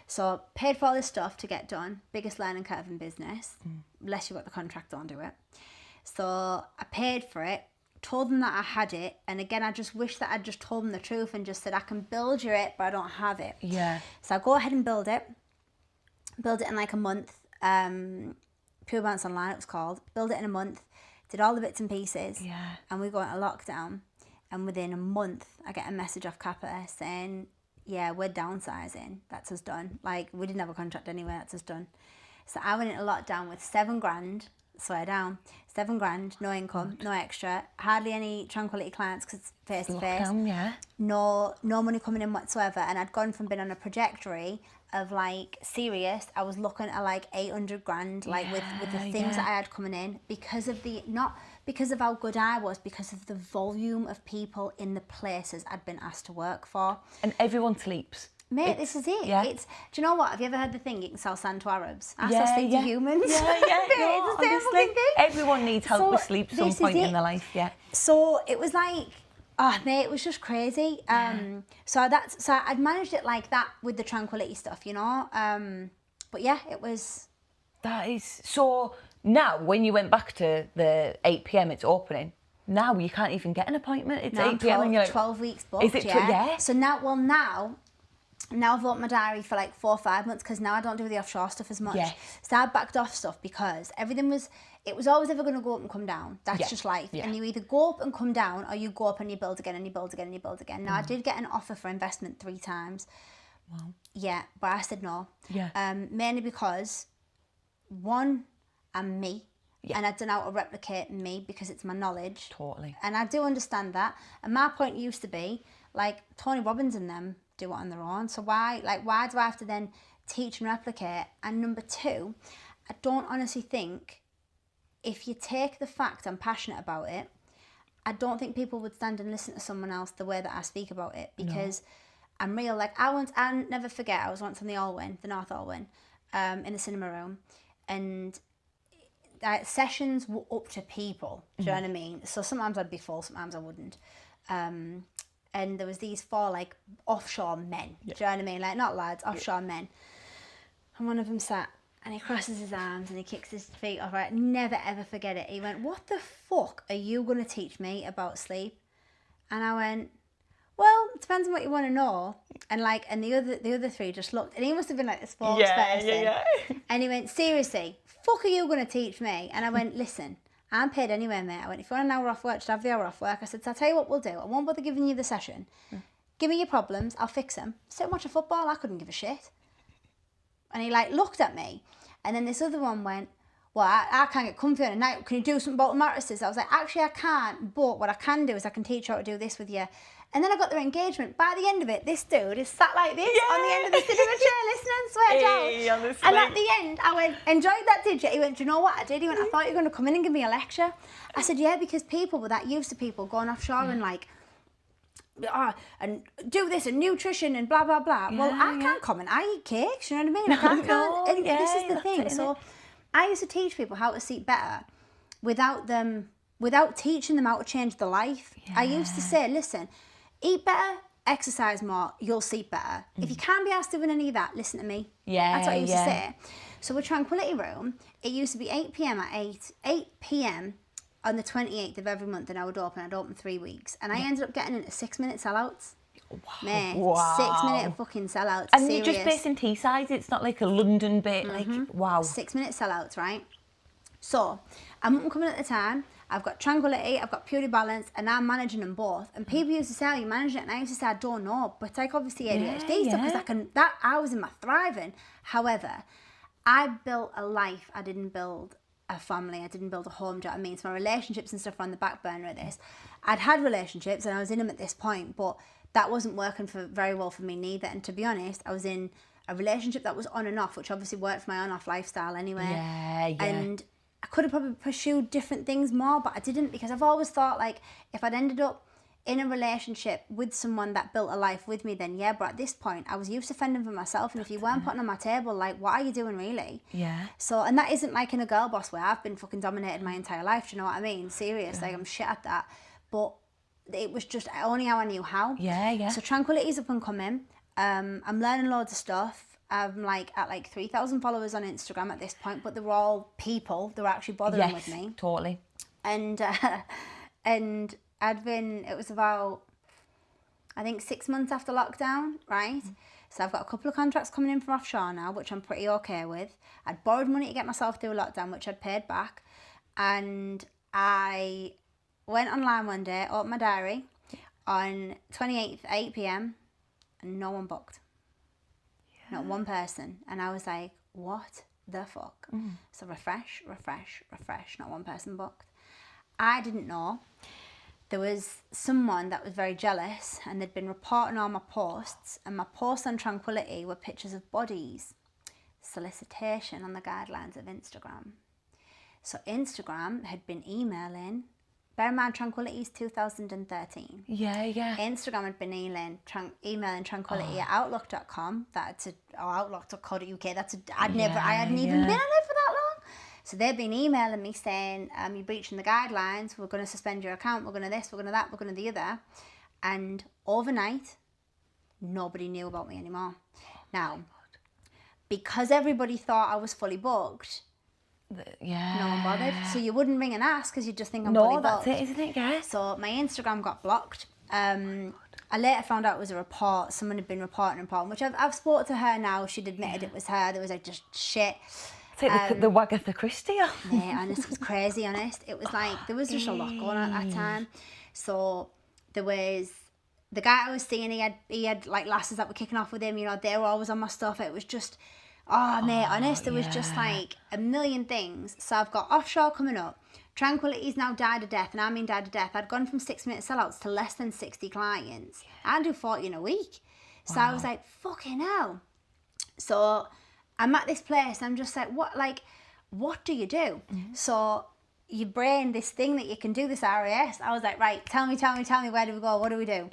So paid for all this stuff to get done. Biggest learning curve in business. Unless you got the contract, don't do it. So I paid for it, told them that I had it. And again, I just wish that I'd just told them the truth and just said, I can build you it, but I don't have it. Yeah. So I go ahead and build it. Build it in like a month. Pure Bounce Online, it was called. Build it in a month. Did all the bits and pieces. Yeah. And we go into lockdown. And within a month, I get a message off Capita saying, yeah, we're downsizing. That's us done. Like, we didn't have a contract anyway. That's us done. So I went into lockdown with 7 grand. Swear down. 7 grand, no income, no extra. Hardly any Tranquility clients because it's face to face. Yeah. No money coming in whatsoever. And I'd gone from being on a trajectory of like serious. I was looking at like 800 grand, like with the things that I had coming in because of not because of how good I was, because of the volume of people in the places I'd been asked to work for. And everyone sleeps. Mate, this is it. Yeah. Do you know what? Have you ever heard the thing, you can sell sand to Arabs? I Yeah, still speak to humans. Yeah. It's the same fucking thing. Everyone needs help with sleep some this point is in their life, yeah. So it was like, mate, it was just crazy. So I'd managed it like that with the Tranquility stuff, you know. But yeah, it was. That is so. Now, when you went back to the 8 p.m, it's opening. Now you can't even get an appointment. It's 8 p.m. and you're like 12 weeks booked. Is it? Yeah. So now I've bought my diary for like 4 or 5 months because now I don't do the offshore stuff as much. Yes. So I backed off stuff because it was always ever going to go up and come down. That's just life. Yeah. And you either go up and come down or you go up and you build again and you build again and you build again. Now I did get an offer for investment 3 times. Wow. Yeah, but I said no. Yeah. Mainly because, one, I'm me. and I don't know how to replicate me because it's my knowledge. Totally. And I do understand that. And my point used to be, like, Tony Robbins and them do it on their own. So why do I have to then teach and replicate? And number two, I don't honestly think if you take the fact I'm passionate about it, I don't think people would stand and listen to someone else the way that I speak about it, because I'm real. Like, I'll never forget, I was once on the Alwyn, the North Alwyn, in the cinema room, and sessions were up to people. Do you know what I mean? So sometimes I'd be full, sometimes I wouldn't. And there was these 4 like offshore men. Do you know what I mean? Like, not lads, offshore men. And one of them sat and he crosses his arms and he kicks his feet off. Right, never ever forget it. He went, "What the fuck are you gonna teach me about sleep?" And I went, "Well, it depends on what you want to know." And the other 3 just looked, and he must have been like the spokesperson. Yeah. And he went, "Seriously, fuck are you gonna teach me?" And I went, "Listen, I'm paid anyway, mate." I went, "If you want an hour off work, just have the hour off work." I said, "So I'll tell you what we'll do. I won't bother giving you the session. Give me your problems, I'll fix them. Sit and watch a football, I couldn't give a shit." And he like looked at me, and then this other one went, "Well, I can't get comfy on a night. Can you do something about the mattresses?" I was like, "Actually, I can't, but what I can do is I can teach you how to do this with you." And then I got their engagement. By the end of it, this dude is sat like this on the end of the cinema chair listening, swear down. Honestly. And at the end, I went, "Enjoyed that, did you?" He went, "Do you know what I did?" He went, "I thought you were going to come in and give me a lecture." I said, "Yeah, because people were that used to people going offshore and like, and do this and nutrition and blah, blah, blah." Well, I can't comment. I eat cakes, you know what I mean? I can't. And this is the thing. So I used to teach people how to sleep better without teaching them how to change their life. I used to say, "Listen, eat better, exercise more, you'll sleep better. If you can't be asked doing any of that, listen to me." That's what I used to say. So with Tranquility Room, it used to be 8 p.m. on the 28th of every month, and I would open. I'd open 3 weeks. And I ended up getting into 6-minute sellouts. Mate, 6-minute fucking sellouts. And you're just based in Teesside, it's not like a London bit, like, wow. 6-minute sellouts, right? So, I'm up and coming at the time. I've got Tranquility, I've got Purely Balance, and I'm managing them both. And people used to say, "Oh, you manage it?" And I used to say, "I don't know." But like, obviously ADHD stuff, because I was in my thriving. However, I built a life. I didn't build a family. I didn't build a home. Do you know what I mean? So my relationships and stuff were on the back burner of this. I'd had relationships and I was in them at this point, but that wasn't working very well for me neither. And to be honest, I was in a relationship that was on and off, which obviously worked for my on-off lifestyle anyway. And I could have probably pursued different things more, but I didn't, because I've always thought, like, if I'd ended up in a relationship with someone that built a life with me, then yeah, but at this point I was used to fending for myself, and if you weren't putting on my table, like, what are you doing really? So, and that isn't like in a girl boss way. I've been fucking dominated my entire life, do you know what I mean? Serious, like, I'm shit at that, but it was just only how I knew how. So Tranquility's up and coming. I'm learning loads of stuff. I'm like at like 3,000 followers on Instagram at this point, but they were all people. They were actually bothering with me. Totally. And it was about, I think, 6 months after lockdown, right? So I've got a couple of contracts coming in from offshore now, which I'm pretty okay with. I'd borrowed money to get myself through lockdown, which I'd paid back. And I went online one day, opened my diary on 28th, 8 p.m, and no one booked. Not one person. And I was like, what the fuck? So refresh, not one person booked. I didn't know. There was someone that was very jealous, and they'd been reporting all my posts, and my posts on Tranquility were pictures of bodies. Solicitation on the guidelines of Instagram. So Instagram had been emailing. Bear in mind, Tranquility's 2013. Instagram had been emailing Tranquility at outlook.com. Outlook.co.uk. I hadn't even been on it for that long. So they've been emailing me saying, "You're breaching the guidelines. We're going to suspend your account. We're going to this. We're going to that. We're going to the other." And overnight, nobody knew about me anymore. Now, because everybody thought I was fully booked, no one bothered. So you wouldn't ring and ask because you'd just think I'm fully booked. No, that's it, isn't it, yeah? So my Instagram got blocked. I later found out it was a report. Someone had been reporting, which I've spoke to her now. She'd admitted it was her. There was like just shit. It's like the Wagatha Christie. Yeah, and this was crazy, honest. It was like, there was just a lot going on at that time. So there was the guy I was seeing, he had like lasses that were kicking off with him, you know, they were always on my stuff. It was just, Oh, mate, honest, there was just like a million things. So I've got offshore coming up. Tranquility's now died a death, and I mean died a death. I'd gone from 6-minute sellouts to less than 60 clients. I do 40 in a week. So I was like, fucking hell. So I'm at this place, and I'm just like, what do you do? So your brain, this thing that you can do, this RAS, I was like, right, tell me, where do we go? What do we do?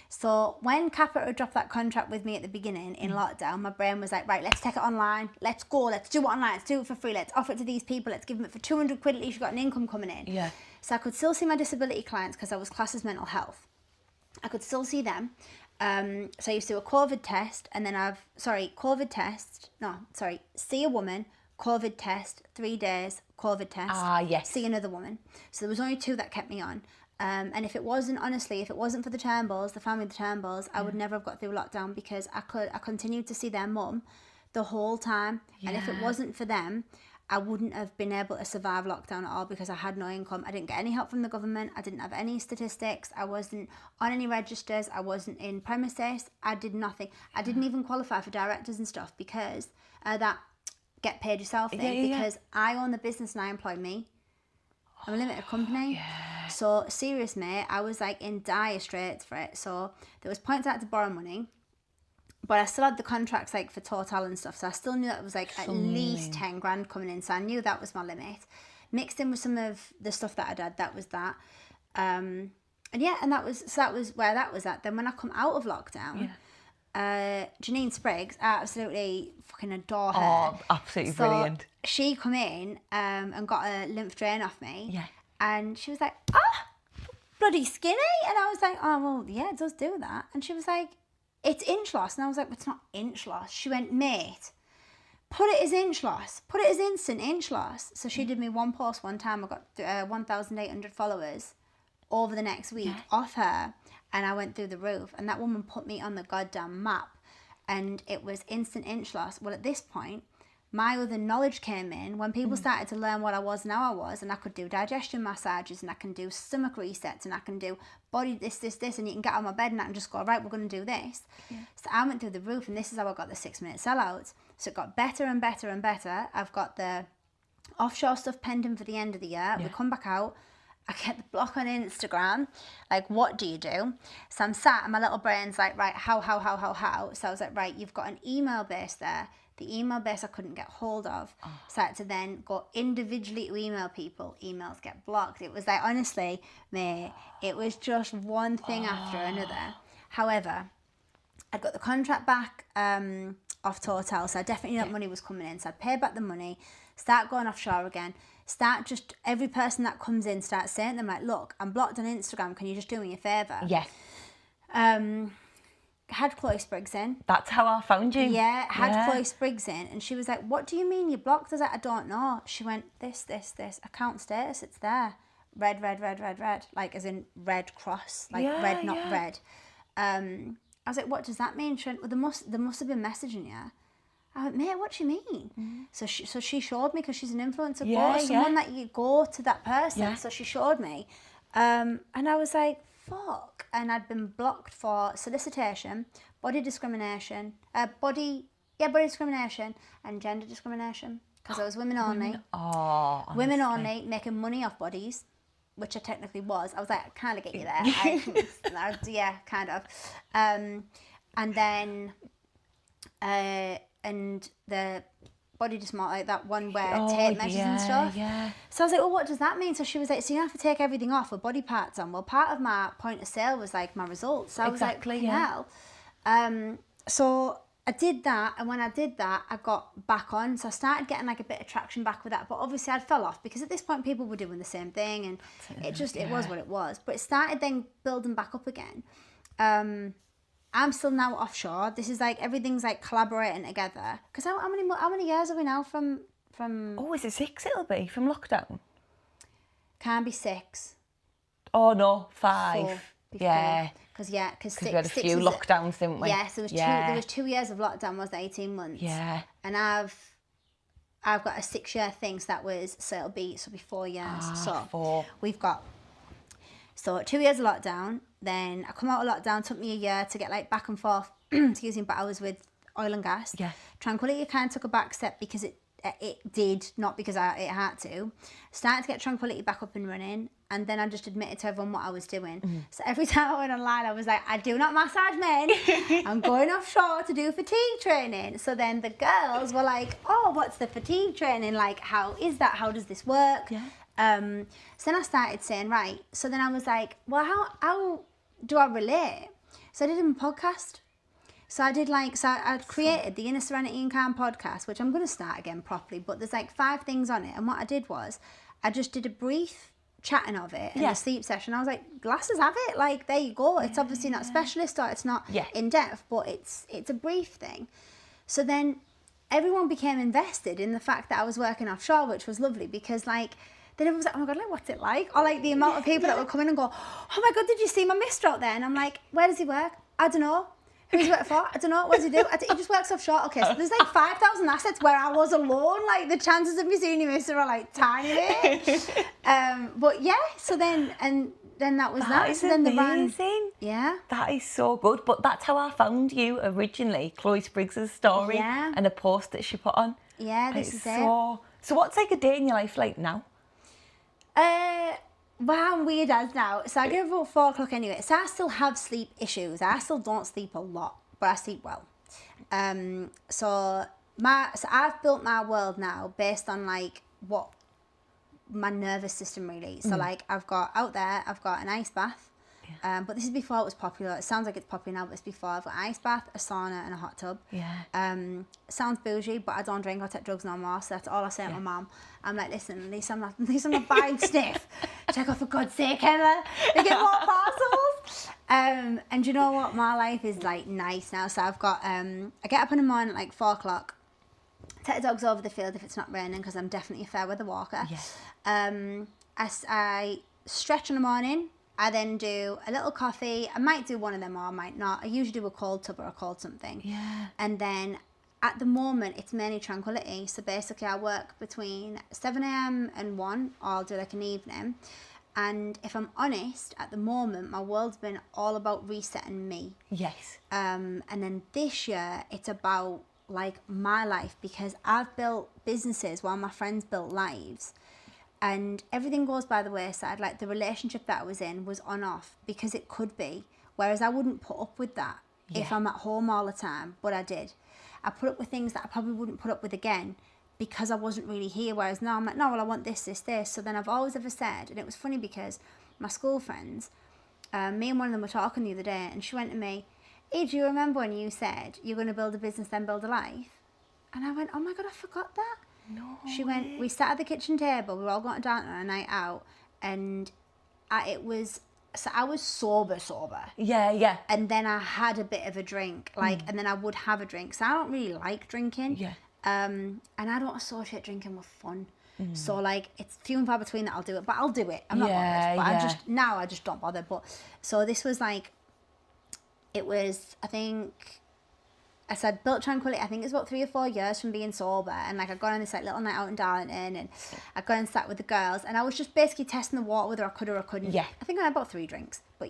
So when Capita dropped that contract with me at the beginning in lockdown, my brain was like, right, let's take it online. Let's go. Let's do it online. Let's do it for free. Let's offer it to these people. Let's give them it for 200 quid. At least you've got an income coming in. Yeah. So I could still see my disability clients because I was classed as mental health. I could still see them. So I used to do a COVID test, and then see a woman, COVID test, 3 days, COVID test. See another woman. So there was only 2 that kept me on. And if it wasn't for the Turnbulls, the family of the Turnbulls, I would never have got through lockdown, because I continued to see their mum the whole time. And if it wasn't for them, I wouldn't have been able to survive lockdown at all, because I had no income. I didn't get any help from the government. I didn't have any statistics. I wasn't on any registers. I wasn't in premises. I did nothing. I didn't even qualify for directors and stuff, because that get paid yourself thing, because I own the business and I employ me. I'm a limited company. So serious, mate, I was like in dire straits for it. So there was points I had to borrow money, but I still had the contracts like for Total and stuff. So I still knew that it was like at least 10 grand coming in. So I knew that was my limit. Mixed in with some of the stuff that I'd had, that was that. And that was where that was at. Then when I come out of lockdown, Janine Spriggs, I absolutely fucking adore her. Oh, absolutely brilliant. She come in and got a lymph drain off me. Yeah. And she was like, bloody skinny. And I was like, oh, well, yeah, it does do that. And she was like, it's inch loss. And I was like, it's not inch loss. She went, mate, put it as inch loss. Put it as instant inch loss. So she did me one post one time. I got 1,800 followers over the next week off her. And I went through the roof. And that woman put me on the goddamn map. And it was instant inch loss. Well, at this point, my other knowledge came in when people started to learn what I was now I was, and I could do digestion massages, and I can do stomach resets, and I can do body this, and you can get on my bed and I can just go, right, we're going to do this. So I went through the roof, and this is how I got the 6-minute sellouts. So it got better and better and better. I've got the offshore stuff pending for the end of the year. We come back out. I get the block on Instagram, like, what do you do? So I'm sat, and my little brain's like, right, how? So I was like, right, you've got an email base there. The email base I couldn't get hold of. So I had to then go individually to email people. Emails get blocked. It was like, honestly, mate, it was just one thing after another. However, I got the contract back off Total, so I definitely knew that money was coming in. So I'd pay back the money, start going offshore again, start just, every person that comes in, start saying to them, like, look, I'm blocked on Instagram, can you just do me a favour? Had Chloe Spriggs in. That's how I found you. Chloe Spriggs in, and she was like, what do you mean you're blocked? I was like, I don't know. She went, this, account status, it's there. Red, like as in red cross, like red, not red. I was like, what does that mean? She went, well, they must have been messaging you. I went, mate, what do you mean? So she showed me, because she's an influencer coach, someone that you go to that person. So she showed me. And I was like, fuck. And I'd been blocked for solicitation, body discrimination, body discrimination and gender discrimination, because I was women only. Women only, making money off bodies, which I technically was. I was like, I kind of get you there. Kind of. And then, and the body dysmorphia, like that one where tape measures and stuff. So I was like, well, what does that mean? So she was like, so you have to take everything off with body parts on. Well, part of my point of sale was like my results. So I was like, hell. So I did that, and when I did that, I got back on. So I started getting like a bit of traction back with that, but obviously I'd fell off, because at this point people were doing the same thing, and it was what it was. But it started then building back up again. I'm still now offshore. This is like, everything's like collaborating together. Because how many years are we now from? Oh, is it 6 it'll be from lockdown? Can't be 6. Oh no, 5. 4 Because we had a few lockdowns, didn't we? Yeah, so there was 2 years of lockdown, was 18 months. Yeah. And I've got a 6-year thing, so it'll be 4 years. 4. We've got 2 years of lockdown. Then I come out of lockdown, took me a year to get like back and forth, excuse me, but I was with oil and gas. Yeah. Tranquility kind of took a back step because it did, not because it had to. Started to get Tranquility back up and running, and then I just admitted to everyone what I was doing. So every time I went online, I was like, I do not massage men. I'm going offshore to do fatigue training. So then the girls were like, oh, what's the fatigue training? Like, how is that? How does this work? Yeah. So then I started saying, right. So then I was like, well, how do I relate? So I did a podcast. So I'd created the Inner Serenity and Calm podcast, which I'm going to start again properly, but there's like 5 things on it. And what I did was I just did a brief chatting of it in a sleep session. I was like, glasses have it. Like, there you go. It's obviously not specialist or it's not in depth, but it's a brief thing. So then everyone became invested in the fact that I was working offshore, which was lovely because like, then everyone was like, oh my God, like, what's it like? Or like the amount of people that would come in and go, oh my God, did you see my mister out there? And I'm like, where does he work? I don't know. Who's he work for? I don't know. What does he do? He just works offshore. Okay, so there's like 5,000 assets where I was alone. Like the chances of me seeing your mister are like tiny bit. But yeah, so then that was that. Is So then amazing. That is so good. But that's how I found you originally, Chloe Spriggs's story and a post that she put on. Yeah, this is it. So what's like a day in your life like now? Well, I'm weird as now. So I get up about 4 o'clock anyway. So I still have sleep issues. I still don't sleep a lot, but I sleep well. So I've built my world now based on like what my nervous system really. So like I've got an ice bath. But this is before it was popular. It sounds like it's popular now, but it's before. I've got an ice bath, a sauna, and a hot tub. Sounds bougie, but I don't drink or take drugs no more, so that's all I say to my mum. I'm like, listen, at least I'm not buying sniff. Check off for God's sake, Emma. They get more parcels. And you know what? My life is like nice now. So I've got, I get up in the morning at like 4 o'clock. Take the dogs over the field if it's not raining, because I'm definitely a fair weather walker. I stretch in the morning. I then do a little coffee. I might do one of them or I might not. I usually do a cold tub or a cold something. And then at the moment, it's mainly Tranquility. So basically, I work between 7 a.m. and 1, or I'll do like an evening. And if I'm honest, at the moment, my world's been all about resetting me. And then this year, it's about like my life, because I've built businesses while my friends built lives. And everything goes by the wayside. Like the relationship that I was in was on off because it could be. Whereas I wouldn't put up with that if I'm at home all the time. But I did. I put up with things that I probably wouldn't put up with again because I wasn't really here. Whereas now I'm like, no, well, I want this. So then I've always ever said, and it was funny because my school friends, me and one of them were talking the other day, and she went to me, hey, do you remember when you said you're going to build a business, then build a life? And I went, oh my God, I forgot that. No. She went, we sat at the kitchen table, we were all going down on a night out, and I was sober. And then I had a bit of a drink, and then I would have a drink. So I don't really like drinking. And I don't associate drinking with fun. So like, it's few and far between that I'll do it, but I'll do it. I'm not bothered, but I just don't bother. But so this was like, it was, I think, I said built Tranquility. I think it's about 3 or 4 years from being sober, and like I got on this like little night out in Darlington, and I got and sat with the girls, and I was just basically testing the water whether I could or I couldn't. I think I had about 3 drinks, but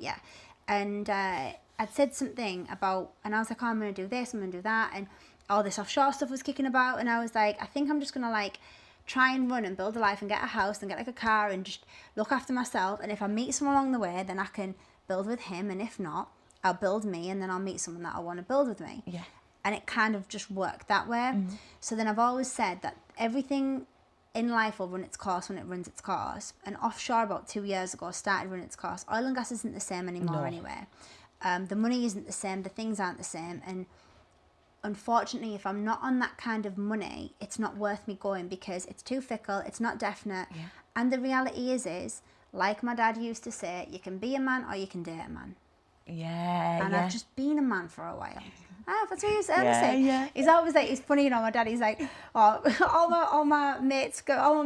and I'd said something about, and I was like, oh, I'm gonna do this, I'm gonna do that, and all this offshore stuff was kicking about, and I was like, I think I'm just gonna like try and run and build a life and get a house and get like a car and just look after myself, and if I meet someone along the way, then I can build with him, and if not, I'll build me, and then I'll meet someone that I want to build with me. And it kind of just worked that way. So then I've always said that everything in life will run its course when it runs its course. And offshore about 2 years ago started running its course. Oil and gas isn't the same anymore anyway. The money isn't the same, the things aren't the same. And unfortunately, if I'm not on that kind of money, it's not worth me going because it's too fickle, it's not definite. And the reality is, like my dad used to say, you can be a man or you can date a man. And I've just been a man for a while. That's what he used to say. He's always like, it's funny, you know, my dad, he's like, oh, all my mates, girl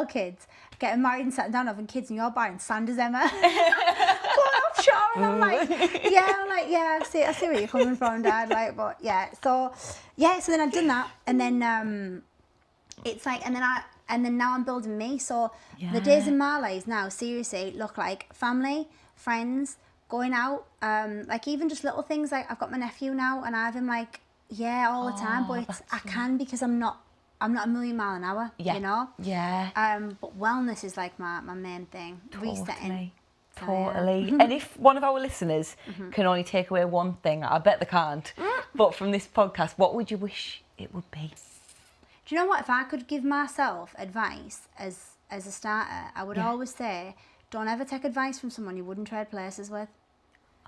kids getting married and settling down having kids, and you're buying Sanders, Emma. Going offshore, and I'm like, I see where you're coming from, Dad. Like, but so then I've done that, and then it's like, and then now I'm building me. So the days in my lives now seriously look like family, friends, going out, like even just little things, like I've got my nephew now and I have him like, all the time, but I can because I'm not a million mile an hour, you know? Yeah. But wellness is like my main thing. Resetting. Totally. And if one of our listeners can only take away one thing, I bet they can't, but from this podcast, what would you wish it would be? Do you know what? If I could give myself advice as a starter, I would always say, don't ever take advice from someone you wouldn't trade places with.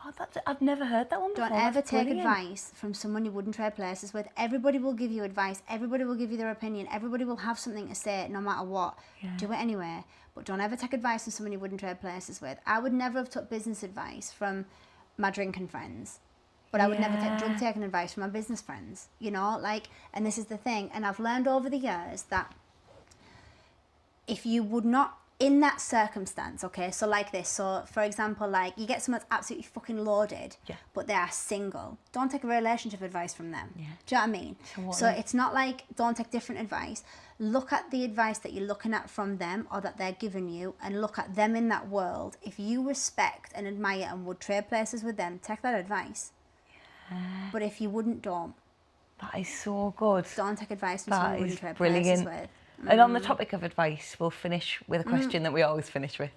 Oh, I've never heard that one before. Don't ever take advice from someone you wouldn't trade places with. Everybody will give you advice. Everybody will give you their opinion. Everybody will have something to say no matter what. Yeah. Do it anyway. But don't ever take advice from someone you wouldn't trade places with. I would never have took business advice from my drinking friends. But I would never take drug taking advice from my business friends. You know, like, and this is the thing. And I've learned over the years that if you would not, in that circumstance, okay, so like this, so for example, like you get someone that's absolutely fucking loaded, but they are single, don't take relationship advice from them. Do you know what I mean? So it's not like don't take different advice. Look at the advice that you're looking at from them or that they're giving you and look at them in that world. If you respect and admire and would trade places with them, take that advice. But if you wouldn't, don't. That is so good. Don't take advice from someone you wouldn't trade brilliant. places with. And on the topic of advice, we'll finish with a question that we always finish with.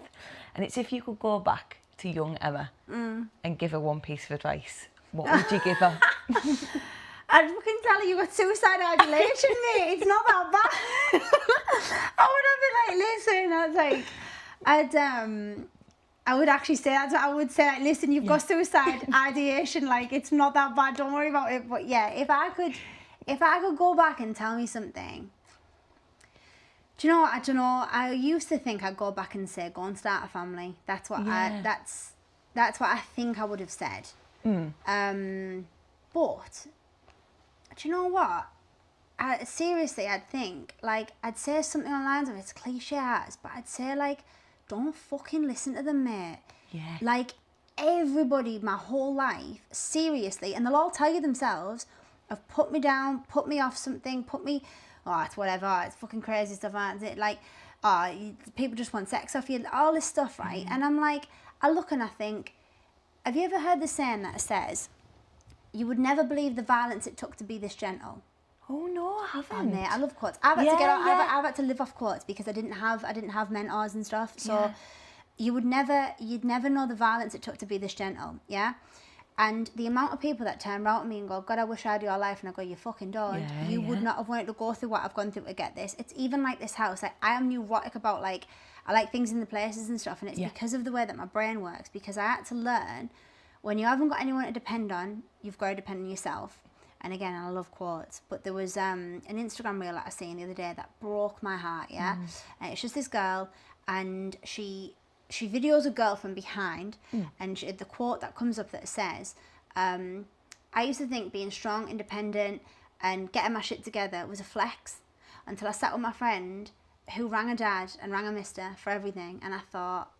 And it's if you could go back to young Emma and give her one piece of advice, what would you give her? I'd fucking tell her you got suicide ideation, mate. It's not that bad. I would have been like, listen, I would actually say that. I would say, like, listen, you've got suicide ideation. Like, it's not that bad. Don't worry about it. But yeah, if I could go back and tell me something. Do you know what? I don't know. I used to think I'd go back and say, go and start a family. That's what that's what I think I would have said. But do you know what? Seriously, I'd think, like, I'd say something along the lines of, it's cliche as, but I'd say, like, don't fucking listen to them, mate. Yeah. Like, everybody, my whole life, seriously, and they'll all tell you themselves, have put me down, put me off something, it's whatever, it's fucking crazy stuff, aren't it? Like, people just want sex off you, all this stuff, right? And I'm like, I look and I think, have you ever heard the saying that says, you would never believe the violence it took to be this gentle? Oh no, I haven't. Oh, mate, I love quotes. I've had to live off quotes because I didn't have mentors and stuff. So you'd never know the violence it took to be this gentle, yeah? And the amount of people that turn around to me and go, God, I wish I had your life. And I go, you fucking don't. You would not have wanted to go through what I've gone through to get this. It's even like this house. Like, I am neurotic about, like, I like things in the places and stuff. And it's because of the way that my brain works. Because I had to learn, when you haven't got anyone to depend on, you've got to depend on yourself. And again, I love quotes. But there was an Instagram reel that I seen the other day that broke my heart, And it's just this girl, and she videos a girl from behind, and the quote that comes up that says, I used to think being strong, independent, and getting my shit together was a flex until I sat with my friend who rang her dad and rang her mister for everything, and I thought,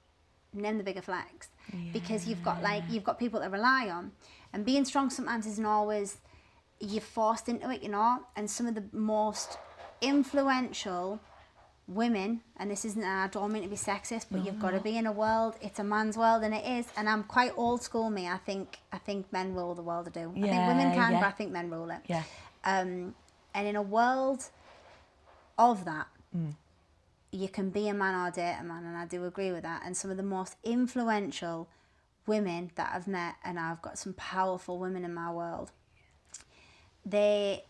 name the bigger flex. Because you've got people to rely on, and being strong sometimes isn't always, you're forced into it, you know. And some of the most influential women, and this isn't, I don't mean to be sexist, but you've got to be in a world, it's a man's world, and it is. And I'm quite old school, me. I think men rule the world, I do. I think women can, but I think men rule it. And in a world of that, you can be a man or date a man, and I do agree with that. And some of the most influential women that I've met, and I've got some powerful women in my world, they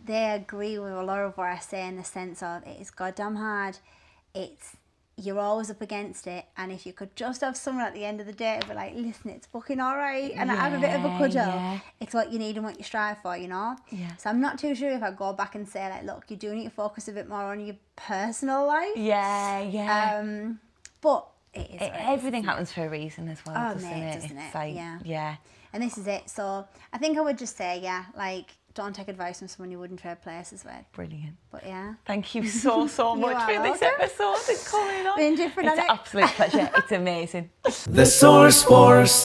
agree with a lot of what I say, in the sense of, it is goddamn hard. You're always up against it, and if you could just have someone at the end of the day to be like, listen, it's fucking all right, and have a bit of a cuddle, it's what you need and what you strive for, you know? So I'm not too sure if I go back and say, like, look, you do need to focus a bit more on your personal life. But it is everything happens for a reason as well, doesn't it? Like, and this is it. So I think I would just say, like, don't take advice from someone you wouldn't trade places with. Brilliant. But thank you so much for this episode and coming on. Been different, it's an absolute pleasure. It's amazing. The Source Force.